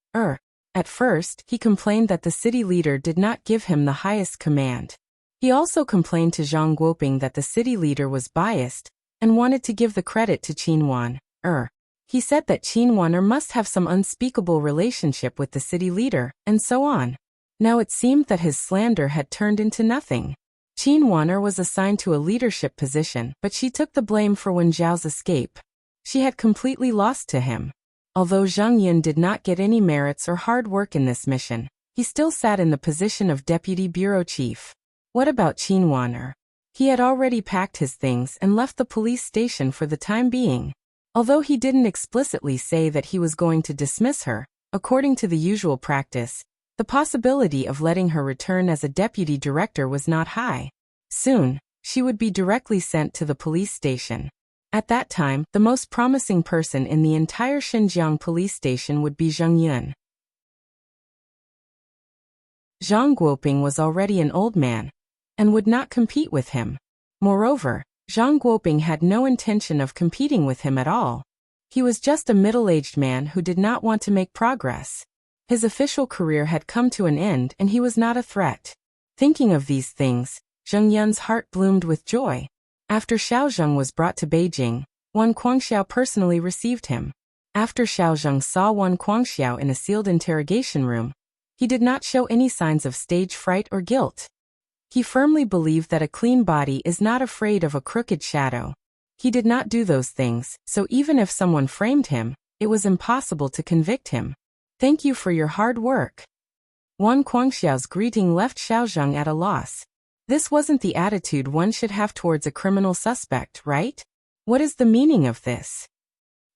At first, he complained that the city leader did not give him the highest command. He also complained to Zhang Guoping that the city leader was biased, and wanted to give the credit to Qin Wan. He said that Qin Wan must have some unspeakable relationship with the city leader, and so on. Now it seemed that his slander had turned into nothing. Qin Wan was assigned to a leadership position, but she took the blame for Wen Zhao's escape. She had completely lost to him. Although Zheng Yun did not get any merits or hard work in this mission, he still sat in the position of deputy bureau chief. What about Qin Wan? He had already packed his things and left the police station for the time being. Although he didn't explicitly say that he was going to dismiss her, according to the usual practice, the possibility of letting her return as a deputy director was not high. Soon, she would be directly sent to the police station. At that time, the most promising person in the entire Xinjiang police station would be Zheng Yun. Zhang Guoping was already an old man, and would not compete with him. Moreover, Zhang Guoping had no intention of competing with him at all. He was just a middle-aged man who did not want to make progress. His official career had come to an end and he was not a threat. Thinking of these things, Zheng Yun's heart bloomed with joy. After Xiao Zheng was brought to Beijing, Wan Guangxiao personally received him. After Xiao Zheng saw Wan Guangxiao in a sealed interrogation room, he did not show any signs of stage fright or guilt. He firmly believed that a clean body is not afraid of a crooked shadow. He did not do those things, so even if someone framed him, it was impossible to convict him. Thank you for your hard work. Wan Guangxiao's greeting left Xiaozheng at a loss. This wasn't the attitude one should have towards a criminal suspect, right? What is the meaning of this?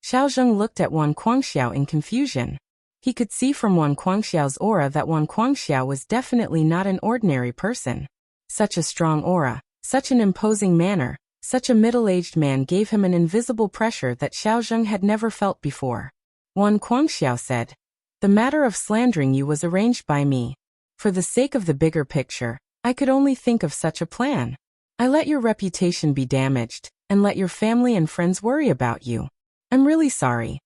Xiaozheng looked at Wan Guangxiao in confusion. He could see from Wan Guangxiao's aura that Wan Guangxiao was definitely not an ordinary person. Such a strong aura, such an imposing manner, such a middle-aged man gave him an invisible pressure that Xiaozheng had never felt before. Wan Guangxiao said, "The matter of slandering you was arranged by me. For the sake of the bigger picture, I could only think of such a plan. I let your reputation be damaged, and let your family and friends worry about you. I'm really sorry."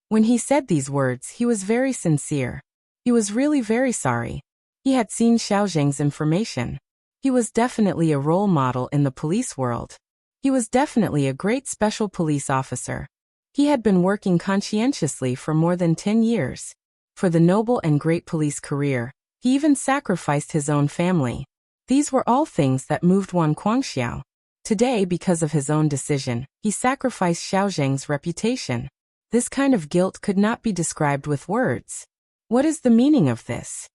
When he said these words, he was very sincere. He was really very sorry. He had seen Xiaozheng's information. He was definitely a role model in the police world. He was definitely a great special police officer. He had been working conscientiously for more than 10 years. For the noble and great police career, he even sacrificed his own family. These were all things that moved Wan Guangxiao. Today, because of his own decision, he sacrificed Xiaozheng's reputation. This kind of guilt could not be described with words. What is the meaning of this?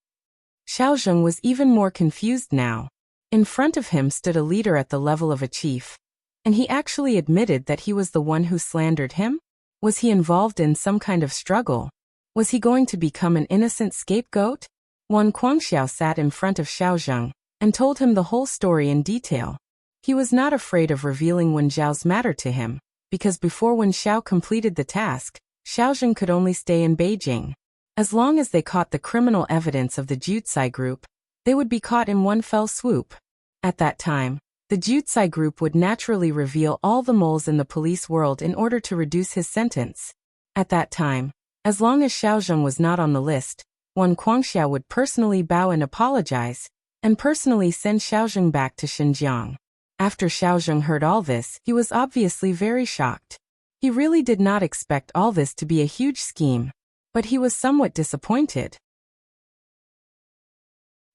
Xiaozheng was even more confused now. In front of him stood a leader at the level of a chief. And he actually admitted that he was the one who slandered him? Was he involved in some kind of struggle? Was he going to become an innocent scapegoat? Wan Guangxiao sat in front of Xiaozheng and told him the whole story in detail. He was not afraid of revealing Wen Zhao's matter to him, because before Wen Zhao completed the task, Xiaozheng could only stay in Beijing. As long as they caught the criminal evidence of the Jutsai group, they would be caught in one fell swoop. At that time, the Jutsai group would naturally reveal all the moles in the police world in order to reduce his sentence. At that time, as long as Xiaozheng was not on the list, Wan Guangxiao would personally bow and apologize, and personally send Xiaozheng back to Xinjiang. After Xiaozheng heard all this, he was obviously very shocked. He really did not expect all this to be a huge scheme, but he was somewhat disappointed.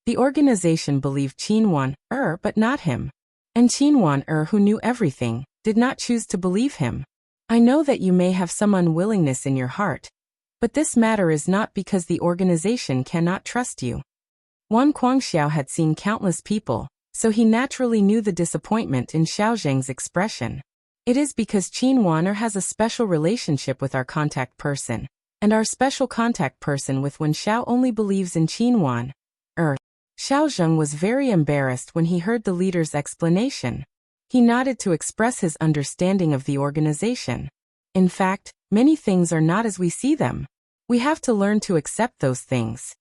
The organization believed Qin Wan but not him. And Qin Wan who knew everything, did not choose to believe him. I know that you may have some unwillingness in your heart, but this matter is not because the organization cannot trust you. Wan Guangxiao had seen countless people, so he naturally knew the disappointment in Xiaozheng's expression. It is because Qin Wan has a special relationship with our contact person, and our special contact person with Wen Xiao only believes in Qin Wan. Xiaozheng was very embarrassed when he heard the leader's explanation. He nodded to express his understanding of the organization. In fact, many things are not as we see them. We have to learn to accept those things.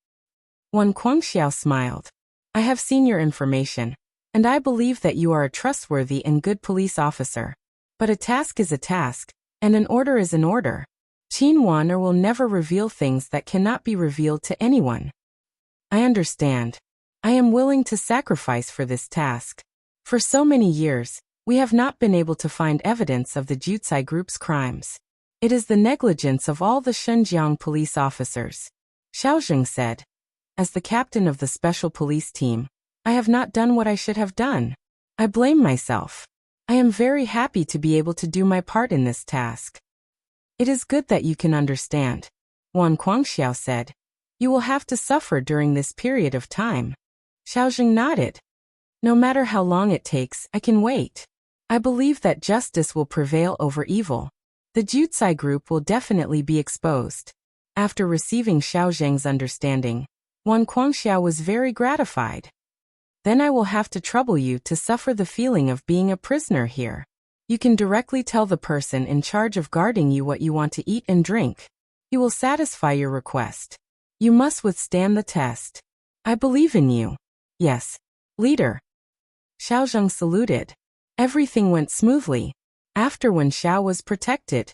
Wan Guangxiao smiled. I have seen your information, and I believe that you are a trustworthy and good police officer. But a task is a task, and an order is an order. Qin Wan will never reveal things that cannot be revealed to anyone. I understand. I am willing to sacrifice for this task. For so many years, we have not been able to find evidence of the Jutsai group's crimes. It is the negligence of all the Xinjiang police officers. Xiaozheng said. As the captain of the special police team, I have not done what I should have done. I blame myself. I am very happy to be able to do my part in this task. It is good that you can understand. Wan Guangxiao said. You will have to suffer during this period of time. Xiaozheng nodded. No matter how long it takes, I can wait. I believe that justice will prevail over evil. The Jutsai group will definitely be exposed. After receiving Xiaozheng's understanding, Wan Guangxiao was very gratified. Then I will have to trouble you to suffer the feeling of being a prisoner here. You can directly tell the person in charge of guarding you what you want to eat and drink. He will satisfy your request. You must withstand the test. I believe in you. Yes, leader. Xiaozheng saluted. Everything went smoothly. After Wen Xiao was protected,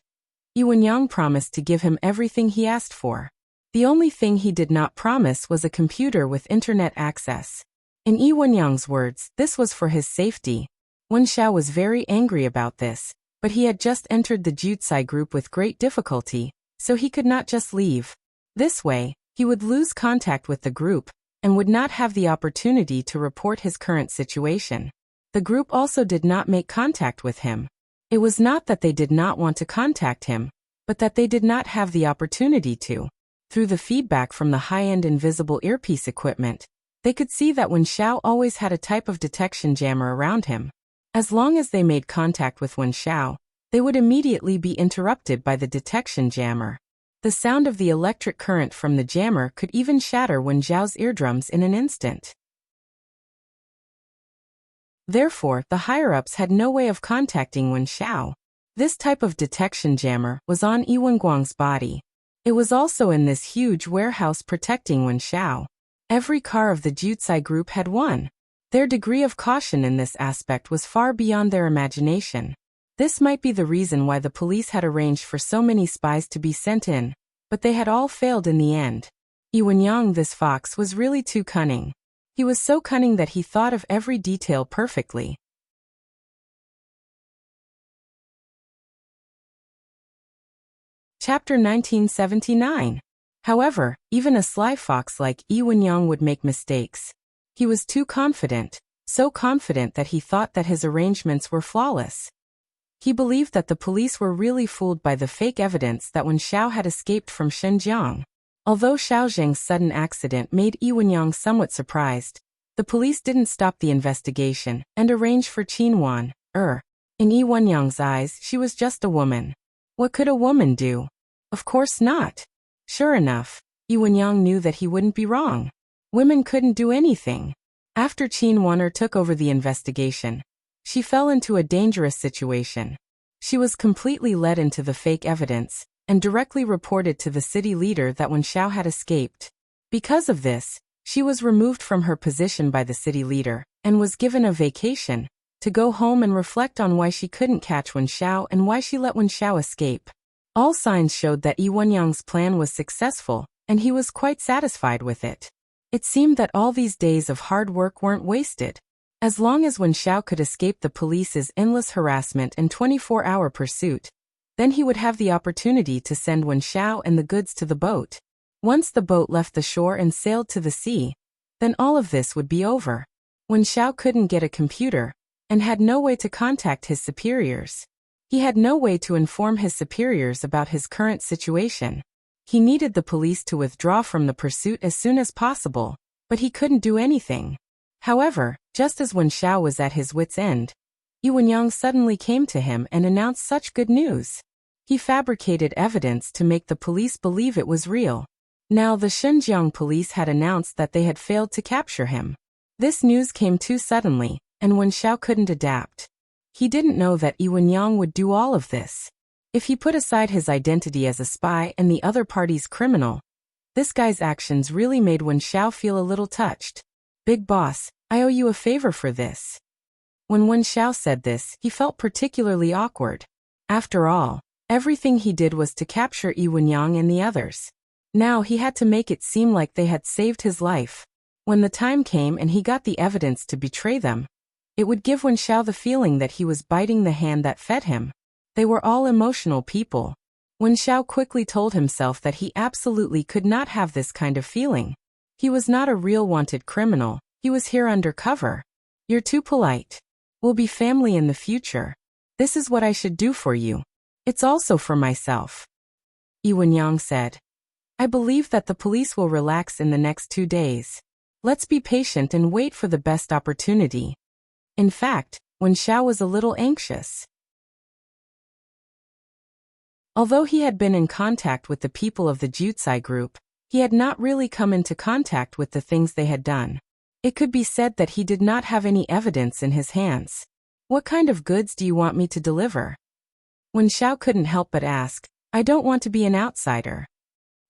Yi Wenyang promised to give him everything he asked for. The only thing he did not promise was a computer with internet access. In Yi Wenyang's words, this was for his safety. Wen Xiao was very angry about this, but he had just entered the Jutsai group with great difficulty, so he could not just leave. This way, he would lose contact with the group, and would not have the opportunity to report his current situation. The group also did not make contact with him. It was not that they did not want to contact him, but that they did not have the opportunity to. Through the feedback from the high-end invisible earpiece equipment, they could see that Wen Xiao always had a type of detection jammer around him. As long as they made contact with Wen Xiao, they would immediately be interrupted by the detection jammer. The sound of the electric current from the jammer could even shatter Wen Xiao's eardrums in an instant. Therefore, the higher-ups had no way of contacting Wen Xiao. This type of detection jammer was on Yi Wenguang's body. It was also in this huge warehouse protecting Wen Xiao. Every car of the Jutsai group had one. Their degree of caution in this aspect was far beyond their imagination. This might be the reason why the police had arranged for so many spies to be sent in, but they had all failed in the end. Yi Wenyang, this fox, was really too cunning. He was so cunning that he thought of every detail perfectly. Chapter 1979. However, even a sly fox like Yi Wenyang would make mistakes. He was too confident, so confident that he thought that his arrangements were flawless. He believed that the police were really fooled by the fake evidence that Wen Xiao had escaped from Xinjiang. Although Xiao Zheng's sudden accident made Yi Wenyang somewhat surprised, the police didn't stop the investigation and arranged for Qin Wan. In Yi Wenyang's eyes, she was just a woman. What could a woman do? Of course not. Sure enough, Yi Wenyang knew that he wouldn't be wrong. Women couldn't do anything. After Qin Wan took over the investigation, she fell into a dangerous situation. She was completely led into the fake evidence and directly reported to the city leader that Wen Xiao had escaped. Because of this, she was removed from her position by the city leader and was given a vacation to go home and reflect on why she couldn't catch Wen Xiao and why she let Wen Xiao escape. All signs showed that Yi Wenyang's plan was successful, and he was quite satisfied with it. It seemed that all these days of hard work weren't wasted. As long as Wen Xiao could escape the police's endless harassment and 24-hour pursuit, then he would have the opportunity to send Wen Xiao and the goods to the boat. Once the boat left the shore and sailed to the sea, then all of this would be over. Wen Xiao couldn't get a computer and had no way to contact his superiors. He had no way to inform his superiors about his current situation. He needed the police to withdraw from the pursuit as soon as possible, but he couldn't do anything. However, just as Wen Xiao was at his wit's end, Yi Wenyang suddenly came to him and announced such good news. He fabricated evidence to make the police believe it was real. Now the Xinjiang police had announced that they had failed to capture him. This news came too suddenly, and Wen Xiao couldn't adapt. He didn't know that Yi Wenyang would do all of this. If he put aside his identity as a spy and the other party's criminal, this guy's actions really made Wen Xiao feel a little touched. "Big boss, I owe you a favor for this." When Wen Xiao said this, he felt particularly awkward. After all, everything he did was to capture Yi Wenyang and the others. Now he had to make it seem like they had saved his life. When the time came and he got the evidence to betray them, it would give Wen Xiao the feeling that he was biting the hand that fed him. They were all emotional people. Wen Xiao quickly told himself that he absolutely could not have this kind of feeling. He was not a real wanted criminal, he was here undercover. "You're too polite. We'll be family in the future. This is what I should do for you. It's also for myself," Yi Wenyang said. "I believe that the police will relax in the next 2 days. Let's be patient and wait for the best opportunity." In fact, Wen Xiao was a little anxious. Although he had been in contact with the people of the Jutsai group, he had not really come into contact with the things they had done. It could be said that he did not have any evidence in his hands. "What kind of goods do you want me to deliver?" Wen Xiao couldn't help but ask. "I don't want to be an outsider."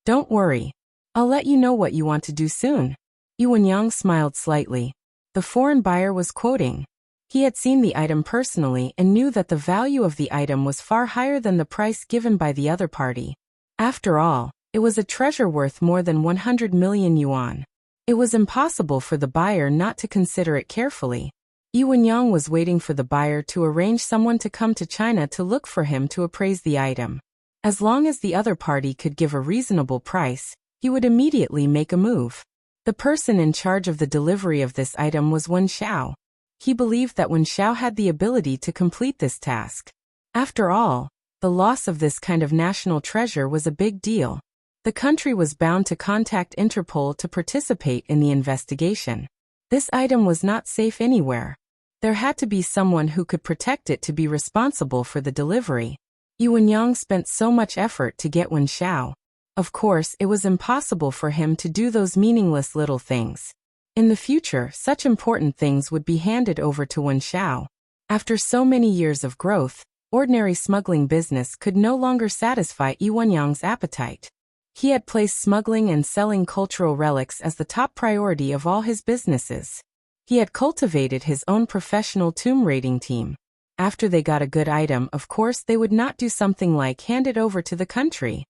"Don't worry. I'll let you know what you want to do soon." Yi Wenyang smiled slightly. The foreign buyer was quoting. He had seen the item personally and knew that the value of the item was far higher than the price given by the other party. After all, it was a treasure worth more than 100 million yuan. It was impossible for the buyer not to consider it carefully. Yi Wenyang was waiting for the buyer to arrange someone to come to China to look for him to appraise the item. As long as the other party could give a reasonable price, he would immediately make a move. The person in charge of the delivery of this item was Wen Xiao. He believed that Wen Xiao had the ability to complete this task. After all, the loss of this kind of national treasure was a big deal. The country was bound to contact Interpol to participate in the investigation. This item was not safe anywhere. There had to be someone who could protect it to be responsible for the delivery. Yuan Yang spent so much effort to get Wen Xiao. Of course, it was impossible for him to do those meaningless little things. In the future, such important things would be handed over to Wen Xiao. After so many years of growth, ordinary smuggling business could no longer satisfy Yuan Yang's appetite. He had placed smuggling and selling cultural relics as the top priority of all his businesses. He had cultivated his own professional tomb raiding team. After they got a good item, of course they would not do something like hand it over to the country.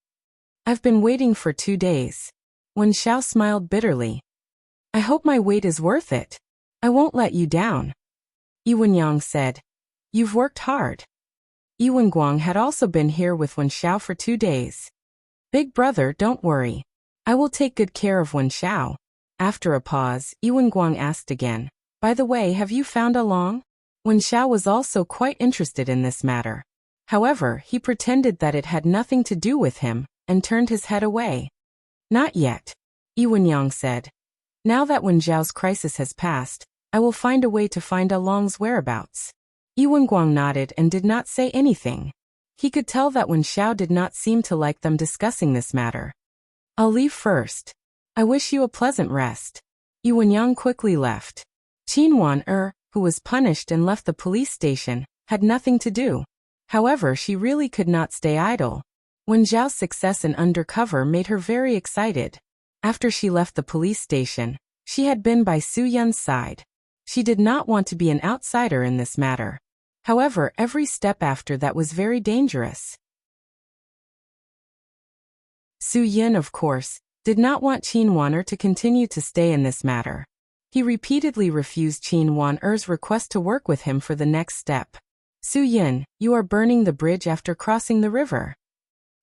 I've been waiting for 2 days. Wen Xiao smiled bitterly. I hope my wait is worth it. I won't let you down. Yuan Yang said. You've worked hard. Yuan Guang had also been here with Wen Xiao for 2 days. Big brother, don't worry. I will take good care of Wen Xiao. After a pause, Yuan Guang asked again. By the way, have you found Along? Wen Xiao was also quite interested in this matter. However, he pretended that it had nothing to do with him, and turned his head away. Not yet. Yuan Yang said. Now that Wen Xiao's crisis has passed, I will find a way to find Along's whereabouts. Yuan Guang nodded and did not say anything. He could tell that Wen Xiao did not seem to like them discussing this matter. I'll leave first. I wish you a pleasant rest. Yuan Yang quickly left. Qin Wan who was punished and left the police station, had nothing to do. However, she really could not stay idle. Wen Zhao's success in undercover made her very excited. After she left the police station, she had been by Su Yun's side. She did not want to be an outsider in this matter. However, every step after that was very dangerous. Su Yun, of course, did not want Qin Wan to continue to stay in this matter. He repeatedly refused Qin Wan-er's request to work with him for the next step. Su Yun, you are burning the bridge after crossing the river.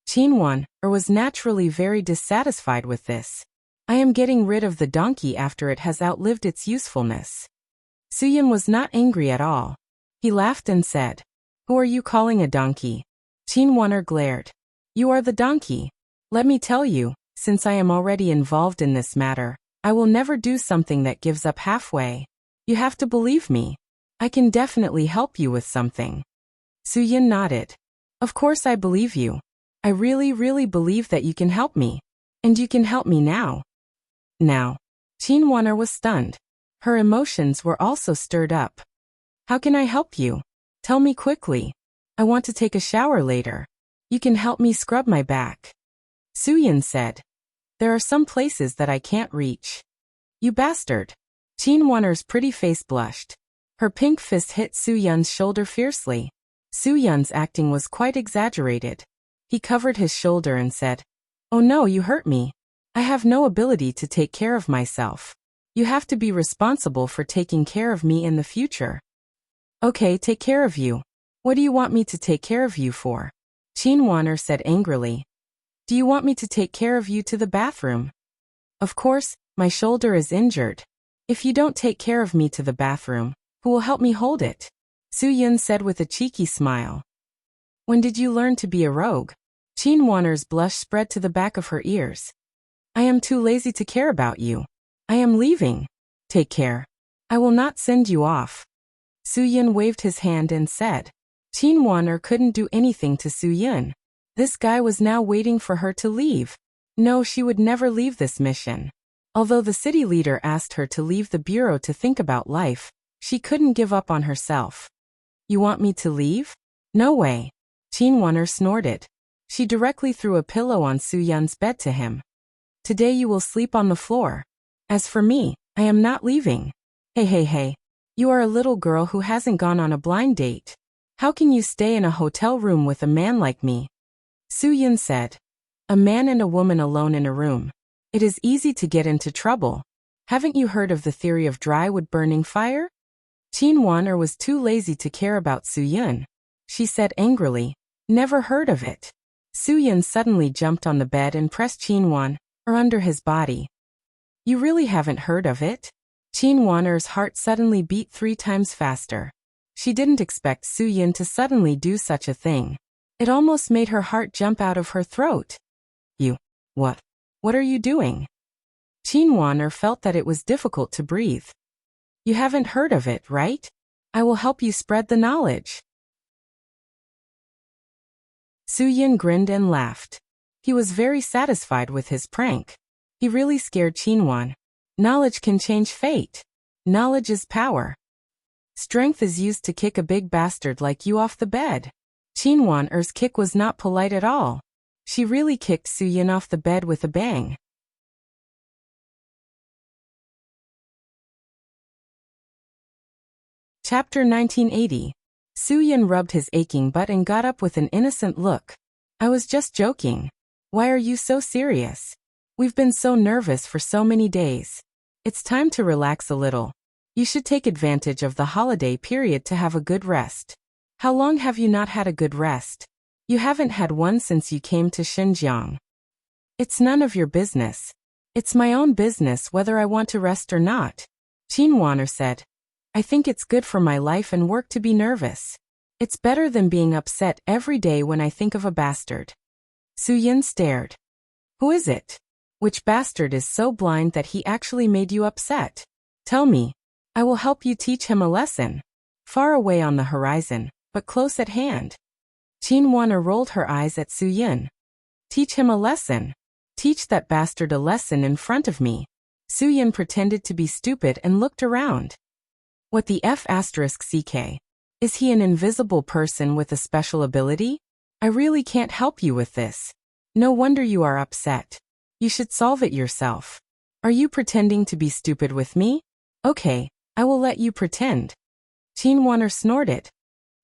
Qin Wan-er was naturally very dissatisfied with this. I am getting rid of the donkey after it has outlived its usefulness. Su Yun was not angry at all. He laughed and said, Who are you calling a donkey? Qin Wan-er glared. You are the donkey. Let me tell you, since I am already involved in this matter, I will never do something that gives up halfway. You have to believe me. I can definitely help you with something. Su Yun nodded. Of course I believe you. I really believe that you can help me. And you can help me now. Now. Qin Wan-er was stunned. Her emotions were also stirred up. How can I help you? Tell me quickly. I want to take a shower later. You can help me scrub my back. Su Yun said. There are some places that I can't reach. You bastard. Qin Wan-er's pretty face blushed. Her pink fist hit Su Yun's shoulder fiercely. Su Yun's acting was quite exaggerated. He covered his shoulder and said, Oh no, you hurt me. I have no ability to take care of myself. You have to be responsible for taking care of me in the future. Okay, take care of you. What do you want me to take care of you for? Qin Wan-er said angrily. Do you want me to take care of you to the bathroom? Of course, my shoulder is injured. If you don't take care of me to the bathroom, who will help me hold it? Su Yun said with a cheeky smile. When did you learn to be a rogue? Qin Wan-er's blush spread to the back of her ears. I am too lazy to care about you. I am leaving. Take care. I will not send you off. Su Yun waved his hand and said. Qin Wan-er couldn't do anything to Su Yun. This guy was now waiting for her to leave. No, she would never leave this mission. Although the city leader asked her to leave the bureau to think about life, she couldn't give up on herself. You want me to leave? No way. Qin Wan-er snorted. She directly threw a pillow on Su Yun's bed to him. Today you will sleep on the floor. As for me, I am not leaving. Hey. You are a little girl who hasn't gone on a blind date. How can you stay in a hotel room with a man like me? Su Yun said. A man and a woman alone in a room. It is easy to get into trouble. Haven't you heard of the theory of dry wood burning fire? Qin Wan-er was too lazy to care about Su Yun. She said angrily, Never heard of it. Su Yun suddenly jumped on the bed and pressed Qin Wan-er under his body. You really haven't heard of it? Qin Wan-er's heart suddenly beat 3 times faster. She didn't expect Su Yun to suddenly do such a thing. It almost made her heart jump out of her throat. You What? What are you doing? Qinwaner felt that it was difficult to breathe. You haven't heard of it, right? I will help you spread the knowledge. Suyin grinned and laughed. He was very satisfied with his prank. He really scared Qinwan. Knowledge can change fate. Knowledge is power. Strength is used to kick a big bastard like you off the bed. Qinwaner's kick was not polite at all. She really kicked Suyin off the bed with a bang. Chapter 1980. Suyin rubbed his aching butt and got up with an innocent look. I was just joking. Why are you so serious? We've been so nervous for so many days. It's time to relax a little. You should take advantage of the holiday period to have a good rest. How long have you not had a good rest? You haven't had one since you came to Xinjiang. It's none of your business. It's my own business whether I want to rest or not. Qinwaner said. I think it's good for my life and work to be nervous. It's better than being upset every day when I think of a bastard. Suyin stared. Who is it? Which bastard is so blind that he actually made you upset? Tell me. I will help you teach him a lesson. Far away on the horizon, but close at hand. Qinwaner rolled her eyes at Suyin. Teach him a lesson. Teach that bastard a lesson in front of me. Suyin pretended to be stupid and looked around. What the F***ck? Is he an invisible person with a special ability? I really can't help you with this. No wonder you are upset. You should solve it yourself. Are you pretending to be stupid with me? Okay, I will let you pretend. Qinwaner snorted.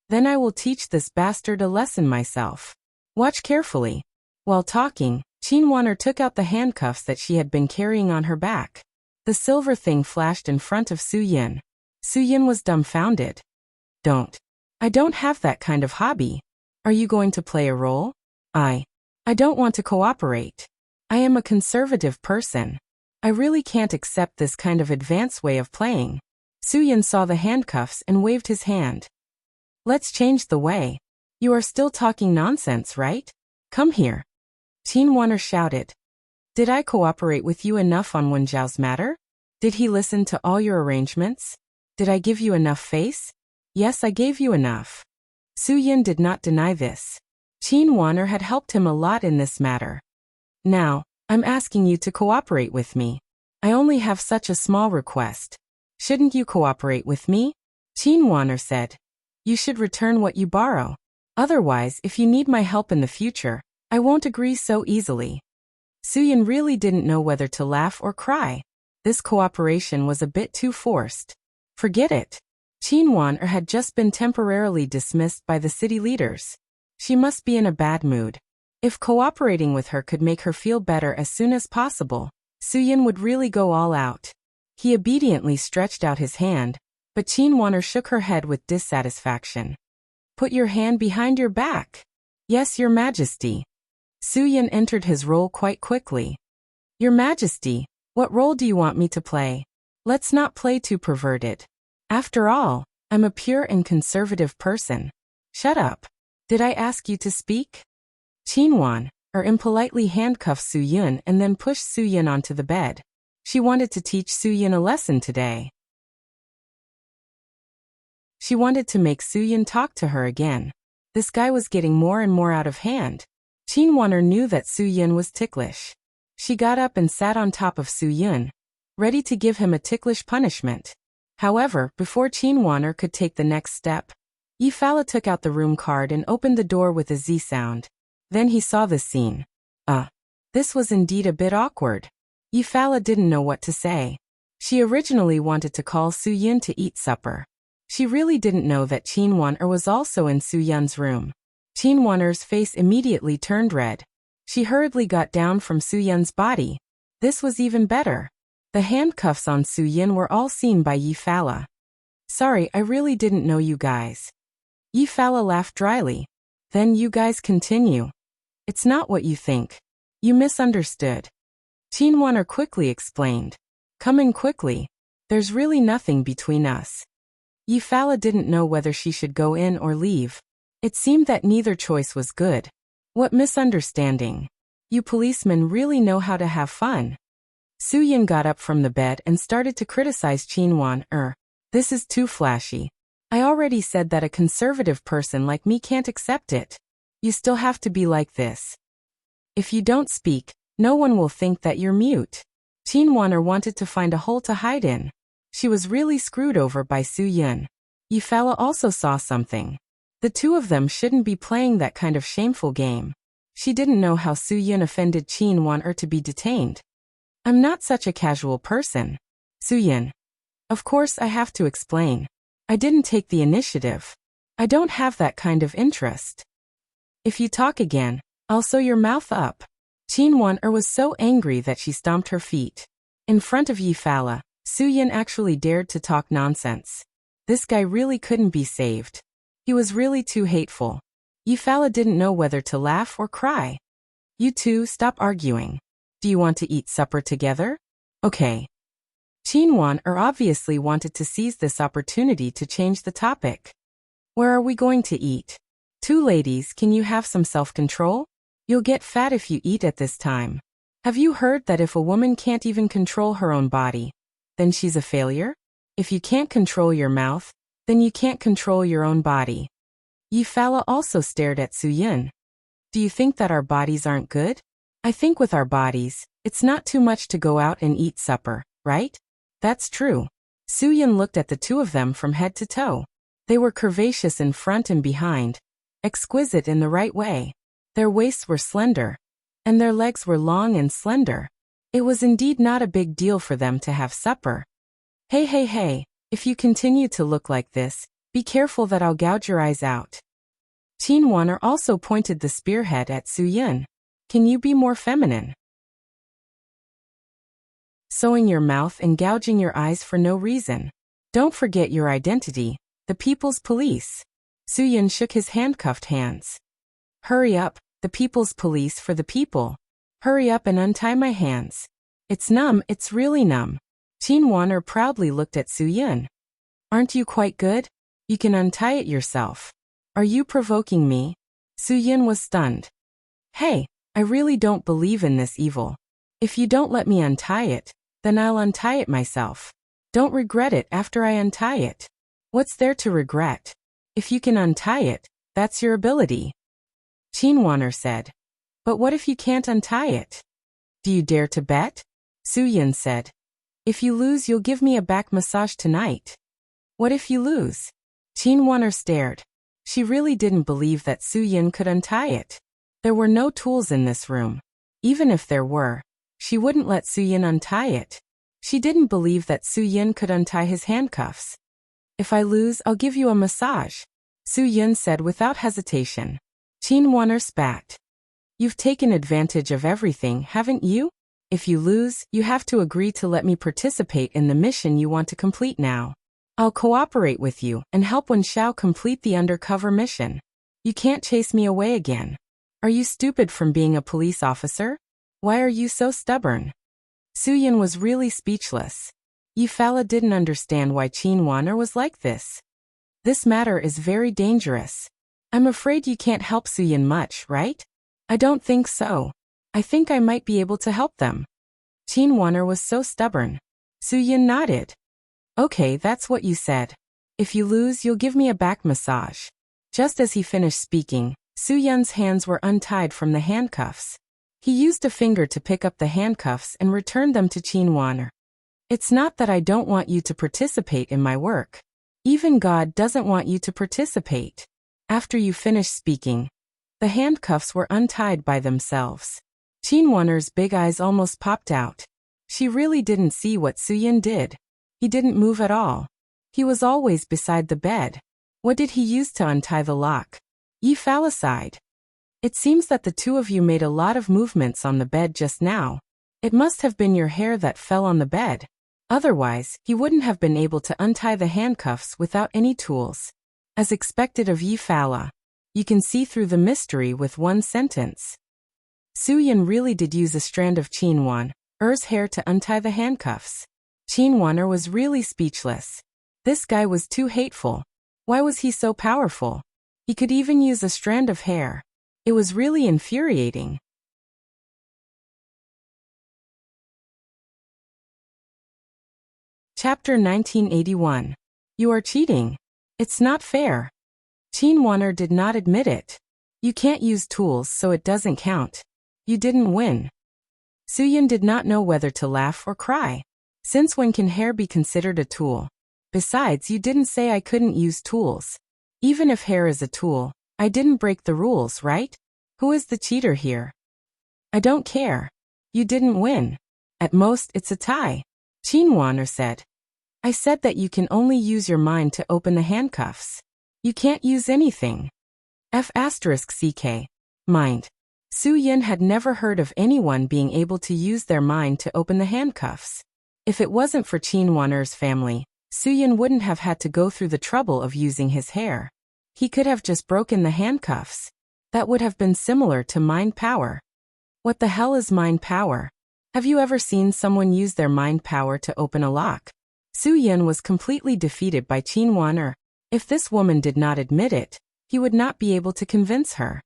Then I will teach this bastard a lesson myself. Watch carefully. While talking, Qinwaner took out the handcuffs that she had been carrying on her back. The silver thing flashed in front of Suyin. Suyin was dumbfounded. I don't have that kind of hobby. Are you going to play a role? I don't want to cooperate. I am a conservative person. I really can't accept this kind of advanced way of playing. Suyin saw the handcuffs and waved his hand. Let's change the way. You are still talking nonsense, right? Come here. Qinwaner shouted. Did I cooperate with you enough on Wenjiao's matter? Did he listen to all your arrangements? Did I give you enough face? Yes, I gave you enough. Suyin did not deny this. Qinwaner had helped him a lot in this matter. Now, I'm asking you to cooperate with me. I only have such a small request. Shouldn't you cooperate with me? Qinwaner said. You should return what you borrow. Otherwise, if you need my help in the future, I won't agree so easily. Suyin really didn't know whether to laugh or cry. This cooperation was a bit too forced. Forget it. Qinwaner had just been temporarily dismissed by the city leaders. She must be in a bad mood. If cooperating with her could make her feel better as soon as possible, Suyin would really go all out. He obediently stretched out his hand, but Qinwaner shook her head with dissatisfaction. Put your hand behind your back. Yes, Your Majesty. Suyin entered his role quite quickly. Your Majesty, what role do you want me to play? Let's not play too perverted. After all, I'm a pure and conservative person. Shut up. Did I ask you to speak? Qinwaner impolitely handcuffed Suyin and then pushed Suyin onto the bed. She wanted to teach Suyin a lesson today. She wanted to make Suyin talk to her again. This guy was getting more and more out of hand. Qinwaner knew that Suyin was ticklish. She got up and sat on top of Suyin, ready to give him a ticklish punishment. However, before Qinwaner could take the next step, Yifala took out the room card and opened the door with a Z sound. Then he saw this scene. This was indeed a bit awkward. Yifala didn't know what to say. She originally wanted to call Suyin to eat supper. She really didn't know that Qinwaner was also in Suyin's room. Qinwaner's face immediately turned red. She hurriedly got down from Suyin's body. This was even better. The handcuffs on Suyin were all seen by Yifala. Sorry, I really didn't know you guys. Yifala laughed dryly. Then you guys continue. It's not what you think. You misunderstood. Qinwaner quickly explained. Come in quickly. There's really nothing between us. Yifala didn't know whether she should go in or leave. It seemed that neither choice was good. What misunderstanding? You policemen really know how to have fun. Su-yin got up from the bed and started to criticize Qin-wan. This is too flashy. I already said that a conservative person like me can't accept it. You still have to be like this. If you don't speak, no one will think that you're mute. Qin-wan wanted to find a hole to hide in. She was really screwed over by Su-yin. Yifala also saw something. The two of them shouldn't be playing that kind of shameful game. She didn't know how Su-yin offended Qin-wan to be detained. I'm not such a casual person. Su-yin. Of course I have to explain. I didn't take the initiative. I don't have that kind of interest. If you talk again, I'll sew your mouth up. Qin-wan was so angry that she stomped her feet. In front of Yifala, Su-yin actually dared to talk nonsense. This guy really couldn't be saved. He was really too hateful. Yifala didn't know whether to laugh or cry. You two, stop arguing. Do you want to eat supper together? Okay. Qin-wan obviously wanted to seize this opportunity to change the topic. Where are we going to eat? Two ladies, can you have some self-control? You'll get fat if you eat at this time. Have you heard that if a woman can't even control her own body, then she's a failure? If you can't control your mouth, then you can't control your own body. Yifala also stared at Su-yin. Do you think that our bodies aren't good? I think with our bodies, it's not too much to go out and eat supper, right? That's true. Su-yin looked at the two of them from head to toe. They were curvaceous in front and behind, exquisite in the right way. Their waists were slender, and their legs were long and slender. It was indeed not a big deal for them to have supper. Hey, if you continue to look like this, be careful that I'll gouge your eyes out. Qin-wan also pointed the spearhead at Su-yin. Can you be more feminine? Sewing your mouth and gouging your eyes for no reason. Don't forget your identity, the people's police. Su-yin shook his handcuffed hands. Hurry up, the people's police for the people. Hurry up and untie my hands. It's numb, it's really numb. Qin-wan proudly looked at Su-yin. Aren't you quite good? You can untie it yourself. Are you provoking me? Su-yin was stunned. Hey, I really don't believe in this evil. If you don't let me untie it, then I'll untie it myself. Don't regret it after I untie it. What's there to regret? If you can untie it, that's your ability. Qin-wan said. But what if you can't untie it? Do you dare to bet? Su-yin said. If you lose, you'll give me a back massage tonight. What if you lose? Qin-wan stared. She really didn't believe that Su-yin could untie it. There were no tools in this room. Even if there were, she wouldn't let Su-yin untie it. She didn't believe that Su-yin could untie his handcuffs. If I lose, I'll give you a massage, Su-yin said without hesitation. Qin-wan spat. You've taken advantage of everything, haven't you? If you lose, you have to agree to let me participate in the mission you want to complete now. I'll cooperate with you and help Wen Xiao complete the undercover mission. You can't chase me away again. Are you stupid from being a police officer? Why are you so stubborn? Su-yin was really speechless. Yifala didn't understand why Qin-wan was like this. This matter is very dangerous. I'm afraid you can't help Su-yin much, right? I don't think so. I think I might be able to help them. Qin-wan was so stubborn. Su-yin nodded. Okay, that's what you said. If you lose, you'll give me a back massage. Just as he finished speaking, Su-yin's hands were untied from the handcuffs. He used a finger to pick up the handcuffs and return them to Qin-wan. It's not that I don't want you to participate in my work. Even God doesn't want you to participate. After you finish speaking, the handcuffs were untied by themselves. Qin-wan's big eyes almost popped out. She really didn't see what Su-yin did. He didn't move at all. He was always beside the bed. What did he use to untie the lock? Yifala sighed. It seems that the two of you made a lot of movements on the bed just now. It must have been your hair that fell on the bed. Otherwise, he wouldn't have been able to untie the handcuffs without any tools. As expected of Yifala, you can see through the mystery with one sentence. Su-yin really did use a strand of Qin-wan's hair to untie the handcuffs. Qin-wan was really speechless. This guy was too hateful. Why was he so powerful? He could even use a strand of hair. It was really infuriating. Chapter 1981. You are cheating. It's not fair. Chin Wanner did not admit it. You can't use tools, so it doesn't count. You didn't win. Suyin did not know whether to laugh or cry. Since when can hair be considered a tool? Besides, you didn't say I couldn't use tools. Even if hair is a tool, I didn't break the rules, right? Who is the cheater here? I don't care. You didn't win. At most, it's a tie. Chin Wanner said. I said that you can only use your mind to open the handcuffs. You can't use anything. F***ck. Mind. Suyin had never heard of anyone being able to use their mind to open the handcuffs. If it wasn't for Chin Wanner's family, Suyin wouldn't have had to go through the trouble of using his hair. He could have just broken the handcuffs. That would have been similar to mind power. What the hell is mind power? Have you ever seen someone use their mind power to open a lock? Suyin was completely defeated by Chin Wanner. If this woman did not admit it, he would not be able to convince her.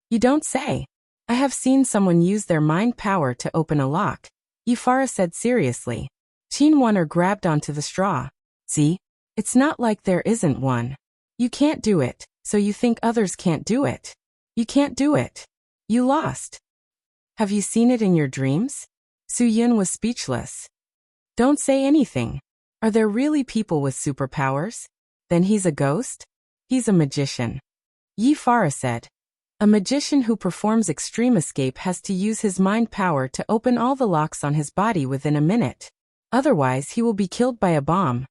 You don't say. I have seen someone use their mind power to open a lock, Yifara said seriously. Chin Wanner grabbed onto the straw. See? It's not like there isn't one. You can't do it, so you think others can't do it. You can't do it. You lost. Have you seen it in your dreams? Suyin was speechless. Don't say anything. Are there really people with superpowers? Then he's a ghost? He's a magician. Yifara said. A magician who performs extreme escape has to use his mind power to open all the locks on his body within a minute. Otherwise, he will be killed by a bomb.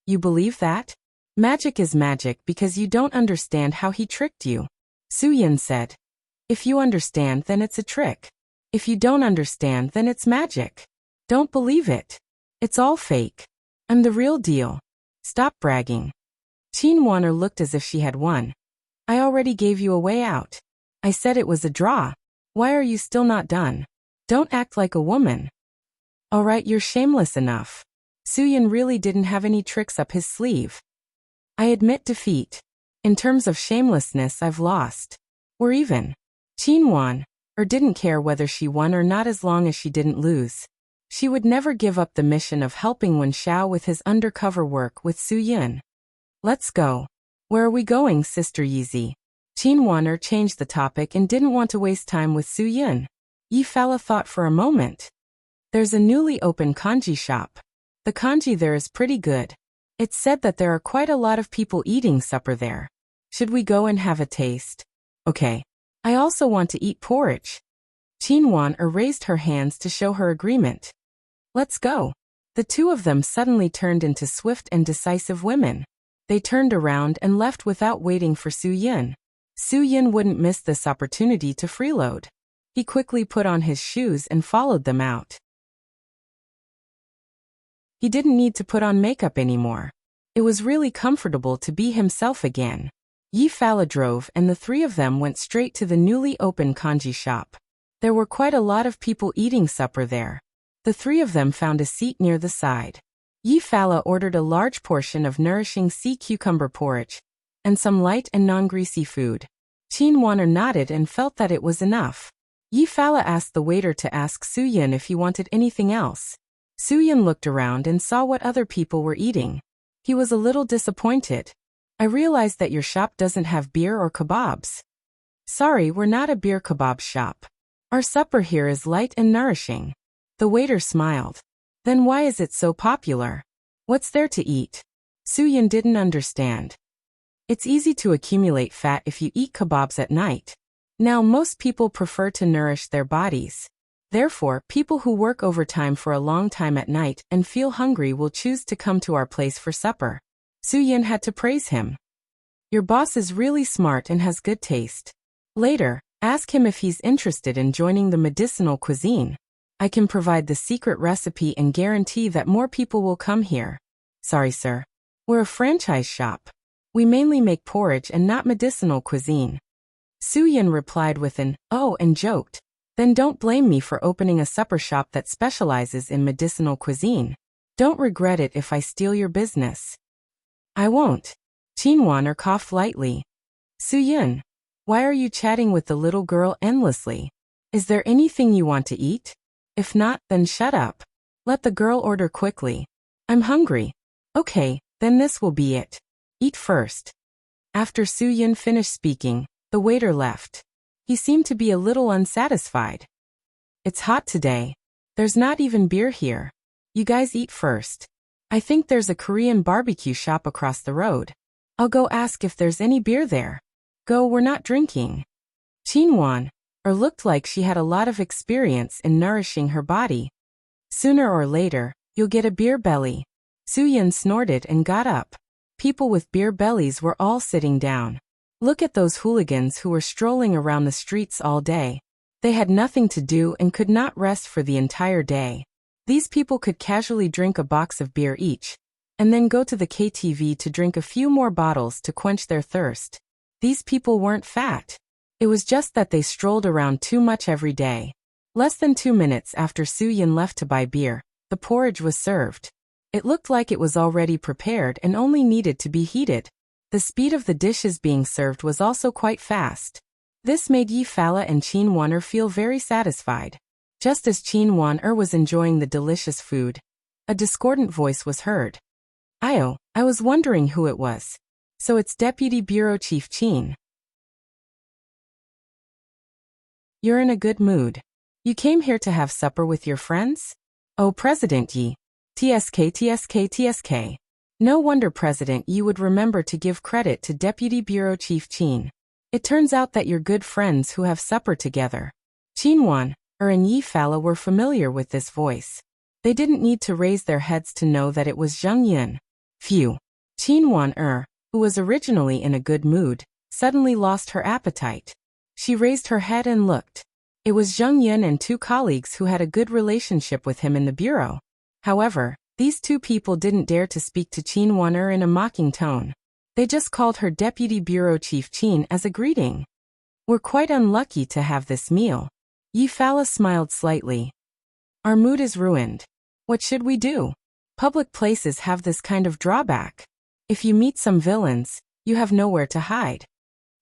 You believe that? Magic is magic because you don't understand how he tricked you. Suyin said. If you understand, then it's a trick. If you don't understand, then it's magic. Don't believe it. It's all fake. I'm the real deal. Stop bragging. Chin Wanner looked as if she had won. I already gave you a way out. I said it was a draw. Why are you still not done? Don't act like a woman. Alright, you're shameless enough. Suyin really didn't have any tricks up his sleeve. I admit defeat. In terms of shamelessness, I've lost. We're even. Chin won, or didn't care whether she won or not as long as she didn't lose. She would never give up the mission of helping Wen Xiao with his undercover work with Suyin. Let's go. Where are we going, Sister Yeezy? Chin Wanner changed the topic and didn't want to waste time with Suyin. Yifala thought for a moment. There's a newly opened kanji shop. The kanji there is pretty good. It's said that there are quite a lot of people eating supper there. Should we go and have a taste? Okay. I also want to eat porridge. Chin Wanner raised her hands to show her agreement. Let's go. The two of them suddenly turned into swift and decisive women. They turned around and left without waiting for Suyin. Suyin wouldn't miss this opportunity to freeload. He quickly put on his shoes and followed them out. He didn't need to put on makeup anymore. It was really comfortable to be himself again. Yifala drove and the three of them went straight to the newly opened kanji shop. There were quite a lot of people eating supper there. The three of them found a seat near the side. Yifala ordered a large portion of nourishing sea cucumber porridge, and some light and non-greasy food. Chin Wanner nodded and felt that it was enough. Yifala asked the waiter to ask Suyin if he wanted anything else. Suyin looked around and saw what other people were eating. He was a little disappointed. I realized that your shop doesn't have beer or kebabs. Sorry, we're not a beer kebab shop. Our supper here is light and nourishing. The waiter smiled. Then why is it so popular? What's there to eat? Suyin didn't understand. It's easy to accumulate fat if you eat kebabs at night. Now most people prefer to nourish their bodies. Therefore, people who work overtime for a long time at night and feel hungry will choose to come to our place for supper. Suyin had to praise him. Your boss is really smart and has good taste. Later, ask him if he's interested in joining the medicinal cuisine. I can provide the secret recipe and guarantee that more people will come here. Sorry, sir. We're a franchise shop. We mainly make porridge and not medicinal cuisine. Suyin replied with an, oh, and joked. Then don't blame me for opening a supper shop that specializes in medicinal cuisine. Don't regret it if I steal your business. I won't. Chin Wanner coughed lightly. Suyin, why are you chatting with the little girl endlessly? Is there anything you want to eat? If not, then shut up. Let the girl order quickly. I'm hungry. Okay, then this will be it. Eat first. After Soo-Yun finished speaking, the waiter left. He seemed to be a little unsatisfied. It's hot today. There's not even beer here. You guys eat first. I think there's a Korean barbecue shop across the road. I'll go ask if there's any beer there. Go, we're not drinking. Chin-won, looked like she had a lot of experience in nourishing her body. Sooner or later, you'll get a beer belly. Soo-Yun snorted and got up. People with beer bellies were all sitting down. Look at those hooligans who were strolling around the streets all day. They had nothing to do and could not rest for the entire day. These people could casually drink a box of beer each, and then go to the KTV to drink a few more bottles to quench their thirst. These people weren't fat. It was just that they strolled around too much every day. Less than 2 minutes after Soo-Yun left to buy beer, the porridge was served. It looked like it was already prepared and only needed to be heated. The speed of the dishes being served was also quite fast. This made Yi-Fala and Chin-won feel very satisfied. Just as Chin-won was enjoying the delicious food, a discordant voice was heard. I was wondering who it was. So it's Deputy Bureau Chief Chin. You're in a good mood. You came here to have supper with your friends? Oh, President Yi. TSK. No wonder President Yi would remember to give credit to Deputy Bureau Chief Chin. It turns out that you're good friends who have supper together. Chin-won and Yi-Fala were familiar with this voice. They didn't need to raise their heads to know that it was Jung Yun. Phew. Chin-won who was originally in a good mood, suddenly lost her appetite. She raised her head and looked. It was Jung Yun and 2 colleagues who had a good relationship with him in the bureau. However, these 2 people didn't dare to speak to Chin-won in a mocking tone. They just called her Deputy Bureau Chief Chin as a greeting. We're quite unlucky to have this meal. Yi-Fala smiled slightly. Our mood is ruined. What should we do? Public places have this kind of drawback. If you meet some villains, you have nowhere to hide.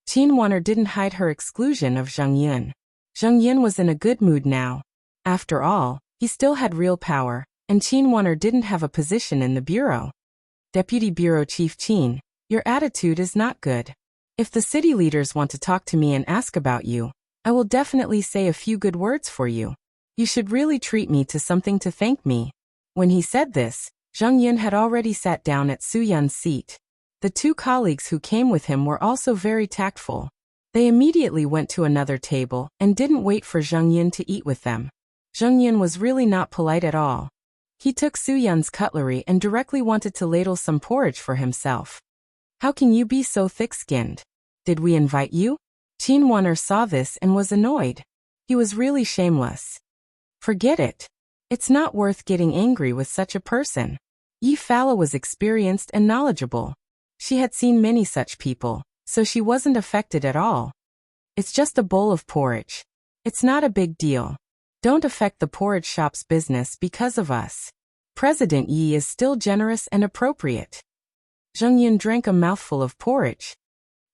Chin-won didn't hide her exclusion of Jung Yun. Jung Yun was in a good mood now. After all, he still had real power, and Chin-won didn't have a position in the bureau. Deputy Bureau Chief Chin, your attitude is not good. If the city leaders want to talk to me and ask about you, I will definitely say a few good words for you. You should really treat me to something to thank me. When he said this, Jung Yun had already sat down at Soo-Yun's seat. The 2 colleagues who came with him were also very tactful. They immediately went to another table and didn't wait for Jung Yun to eat with them. Jung Yun was really not polite at all. He took Soo-Yun's cutlery and directly wanted to ladle some porridge for himself. How can you be so thick-skinned? Did we invite you? Chin-won saw this and was annoyed. He was really shameless. Forget it. It's not worth getting angry with such a person. Yi-Fala was experienced and knowledgeable. She had seen many such people, so she wasn't affected at all. It's just a bowl of porridge. It's not a big deal. Don't affect the porridge shop's business because of us. President Yi is still generous and appropriate. Jung Yun drank a mouthful of porridge.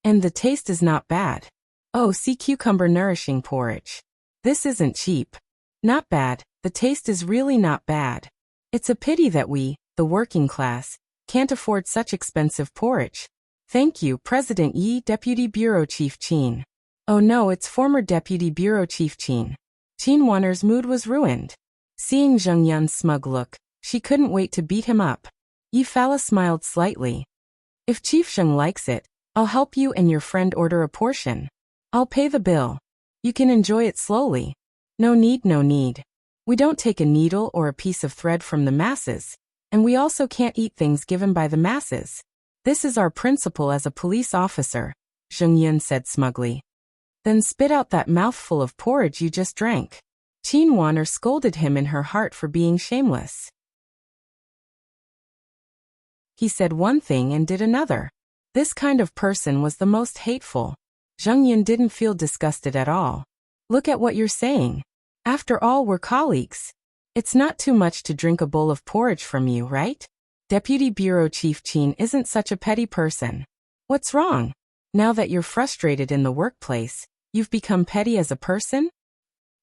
And the taste is not bad. Oh, sea cucumber nourishing porridge. This isn't cheap. Not bad, the taste is really not bad. It's a pity that we, the working class, can't afford such expensive porridge. Thank you, President Yi. Deputy Bureau Chief Chin. Oh no, it's former Deputy Bureau Chief Chin. Chin-won's mood was ruined. Seeing Jung Yun's smug look, she couldn't wait to beat him up. Yi-Fala smiled slightly. If Chief Jung likes it, I'll help you and your friend order a portion. I'll pay the bill. You can enjoy it slowly. No need. We don't take a needle or a piece of thread from the masses, and we also can't eat things given by the masses. This is our principle as a police officer, Jung Yun said smugly. Then spit out that mouthful of porridge you just drank. Chin-won scolded him in her heart for being shameless. He said one thing and did another. This kind of person was the most hateful. Jung Yun didn't feel disgusted at all. Look at what you're saying. After all, we're colleagues. It's not too much to drink a bowl of porridge from you, right? Deputy Bureau Chief Chin isn't such a petty person. What's wrong? Now that you're frustrated in the workplace, you've become petty as a person?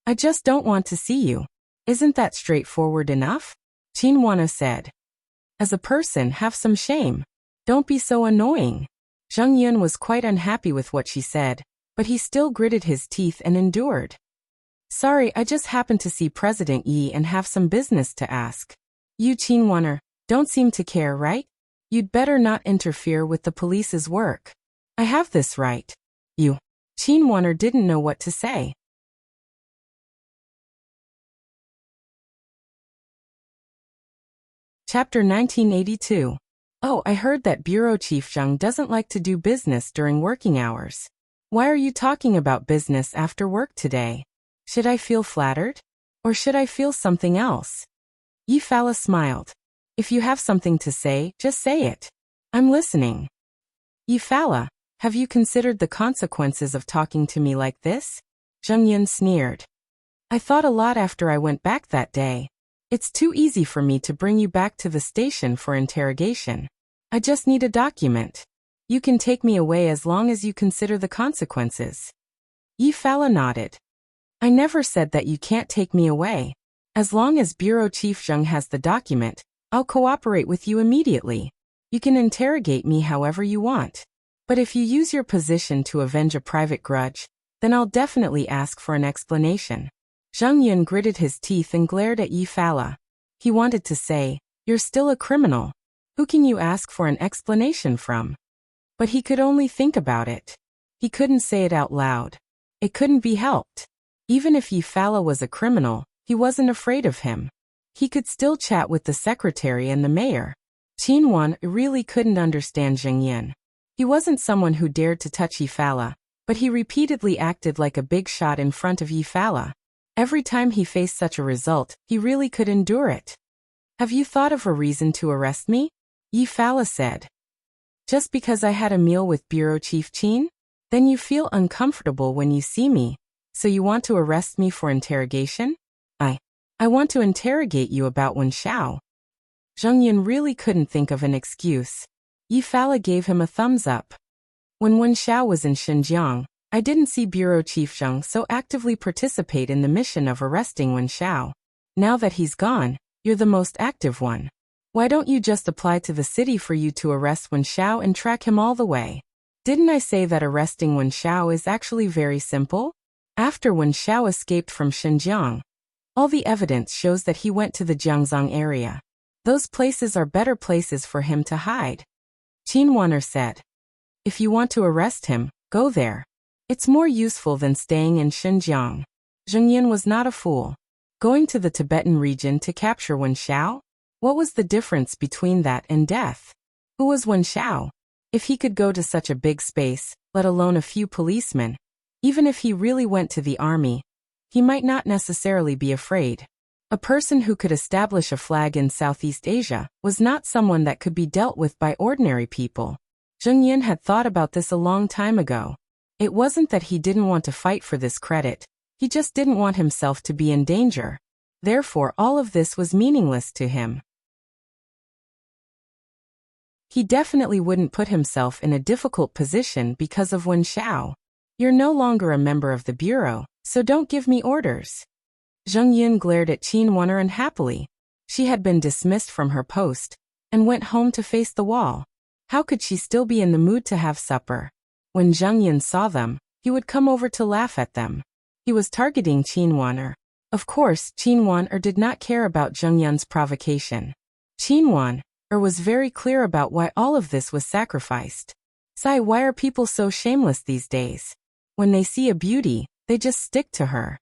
I just don't want to see you. Isn't that straightforward enough? Chin-won said. As a person, have some shame. Don't be so annoying. Zheng Yun was quite unhappy with what she said, but he still gritted his teeth and endured. Sorry, I just happened to see President Yi and have some business to ask. You Qinwaner, don't seem to care, right? You'd better not interfere with the police's work. I have this right. You. Qinwaner didn't know what to say. Chapter 1982. Oh, I heard that Bureau Chief Zheng doesn't like to do business during working hours. Why are you talking about business after work today? Should I feel flattered? Or should I feel something else? Yi Fala smiled. If you have something to say, just say it. I'm listening. Yi Fala, have you considered the consequences of talking to me like this? Zheng Yun sneered. I thought a lot after I went back that day. It's too easy for me to bring you back to the station for interrogation. I just need a document. You can take me away as long as you consider the consequences. Yi Fala nodded. I never said that you can't take me away. As long as Bureau Chief Zheng has the document, I'll cooperate with you immediately. You can interrogate me however you want. But if you use your position to avenge a private grudge, then I'll definitely ask for an explanation. Zheng Yun gritted his teeth and glared at Yi Fala. He wanted to say, you're still a criminal. Who can you ask for an explanation from? But he could only think about it. He couldn't say it out loud. It couldn't be helped. Even if Yi Fala was a criminal, he wasn't afraid of him. He could still chat with the secretary and the mayor. Qin Wan really couldn't understand Zheng Yun. He wasn't someone who dared to touch Yi Fala, but he repeatedly acted like a big shot in front of Yi Fala. Every time he faced such a result, he really could endure it. Have you thought of a reason to arrest me? Yi Fala said. Just because I had a meal with Bureau Chief Qin? Then you feel uncomfortable when you see me, so you want to arrest me for interrogation? I want to interrogate you about Wen Xiao. Zheng Yun really couldn't think of an excuse. Yi Fala gave him a thumbs up. When Wen Xiao was in Xinjiang, I didn't see Bureau Chief Zheng so actively participate in the mission of arresting Wen Xiao. Now that he's gone, you're the most active one. Why don't you just apply to the city for you to arrest Wen Xiao and track him all the way? Didn't I say that arresting Wen Xiao is actually very simple? After Wen Xiao escaped from Xinjiang, all the evidence shows that he went to the Jiangzhong area. Those places are better places for him to hide. Qin Waner said. If you want to arrest him, go there. It's more useful than staying in Xinjiang. Zheng Yun was not a fool. Going to the Tibetan region to capture Wen Xiao? What was the difference between that and death? Who was Wen Xiao? If he could go to such a big space, let alone a few policemen, even if he really went to the army, he might not necessarily be afraid. A person who could establish a flag in Southeast Asia was not someone that could be dealt with by ordinary people. Zheng Yun had thought about this a long time ago. It wasn't that he didn't want to fight for this credit, he just didn't want himself to be in danger. Therefore, all of this was meaningless to him. He definitely wouldn't put himself in a difficult position because of Wen Xiao. You're no longer a member of the bureau, so don't give me orders. Zheng Yun glared at Qin Waner unhappily. She had been dismissed from her post and went home to face the wall. How could she still be in the mood to have supper? When Zheng Yun saw them, he would come over to laugh at them. He was targeting Qin Waner. Of course, Qin Waner did not care about Zheng Yun's provocation. Qin Waner was very clear about why all of this was sacrificed. Sai, why are people so shameless these days? When they see a beauty, they just stick to her.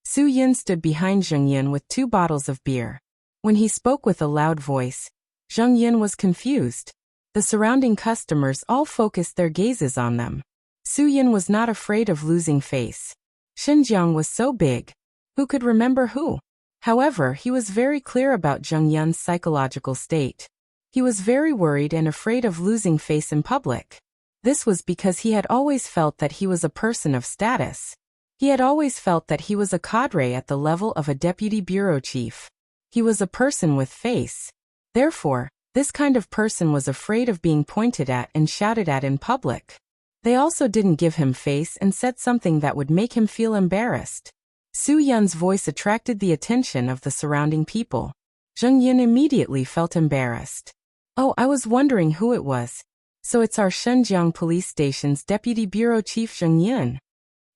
Su Yun stood behind Zheng Yun with 2 bottles of beer. When he spoke with a loud voice, Zheng Yun was confused. The surrounding customers all focused their gazes on them. Su Yun was not afraid of losing face. Xinjiang was so big. Who could remember who? However, he was very clear about Zheng Yun's psychological state. He was very worried and afraid of losing face in public. This was because he had always felt that he was a person of status. He had always felt that he was a cadre at the level of a deputy bureau chief. He was a person with face. Therefore, this kind of person was afraid of being pointed at and shouted at in public. They also didn't give him face and said something that would make him feel embarrassed. Su Yun's voice attracted the attention of the surrounding people. Zheng Yin immediately felt embarrassed. Oh, I was wondering who it was. So it's our Shenzhen Police Station's Deputy Bureau Chief Zheng Yin.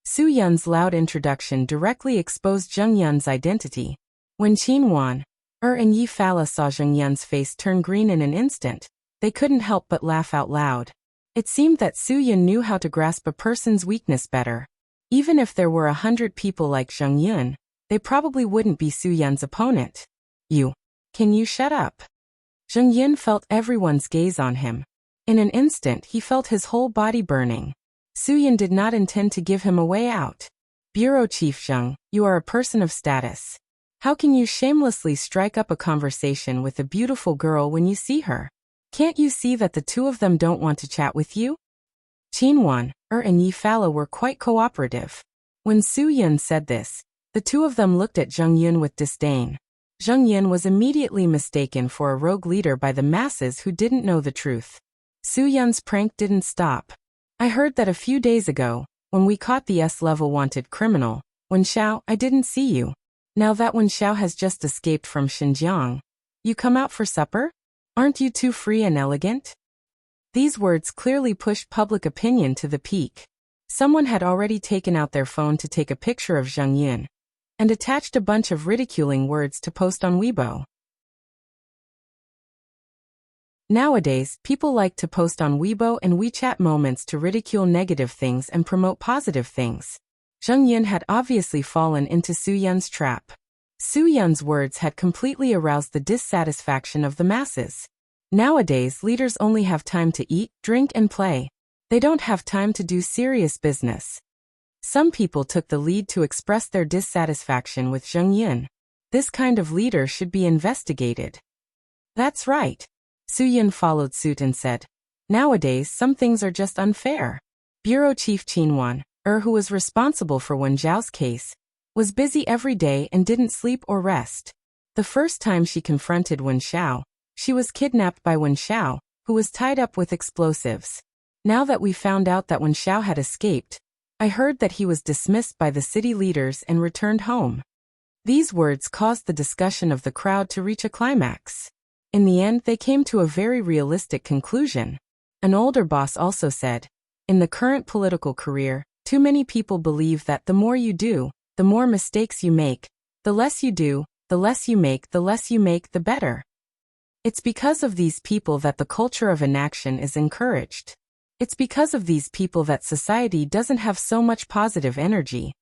Su Yun's loud introduction directly exposed Zheng Yun's identity. When Qin Wan, and Yi Fala saw Zheng Yun's face turn green in an instant, they couldn't help but laugh out loud. It seemed that Su Yun knew how to grasp a person's weakness better. Even if there were 100 people like Zheng Yun, they probably wouldn't be Su Yun's opponent. Can you shut up? Zheng Yun felt everyone's gaze on him. In an instant he felt his whole body burning. Su Yun did not intend to give him a way out. Bureau Chief Zheng, you are a person of status. How can you shamelessly strike up a conversation with a beautiful girl when you see her? Can't you see that the two of them don't want to chat with you? Qin Wan, and Yi Fala were quite cooperative. When Su Yun said this, the two of them looked at Zheng Yun with disdain. Zheng Yun was immediately mistaken for a rogue leader by the masses who didn't know the truth. Su Yun's prank didn't stop. I heard that a few days ago, when we caught the S-level wanted criminal, Wen Xiao, I didn't see you. Now that Wen Xiao has just escaped from Xinjiang, you come out for supper? Aren't you too free and elegant? These words clearly pushed public opinion to the peak. Someone had already taken out their phone to take a picture of Zheng Yun and attached a bunch of ridiculing words to post on Weibo. Nowadays, people like to post on Weibo and WeChat moments to ridicule negative things and promote positive things. Zheng Yun had obviously fallen into Su Yun's trap. Su Yun's words had completely aroused the dissatisfaction of the masses. Nowadays, leaders only have time to eat, drink, and play. They don't have time to do serious business. Some people took the lead to express their dissatisfaction with Zheng Yun. This kind of leader should be investigated. That's right. Su Yun followed suit and said, nowadays some things are just unfair. Bureau Chief Qin Wan, who was responsible for Wen Zhao's case, was busy every day and didn't sleep or rest. The first time she confronted Wen Xiao, she was kidnapped by Wen Xiao, who was tied up with explosives. Now that we found out that Wen Xiao had escaped, I heard that he was dismissed by the city leaders and returned home. These words caused the discussion of the crowd to reach a climax. In the end, they came to a very realistic conclusion. An older boss also said, in the current political career, too many people believe that the more you do, the more mistakes you make. The less you do, the less you make, the better. It's because of these people that the culture of inaction is encouraged. It's because of these people that society doesn't have so much positive energy.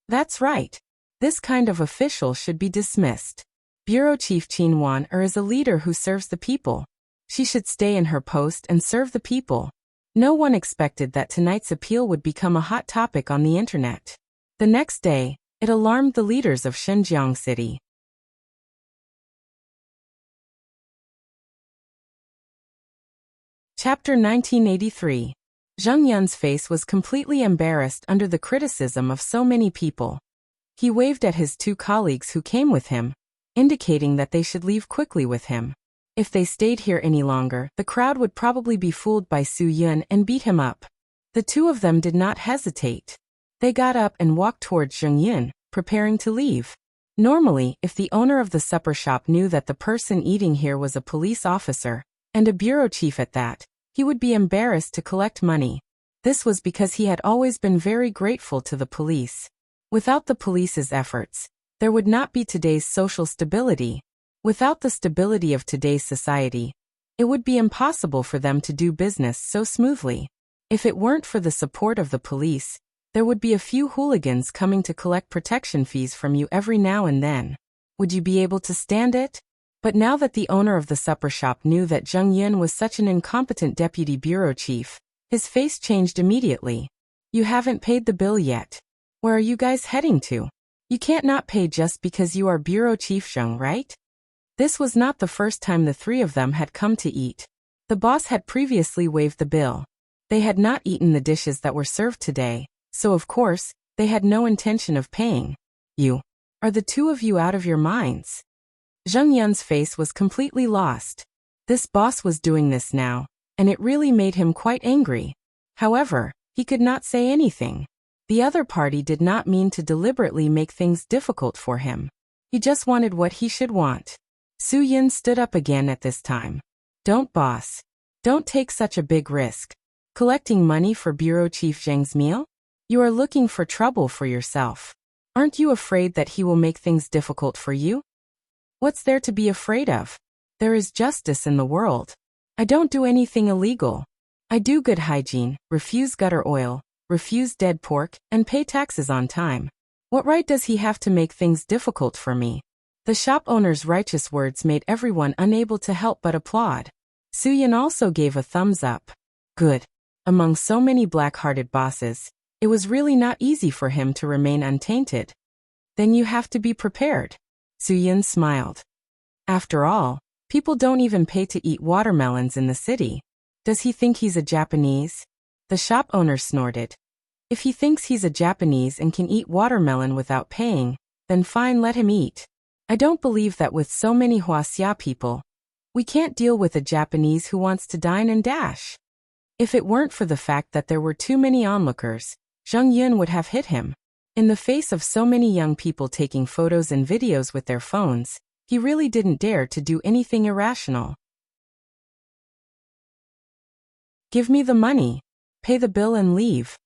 That's right. This kind of official should be dismissed. Bureau Chief Qin Wan is a leader who serves the people. She should stay in her post and serve the people. No one expected that tonight's appeal would become a hot topic on the internet. The next day, it alarmed the leaders of Xinjiang City. Chapter 1983. Zheng Yun's face was completely embarrassed under the criticism of so many people. He waved at his two colleagues who came with him, indicating that they should leave quickly with him. If they stayed here any longer, the crowd would probably be fooled by Su Yun and beat him up. The two of them did not hesitate. They got up and walked towards Zheng Yun, preparing to leave. Normally, if the owner of the supper shop knew that the person eating here was a police officer, and a bureau chief at that, he would be embarrassed to collect money. This was because he had always been very grateful to the police. Without the police's efforts, there would not be today's social stability. Without the stability of today's society, it would be impossible for them to do business so smoothly. If it weren't for the support of the police, there would be a few hooligans coming to collect protection fees from you every now and then. Would you be able to stand it? But now that the owner of the supper shop knew that Zheng Yun was such an incompetent deputy bureau chief, his face changed immediately. You haven't paid the bill yet. Where are you guys heading to? You can't not pay just because you are bureau chief Zheng, right? This was not the first time the three of them had come to eat. The boss had previously waived the bill. They had not eaten the dishes that were served today, so of course, they had no intention of paying. Are the two of you out of your minds? Zheng Yun's face was completely lost. This boss was doing this now, and it really made him quite angry. However, he could not say anything. The other party did not mean to deliberately make things difficult for him. He just wanted what he should want. Su Yin stood up again at this time. Don't, boss. Don't take such a big risk. Collecting money for Bureau Chief Zheng's meal? You are looking for trouble for yourself. Aren't you afraid that he will make things difficult for you? What's there to be afraid of? There is justice in the world. I don't do anything illegal. I do good hygiene, refuse gutter oil, refuse dead pork, and pay taxes on time. What right does he have to make things difficult for me? The shop owner's righteous words made everyone unable to help but applaud. Su Yin also gave a thumbs up. Good. Among so many black-hearted bosses, it was really not easy for him to remain untainted. Then you have to be prepared. Su Yin smiled. After all, people don't even pay to eat watermelons in the city. Does he think he's a Japanese? The shop owner snorted. If he thinks he's a Japanese and can eat watermelon without paying, then fine, let him eat. I don't believe that with so many Huaxia people, we can't deal with a Japanese who wants to dine and dash. If it weren't for the fact that there were too many onlookers, Zheng Yun would have hit him. In the face of so many young people taking photos and videos with their phones, he really didn't dare to do anything irrational. Give me the money. Pay the bill and leave.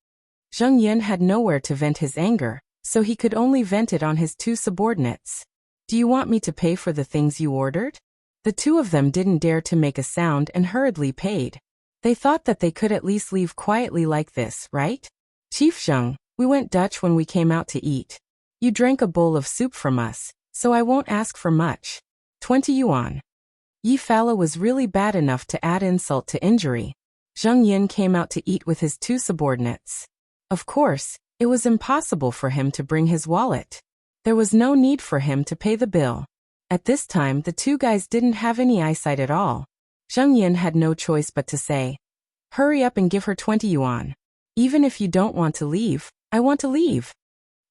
Zheng Yun had nowhere to vent his anger, so he could only vent it on his two subordinates. Do you want me to pay for the things you ordered? The two of them didn't dare to make a sound and hurriedly paid. They thought that they could at least leave quietly like this, right? Chief Zheng, we went Dutch when we came out to eat. You drank a bowl of soup from us, so I won't ask for much. 20 yuan. Yi Fala was really bad enough to add insult to injury. Zheng Yin came out to eat with his two subordinates. Of course, it was impossible for him to bring his wallet. There was no need for him to pay the bill. At this time, the two guys didn't have any eyesight at all. Zheng Yin had no choice but to say, hurry up and give her 20 yuan. Even if you don't want to leave, I want to leave.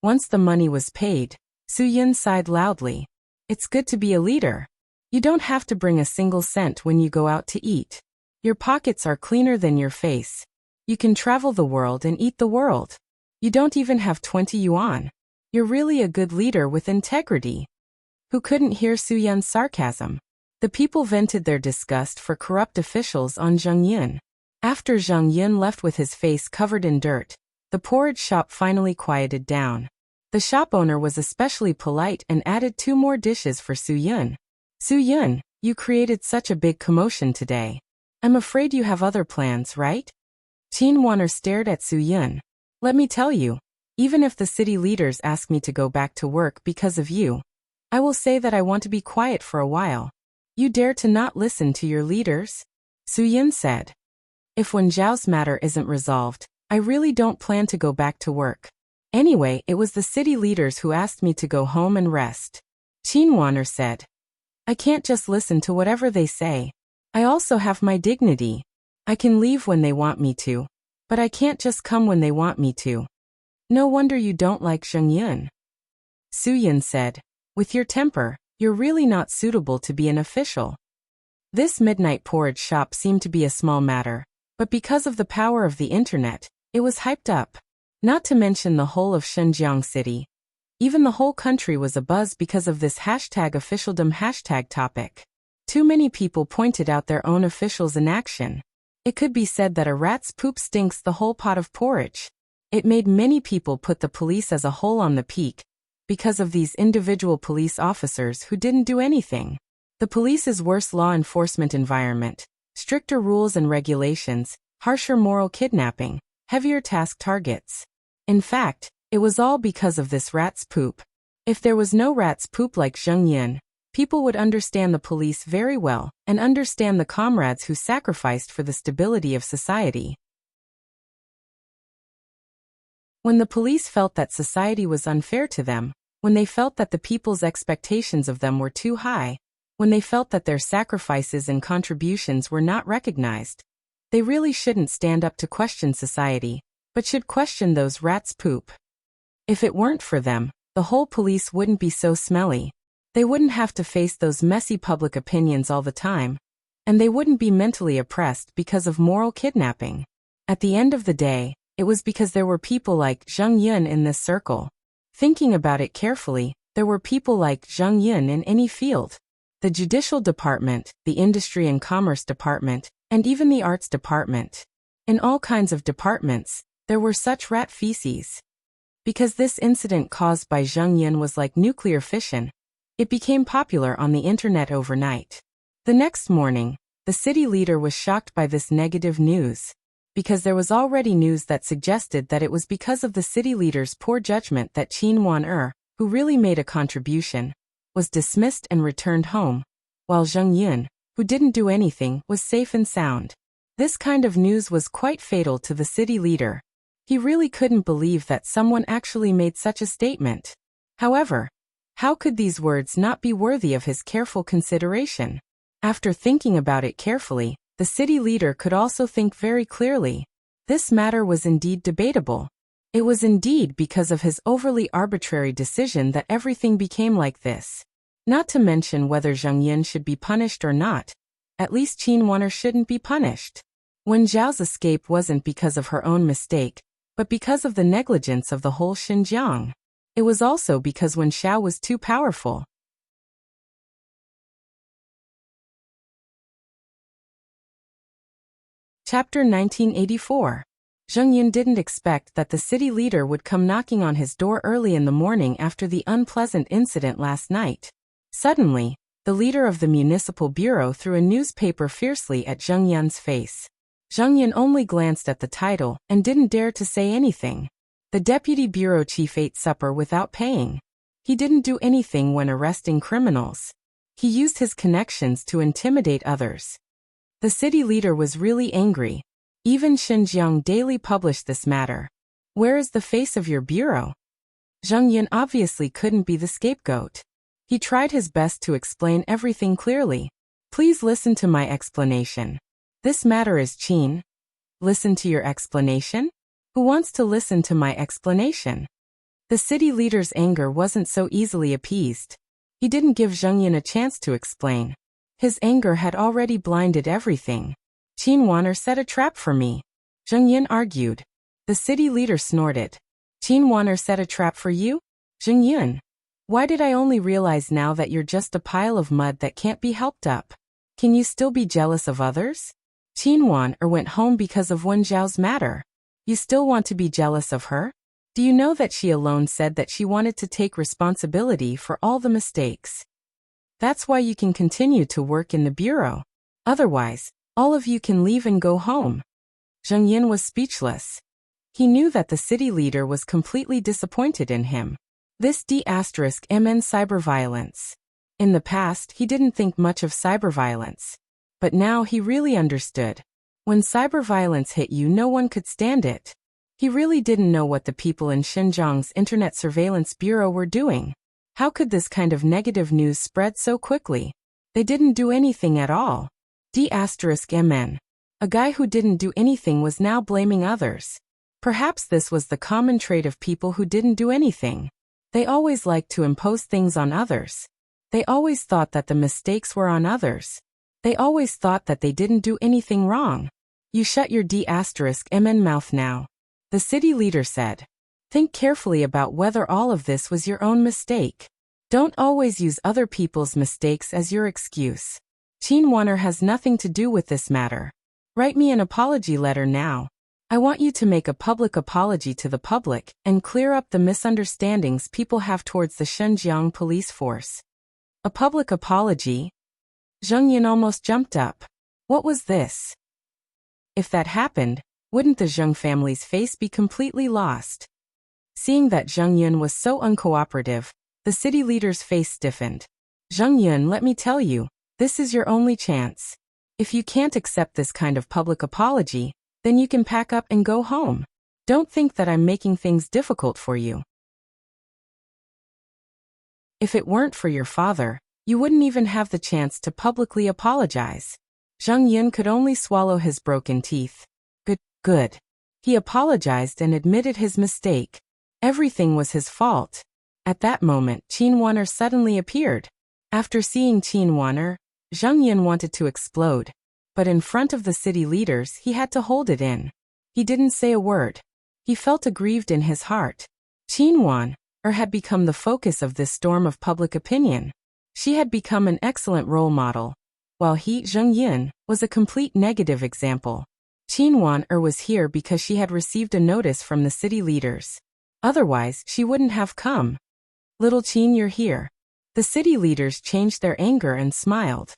Once the money was paid, Su Yin sighed loudly. It's good to be a leader. You don't have to bring a single cent when you go out to eat. Your pockets are cleaner than your face. You can travel the world and eat the world. You don't even have 20 yuan. You're really a good leader with integrity. Who couldn't hear Su Yin's sarcasm? The people vented their disgust for corrupt officials on Zheng Yin. After Zheng Yin left with his face covered in dirt, the porridge shop finally quieted down. The shop owner was especially polite and added 2 more dishes for Su Yin. Su Yin, you created such a big commotion today. I'm afraid you have other plans, right? Qin Wanner stared at Su Yin. Let me tell you, even if the city leaders ask me to go back to work because of you, I will say that I want to be quiet for a while. You dare to not listen to your leaders? Su Yin said. If Wen Zhao's matter isn't resolved, I really don't plan to go back to work. Anyway, it was the city leaders who asked me to go home and rest. Qin Wanner said. I can't just listen to whatever they say. I also have my dignity. I can leave when they want me to, but I can't just come when they want me to. No wonder you don't like Zheng Yun. Su Yin said, with your temper, you're really not suitable to be an official. This midnight porridge shop seemed to be a small matter, but because of the power of the internet, it was hyped up. Not to mention the whole of Shenzhen city. Even the whole country was abuzz because of this #officialdom topic. Too many people pointed out their own officials in action. It could be said that a rat's poop stinks the whole pot of porridge. It made many people put the police as a whole on the peak, because of these individual police officers who didn't do anything. The police's worse law enforcement environment, stricter rules and regulations, harsher moral kidnapping, heavier task targets. In fact, it was all because of this rat's poop. If there was no rat's poop like Zheng Yin, people would understand the police very well and understand the comrades who sacrificed for the stability of society. When the police felt that society was unfair to them, when they felt that the people's expectations of them were too high, when they felt that their sacrifices and contributions were not recognized, they really shouldn't stand up to question society, but should question those rats' poop. If it weren't for them, the whole police wouldn't be so smelly. They wouldn't have to face those messy public opinions all the time, and they wouldn't be mentally oppressed because of moral kidnapping. At the end of the day, it was because there were people like Zheng Yun in this circle. Thinking about it carefully, there were people like Zheng Yun in any field. the Judicial Department, the Industry and Commerce Department, and even the Arts Department. In all kinds of departments, there were such rat feces. Because this incident caused by Zheng Yin was like nuclear fission, it became popular on the internet overnight. The next morning, the city leader was shocked by this negative news, because there was already news that suggested that it was because of the city leader's poor judgment that Qin Wan, who really made a contribution, was dismissed and returned home, while Zheng Yin, who didn't do anything, was safe and sound. This kind of news was quite fatal to the city leader. He really couldn't believe that someone actually made such a statement. However, how could these words not be worthy of his careful consideration? After thinking about it carefully, the city leader could also think very clearly. This matter was indeed debatable. It was indeed because of his overly arbitrary decision that everything became like this. Not to mention whether Zheng Yin should be punished or not. At least Qin Wan shouldn't be punished. Wen Zhao's escape wasn't because of her own mistake, but because of the negligence of the whole Xinjiang. It was also because Wen Xiao was too powerful. Chapter 1984. Zheng Yin didn't expect that the city leader would come knocking on his door early in the morning after the unpleasant incident last night. Suddenly, the leader of the municipal bureau threw a newspaper fiercely at Zheng Yin's face. Zheng Yin only glanced at the title and didn't dare to say anything. The deputy bureau chief ate supper without paying. He didn't do anything when arresting criminals. He used his connections to intimidate others. The city leader was really angry. Even Xinjiang Daily published this matter. Where is the face of your bureau? Zheng Yin obviously couldn't be the scapegoat. He tried his best to explain everything clearly. Please listen to my explanation. This matter is Qin. Listen to your explanation? Who wants to listen to my explanation? The city leader's anger wasn't so easily appeased. He didn't give Zheng Yin a chance to explain. His anger had already blinded everything. Qin Wan set a trap for me. Zheng Yin argued. The city leader snorted. Qin Wan set a trap for you? Zheng Yin. Why did I only realize now that you're just a pile of mud that can't be helped up? Can you still be jealous of others? Qin Wan went home because of Wen Zhao's matter. You still want to be jealous of her? Do you know that she alone said that she wanted to take responsibility for all the mistakes? That's why you can continue to work in the bureau. Otherwise, all of you can leave and go home. Zheng Yin was speechless. He knew that the city leader was completely disappointed in him. This D*MN cyber violence. In the past, he didn't think much of cyber violence. But now he really understood. When cyber violence hit you, no one could stand it. He really didn't know what the people in Xinjiang's Internet Surveillance Bureau were doing. How could this kind of negative news spread so quickly? They didn't do anything at all. D*MN. A guy who didn't do anything was now blaming others. Perhaps this was the common trait of people who didn't do anything. They always liked to impose things on others. They always thought that the mistakes were on others. They always thought that they didn't do anything wrong. You shut your D*MN mouth now. The city leader said. Think carefully about whether all of this was your own mistake. Don't always use other people's mistakes as your excuse. Qin Wan has nothing to do with this matter. Write me an apology letter now. I want you to make a public apology to the public and clear up the misunderstandings people have towards the Xinjiang police force. A public apology? Zheng Yin almost jumped up. What was this? If that happened, wouldn't the Zheng family's face be completely lost? Seeing that Zheng Yin was so uncooperative, the city leader's face stiffened. Zheng Yin, let me tell you, this is your only chance. If you can't accept this kind of public apology, then you can pack up and go home. Don't think that I'm making things difficult for you. If it weren't for your father, you wouldn't even have the chance to publicly apologize. Zheng Yin could only swallow his broken teeth. Good. He apologized and admitted his mistake. Everything was his fault. At that moment, Qin Wan suddenly appeared. After seeing Qin Wan, Zheng Yin wanted to explode. But in front of the city leaders, he had to hold it in. He didn't say a word. He felt aggrieved in his heart. Qin Wan had become the focus of this storm of public opinion. She had become an excellent role model, while he, Zheng Yin, was a complete negative example. Qin Wan was here because she had received a notice from the city leaders. Otherwise, she wouldn't have come. Little Qin, you're here. The city leaders changed their anger and smiled.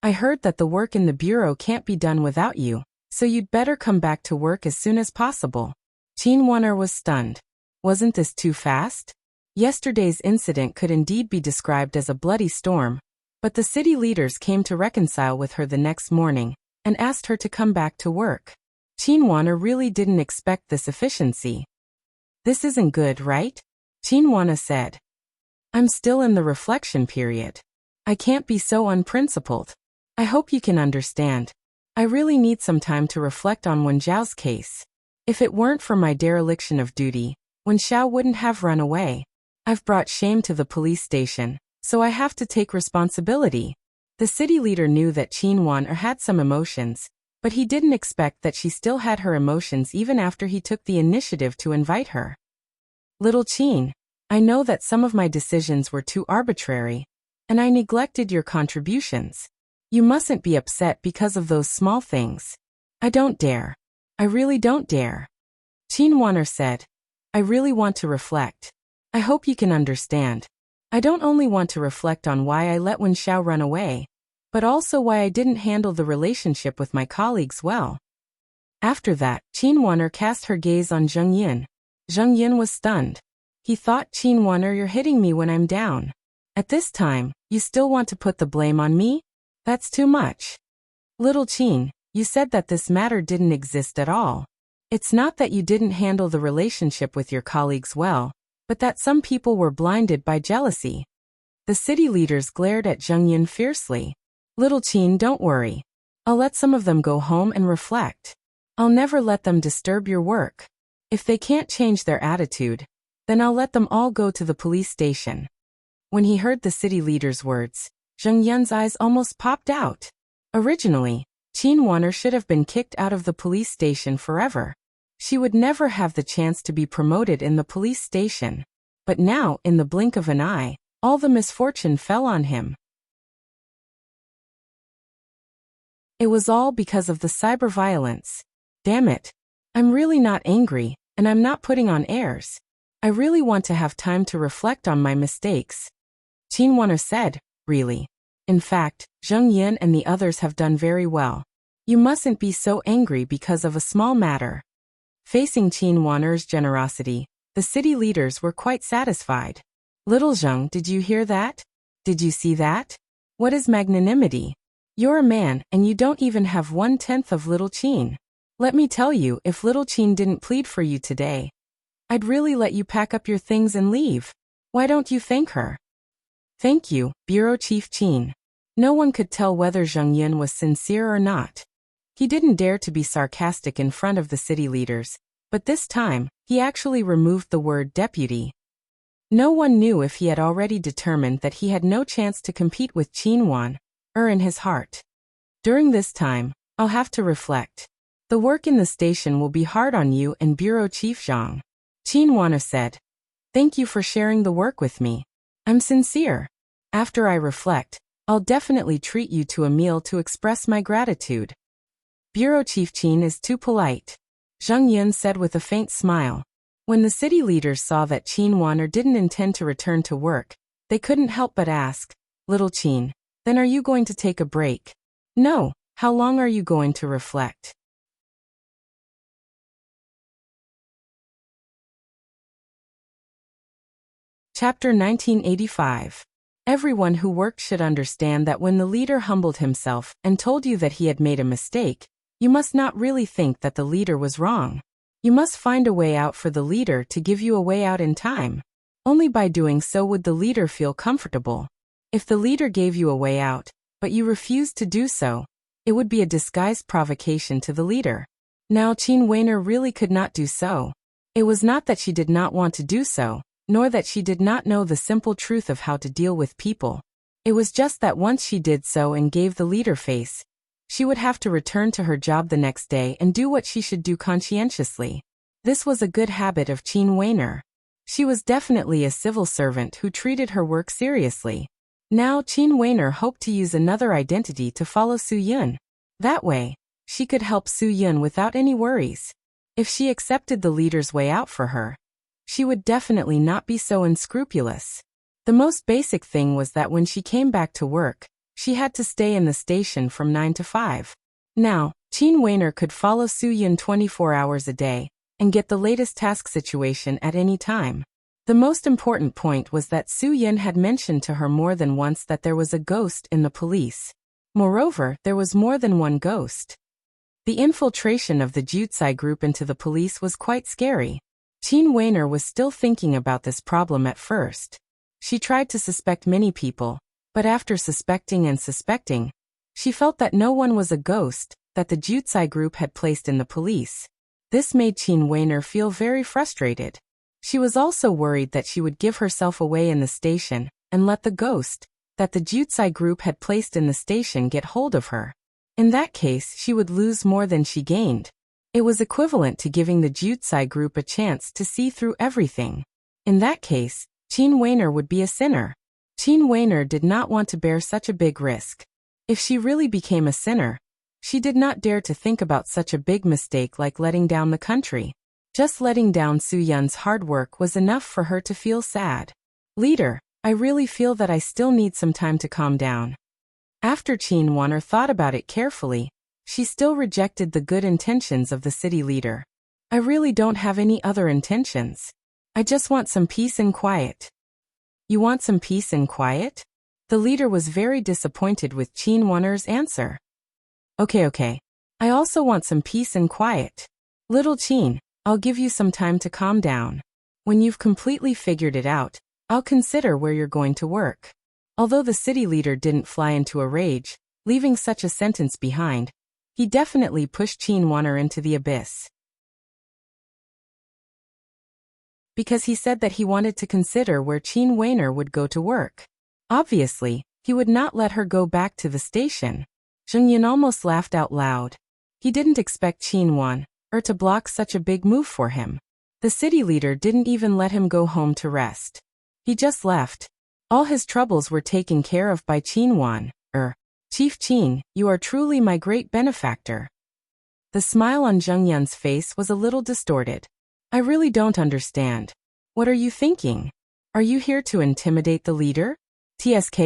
I heard that the work in the bureau can't be done without you, so you'd better come back to work as soon as possible. Qin Wan was stunned. Wasn't this too fast? Yesterday's incident could indeed be described as a bloody storm, but the city leaders came to reconcile with her the next morning and asked her to come back to work. Qin Wan really didn't expect this efficiency. This isn't good, right? Qin Wan said. I'm still in the reflection period. I can't be so unprincipled. I hope you can understand. I really need some time to reflect on Wen Zhao's case. If it weren't for my dereliction of duty, Wen Zhao wouldn't have run away. I've brought shame to the police station, so I have to take responsibility. The city leader knew that Qin Wan had some emotions, but he didn't expect that she still had her emotions even after he took the initiative to invite her. Little Qin, I know that some of my decisions were too arbitrary, and I neglected your contributions. You mustn't be upset because of those small things. I don't dare. I really don't dare. Qin Wan said. I really want to reflect. I hope you can understand. I don't only want to reflect on why I let Wen Zhao run away, but also why I didn't handle the relationship with my colleagues well. After that, Qin Wan cast her gaze on Zheng Yin. Zheng Yin was stunned. He thought, Qin Wan, you're hitting me when I'm down. At this time, you still want to put the blame on me? That's too much. Little Qin, you said that this matter didn't exist at all. It's not that you didn't handle the relationship with your colleagues well, but that some people were blinded by jealousy. The city leaders glared at Zheng Yin fiercely. Little Qin, don't worry. I'll let some of them go home and reflect. I'll never let them disturb your work. If they can't change their attitude, then I'll let them all go to the police station. When he heard the city leader's words, Zheng Yin's eyes almost popped out. Originally, Qin Wan should have been kicked out of the police station forever. She would never have the chance to be promoted in the police station. But now, in the blink of an eye, all the misfortune fell on him. It was all because of the cyber violence. Damn it. I'm really not angry, and I'm not putting on airs. I really want to have time to reflect on my mistakes. Qin Wan said, really. In fact, Zheng Yin and the others have done very well. You mustn't be so angry because of a small matter. Facing Qin Wan's generosity, the city leaders were quite satisfied. Little Zheng, did you hear that? Did you see that? What is magnanimity? You're a man and you don't even have 1/10 of Little Qin. Let me tell you, if Little Qin didn't plead for you today, I'd really let you pack up your things and leave. Why don't you thank her? Thank you, Bureau Chief Qin. No one could tell whether Zheng Yin was sincere or not. He didn't dare to be sarcastic in front of the city leaders, but this time, he actually removed the word deputy. No one knew if he had already determined that he had no chance to compete with Qin Wan, in his heart. During this time, I'll have to reflect. The work in the station will be hard on you and Bureau Chief Zhang. Qin Wan said. Thank you for sharing the work with me. I'm sincere. After I reflect, I'll definitely treat you to a meal to express my gratitude. Bureau Chief Qin is too polite. Zheng Yin said with a faint smile. When the city leaders saw that Qin Wan didn't intend to return to work, they couldn't help but ask, Little Qin, then are you going to take a break? No, how long are you going to reflect? Chapter 1985. Everyone who worked should understand that when the leader humbled himself and told you that he had made a mistake, you must not really think that the leader was wrong. You must find a way out for the leader to give you a way out in time. Only by doing so would the leader feel comfortable. If the leader gave you a way out, but you refused to do so, it would be a disguised provocation to the leader. Now Qin Weiner really could not do so. It was not that she did not want to do so, nor that she did not know the simple truth of how to deal with people. It was just that once she did so and gave the leader face, she would have to return to her job the next day and do what she should do conscientiously. This was a good habit of Qin Weiner. She was definitely a civil servant who treated her work seriously. Now Qin Weiner hoped to use another identity to follow Su Yun. That way, she could help Su Yun without any worries. If she accepted the leader's way out for her, she would definitely not be so unscrupulous. The most basic thing was that when she came back to work, she had to stay in the station from 9 to 5. Now, Qin Weiner could follow Su Yun 24 hours a day and get the latest task situation at any time. The most important point was that Su Yun had mentioned to her more than once that there was a ghost in the police. Moreover, there was more than one ghost. The infiltration of the Jutsai group into the police was quite scary. Qin Weiner was still thinking about this problem at first. She tried to suspect many people, but after suspecting and suspecting, she felt that no one was a ghost that the Jutsai group had placed in the police. This made Qin Weiner feel very frustrated. She was also worried that she would give herself away in the station and let the ghost that the Jutsai group had placed in the station get hold of her. In that case, she would lose more than she gained. It was equivalent to giving the Jutsai group a chance to see through everything. In that case, Qin Weiner would be a sinner. Qin Weiner did not want to bear such a big risk. If she really became a sinner, she did not dare to think about such a big mistake like letting down the country. Just letting down Su Yun's hard work was enough for her to feel sad. Leader, I really feel that I still need some time to calm down. After Qin Weiner thought about it carefully, she still rejected the good intentions of the city leader. I really don't have any other intentions. I just want some peace and quiet. You want some peace and quiet? The leader was very disappointed with Qin Weiner's answer. Okay. I also want some peace and quiet. Little Qin, I'll give you some time to calm down. When you've completely figured it out, I'll consider where you're going to work. Although the city leader didn't fly into a rage, leaving such a sentence behind, he definitely pushed Qin Weiner into the abyss. Because he said that he wanted to consider where Qin Weiner would go to work. Obviously, he would not let her go back to the station. Zheng Yun almost laughed out loud. He didn't expect Qin Weiner to block such a big move for him. The city leader didn't even let him go home to rest. He just left. All his troubles were taken care of by Qin Weiner. Chief Qin, you are truly my great benefactor. The smile on Zheng Yun's face was a little distorted. I really don't understand. What are you thinking? Are you here to intimidate the leader? TSK.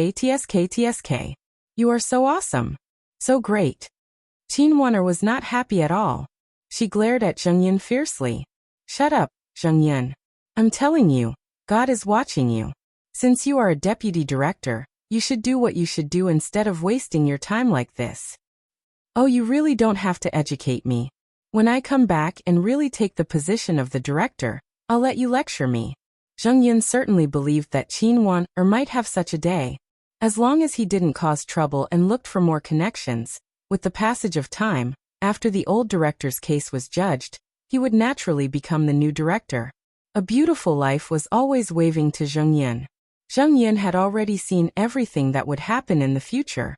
You are so awesome. So great. Qin Weiner was not happy at all. She glared at Zheng Yun fiercely. Shut up, Zheng Yun. I'm telling you, God is watching you. Since you are a deputy director, you should do what you should do instead of wasting your time like this. Oh, you really don't have to educate me. When I come back and really take the position of the director, I'll let you lecture me. Zheng Yun certainly believed that Qin Weiner might have such a day. As long as he didn't cause trouble and looked for more connections, with the passage of time, after the old director's case was judged, he would naturally become the new director. A beautiful life was always waving to Zheng Yun. Zheng Yun had already seen everything that would happen in the future.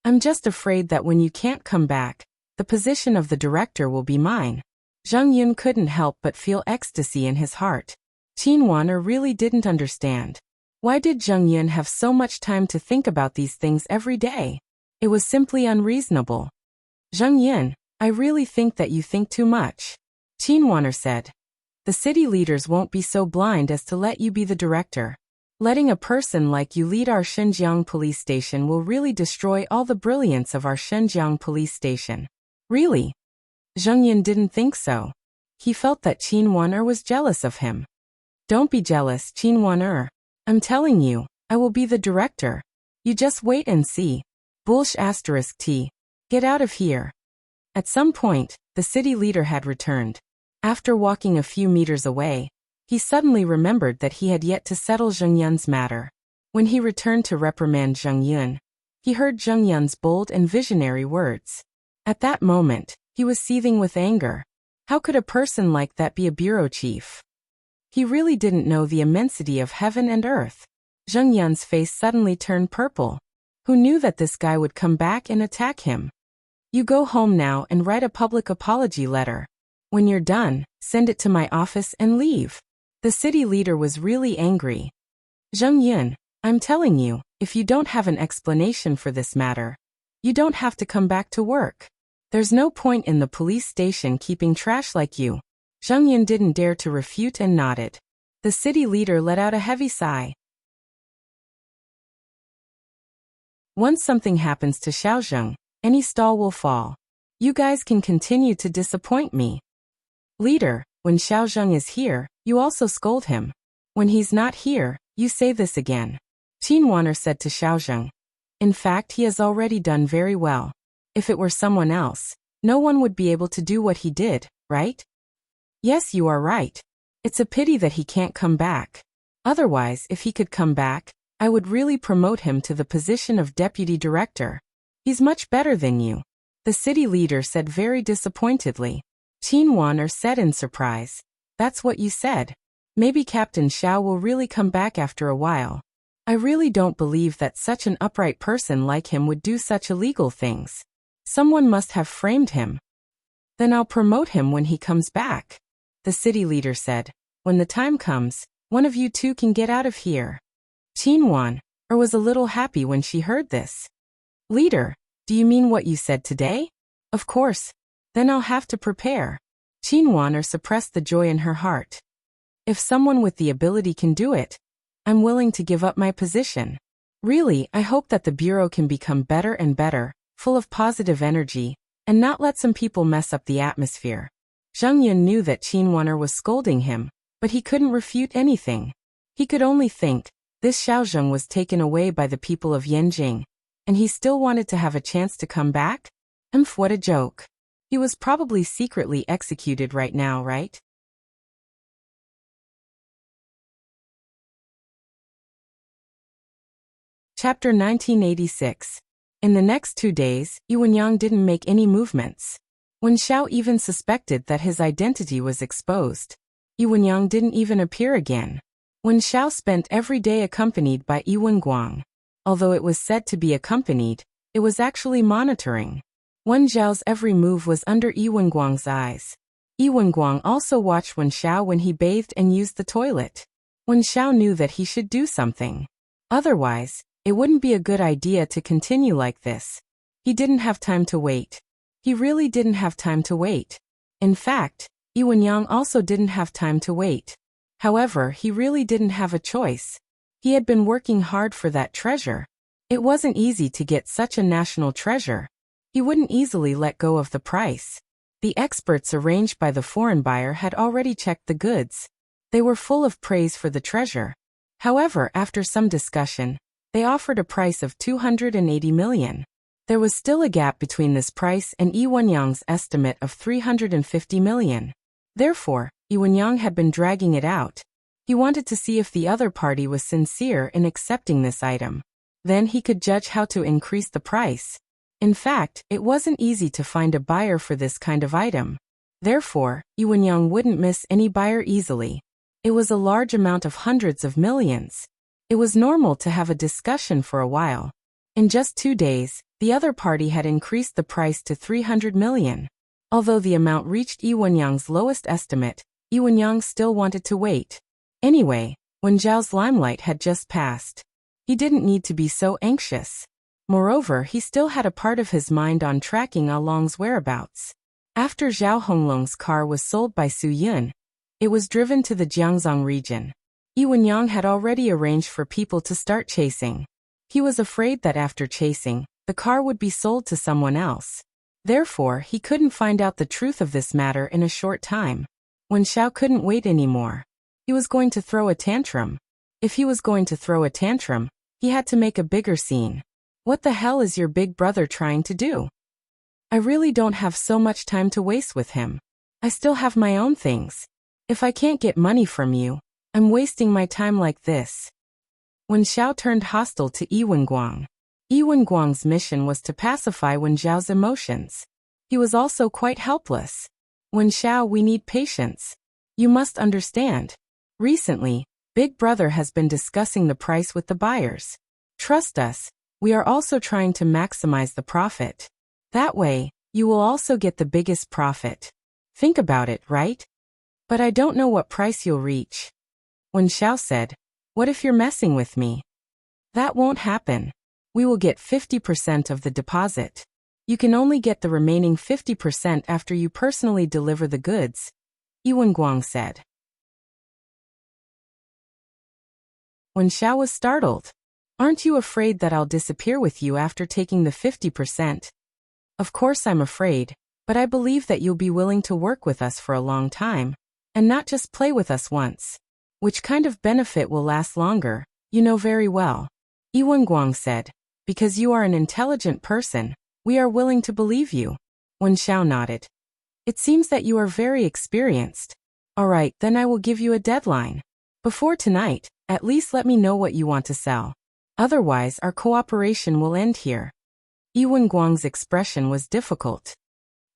I'm just afraid that when you can't come back, the position of the director will be mine. Zheng Yun couldn't help but feel ecstasy in his heart. Qin Weiner really didn't understand. Why did Zheng Yun have so much time to think about these things every day? It was simply unreasonable. Zheng Yun, I really think that you think too much. Qin Weiner said. The city leaders won't be so blind as to let you be the director. Letting a person like you lead our Xinjiang police station will really destroy all the brilliance of our Xinjiang police station. Really? Zheng Yun didn't think so. He felt that Qin Weiner was jealous of him. Don't be jealous, Qin Weiner. I'm telling you, I will be the director. You just wait and see. T. Get out of here. At some point, the city leader had returned. After walking a few meters away, he suddenly remembered that he had yet to settle Zheng Yun's matter. When he returned to reprimand Zheng Yun, he heard Zheng Yun's bold and visionary words. At that moment, he was seething with anger. How could a person like that be a bureau chief? He really didn't know the immensity of heaven and earth. Zheng Yun's face suddenly turned purple. Who knew that this guy would come back and attack him? You go home now and write a public apology letter. When you're done, send it to my office and leave. The city leader was really angry. Zheng Yun, I'm telling you, If you don't have an explanation for this matter, you don't have to come back to work. There's no point in the police station keeping trash like you. Zheng Yun didn't dare to refute and nodded. The city leader let out a heavy sigh. Once something happens to Xiaozheng, any stall will fall. You guys can continue to disappoint me. Leader, when Xiaozheng is here, you also scold him. When he's not here, you say this again. Qin Wan'er said to Xiaozheng. In fact, he has already done very well. If it were someone else, no one would be able to do what he did, right? Yes, you are right. It's a pity that he can't come back. Otherwise, if he could come back, I would really promote him to the position of deputy director. He's much better than you. The city leader said very disappointedly. Qin Wan'er said in surprise. That's what you said. Maybe Captain Xiao will really come back after a while. I really don't believe that such an upright person like him would do such illegal things. Someone must have framed him. Then I'll promote him when he comes back. The city leader said. When the time comes, one of you two can get out of here. Qin Wan'er was a little happy when she heard this. Leader, do you mean what you said today? Of course. Then I'll have to prepare. Qin Wan'er suppressed the joy in her heart. If someone with the ability can do it, I'm willing to give up my position. Really, I hope that the bureau can become better and better, full of positive energy, and not let some people mess up the atmosphere. Zheng Yun knew that Qin Wan'er was scolding him, but he couldn't refute anything. He could only think, this Xiaozheng was taken away by the people of Yanjing, and he still wanted to have a chance to come back? What a joke. He was probably secretly executed right now, right? Chapter 1986. In the next 2 days, Yuanyang didn't make any movements. When Xiao even suspected that his identity was exposed, Yuanyang didn't even appear again. When Xiao spent every day accompanied by Guang, although it was said to be accompanied, it was actually monitoring. Wen Zhao's every move was under Guang's eyes. Guang also watched Wen Xiao when he bathed and used the toilet. Wen Xiao knew that he should do something. Otherwise, it wouldn't be a good idea to continue like this. He didn't have time to wait. He really didn't have time to wait. In fact, Yuanyang also didn't have time to wait. However, he really didn't have a choice. He had been working hard for that treasure. It wasn't easy to get such a national treasure. He wouldn't easily let go of the price. The experts arranged by the foreign buyer had already checked the goods. They were full of praise for the treasure. However, after some discussion, they offered a price of 280 million. There was still a gap between this price and Yuanyang's estimate of 350 million. Therefore, Yuanyang had been dragging it out. He wanted to see if the other party was sincere in accepting this item. Then he could judge how to increase the price. In fact, it wasn't easy to find a buyer for this kind of item. Therefore, Yuanyang wouldn't miss any buyer easily. It was a large amount of hundreds of millions. It was normal to have a discussion for a while. In just 2 days, the other party had increased the price to 300 million. Although the amount reached Yuanyang's lowest estimate, Yuanyang still wanted to wait. Anyway, Wen Zhao's limelight had just passed. He didn't need to be so anxious. Moreover, he still had a part of his mind on tracking Along's whereabouts. After Zhao Honglong's car was sold by Su Yun, it was driven to the Jiangzhong region. Yuanyang had already arranged for people to start chasing. He was afraid that after chasing, the car would be sold to someone else. Therefore, he couldn't find out the truth of this matter in a short time. When Xiao couldn't wait anymore, he was going to throw a tantrum. If he was going to throw a tantrum, he had to make a bigger scene. What the hell is your big brother trying to do? I really don't have so much time to waste with him. I still have my own things. If I can't get money from you, I'm wasting my time like this. When Xiao turned hostile to Guang's mission was to pacify Wen Zhao's emotions. He was also quite helpless. Wen Xiao, we need patience. You must understand. Recently, Big Brother has been discussing the price with the buyers. Trust us, we are also trying to maximize the profit. That way, you will also get the biggest profit. Think about it, right? But I don't know what price you'll reach. Wen Xiao said, what if you're messing with me? That won't happen. We will get 50% of the deposit. You can only get the remaining 50% after you personally deliver the goods, Yuan Guang said. Wen Xiao was startled. Aren't you afraid that I'll disappear with you after taking the 50%? Of course I'm afraid, but I believe that you'll be willing to work with us for a long time, and not just play with us once. Which kind of benefit will last longer, you know very well. Yuan Guang said, because you are an intelligent person, we are willing to believe you. Wen Xiao nodded. It seems that you are very experienced. All right, then I will give you a deadline. Before tonight, at least let me know what you want to sell. Otherwise, our cooperation will end here. Yuan Guang's expression was difficult.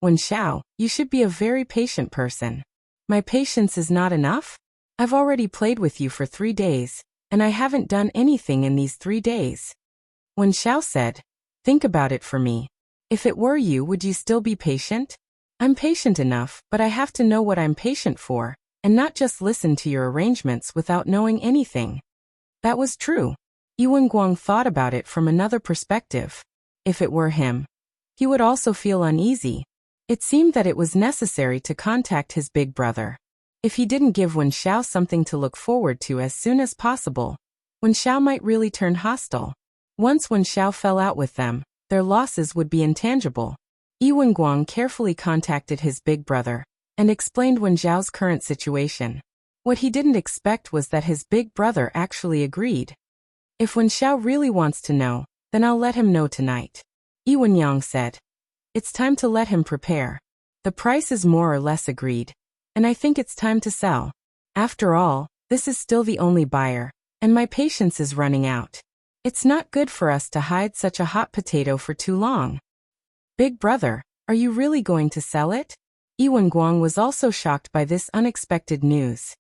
Wen Xiao, you should be a very patient person. My patience is not enough? I've already played with you for 3 days, and I haven't done anything in these 3 days. Wen Xiao said, think about it for me. If it were you, would you still be patient? I'm patient enough, but I have to know what I'm patient for, and not just listen to your arrangements without knowing anything. That was true. Yuan Guang thought about it from another perspective. If it were him, he would also feel uneasy. It seemed that it was necessary to contact his big brother. If he didn't give Wen Xiao something to look forward to as soon as possible, Wen Xiao might really turn hostile. Once Wen Xiao fell out with them, their losses would be intangible. Yuan Guang carefully contacted his big brother and explained Wen Xiao's current situation. What he didn't expect was that his big brother actually agreed. If Wen Xiao really wants to know, then I'll let him know tonight. Yuan Yang said. It's time to let him prepare. The price is more or less agreed, and I think it's time to sell. After all, this is still the only buyer, and my patience is running out. It's not good for us to hide such a hot potato for too long. Big brother, are you really going to sell it? Yuan Guang was also shocked by this unexpected news.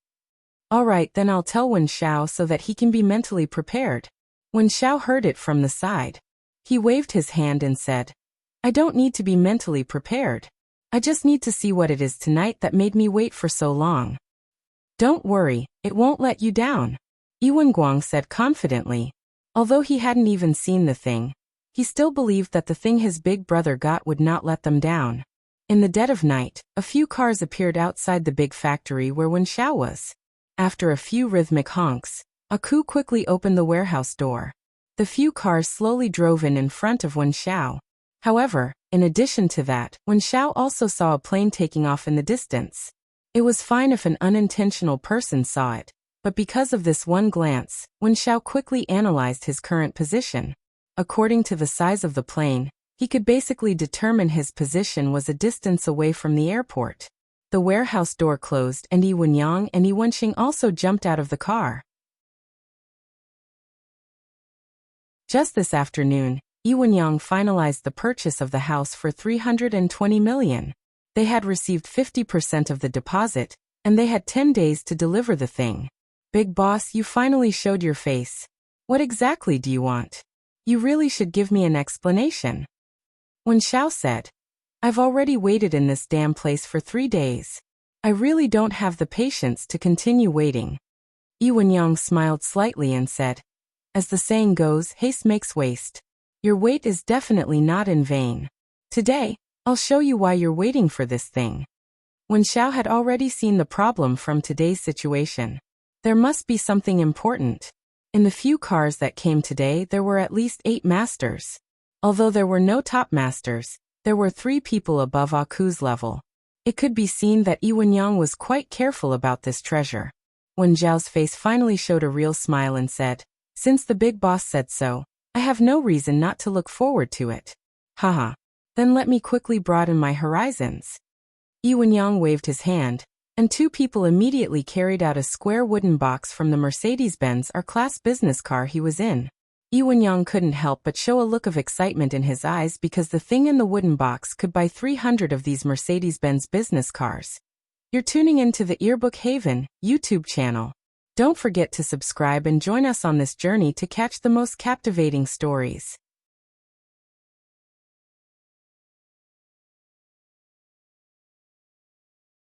All right, then I'll tell Wen Xiao so that he can be mentally prepared. Wen Xiao heard it from the side. He waved his hand and said, I don't need to be mentally prepared. I just need to see what it is tonight that made me wait for so long. Don't worry, it won't let you down, Yuan Guang said confidently. Although he hadn't even seen the thing, he still believed that the thing his big brother got would not let them down. In the dead of night, a few cars appeared outside the big factory where Wen Xiao was. After a few rhythmic honks, Aku quickly opened the warehouse door. The few cars slowly drove in front of Wen Xiao. However, in addition to that, Wen Xiao also saw a plane taking off in the distance. It was fine if an unintentional person saw it, but because of this one glance, Wen Xiao quickly analyzed his current position. According to the size of the plane, he could basically determine his position was a distance away from the airport. The warehouse door closed and Yuan Yang and Yuan Xing also jumped out of the car. Just this afternoon, Yuan Yang finalized the purchase of the house for 320 million. They had received 50% of the deposit, and they had 10 days to deliver the thing. Big boss, you finally showed your face. What exactly do you want? You really should give me an explanation. Wen Xiao said, I've already waited in this damn place for 3 days. I really don't have the patience to continue waiting. Yuan Yang smiled slightly and said, as the saying goes, haste makes waste. Your wait is definitely not in vain. Today, I'll show you why you're waiting for this thing. Wen Xiao had already seen the problem from today's situation. There must be something important. In the few cars that came today, there were at least 8 masters. Although there were no top masters, there were 3 people above Aku's level. It could be seen that Yuan Yang was quite careful about this treasure. Wen Zhao's face finally showed a real smile and said, since the big boss said so, I have no reason not to look forward to it. Haha. Then let me quickly broaden my horizons. Yuan Yang waved his hand, and 2 people immediately carried out a square wooden box from the Mercedes-Benz R-Class business car he was in. Yuan Yang couldn't help but show a look of excitement in his eyes because the thing in the wooden box could buy 300 of these Mercedes-Benz business cars. You're tuning into the Earbook Haven YouTube channel. Don't forget to subscribe and join us on this journey to catch the most captivating stories.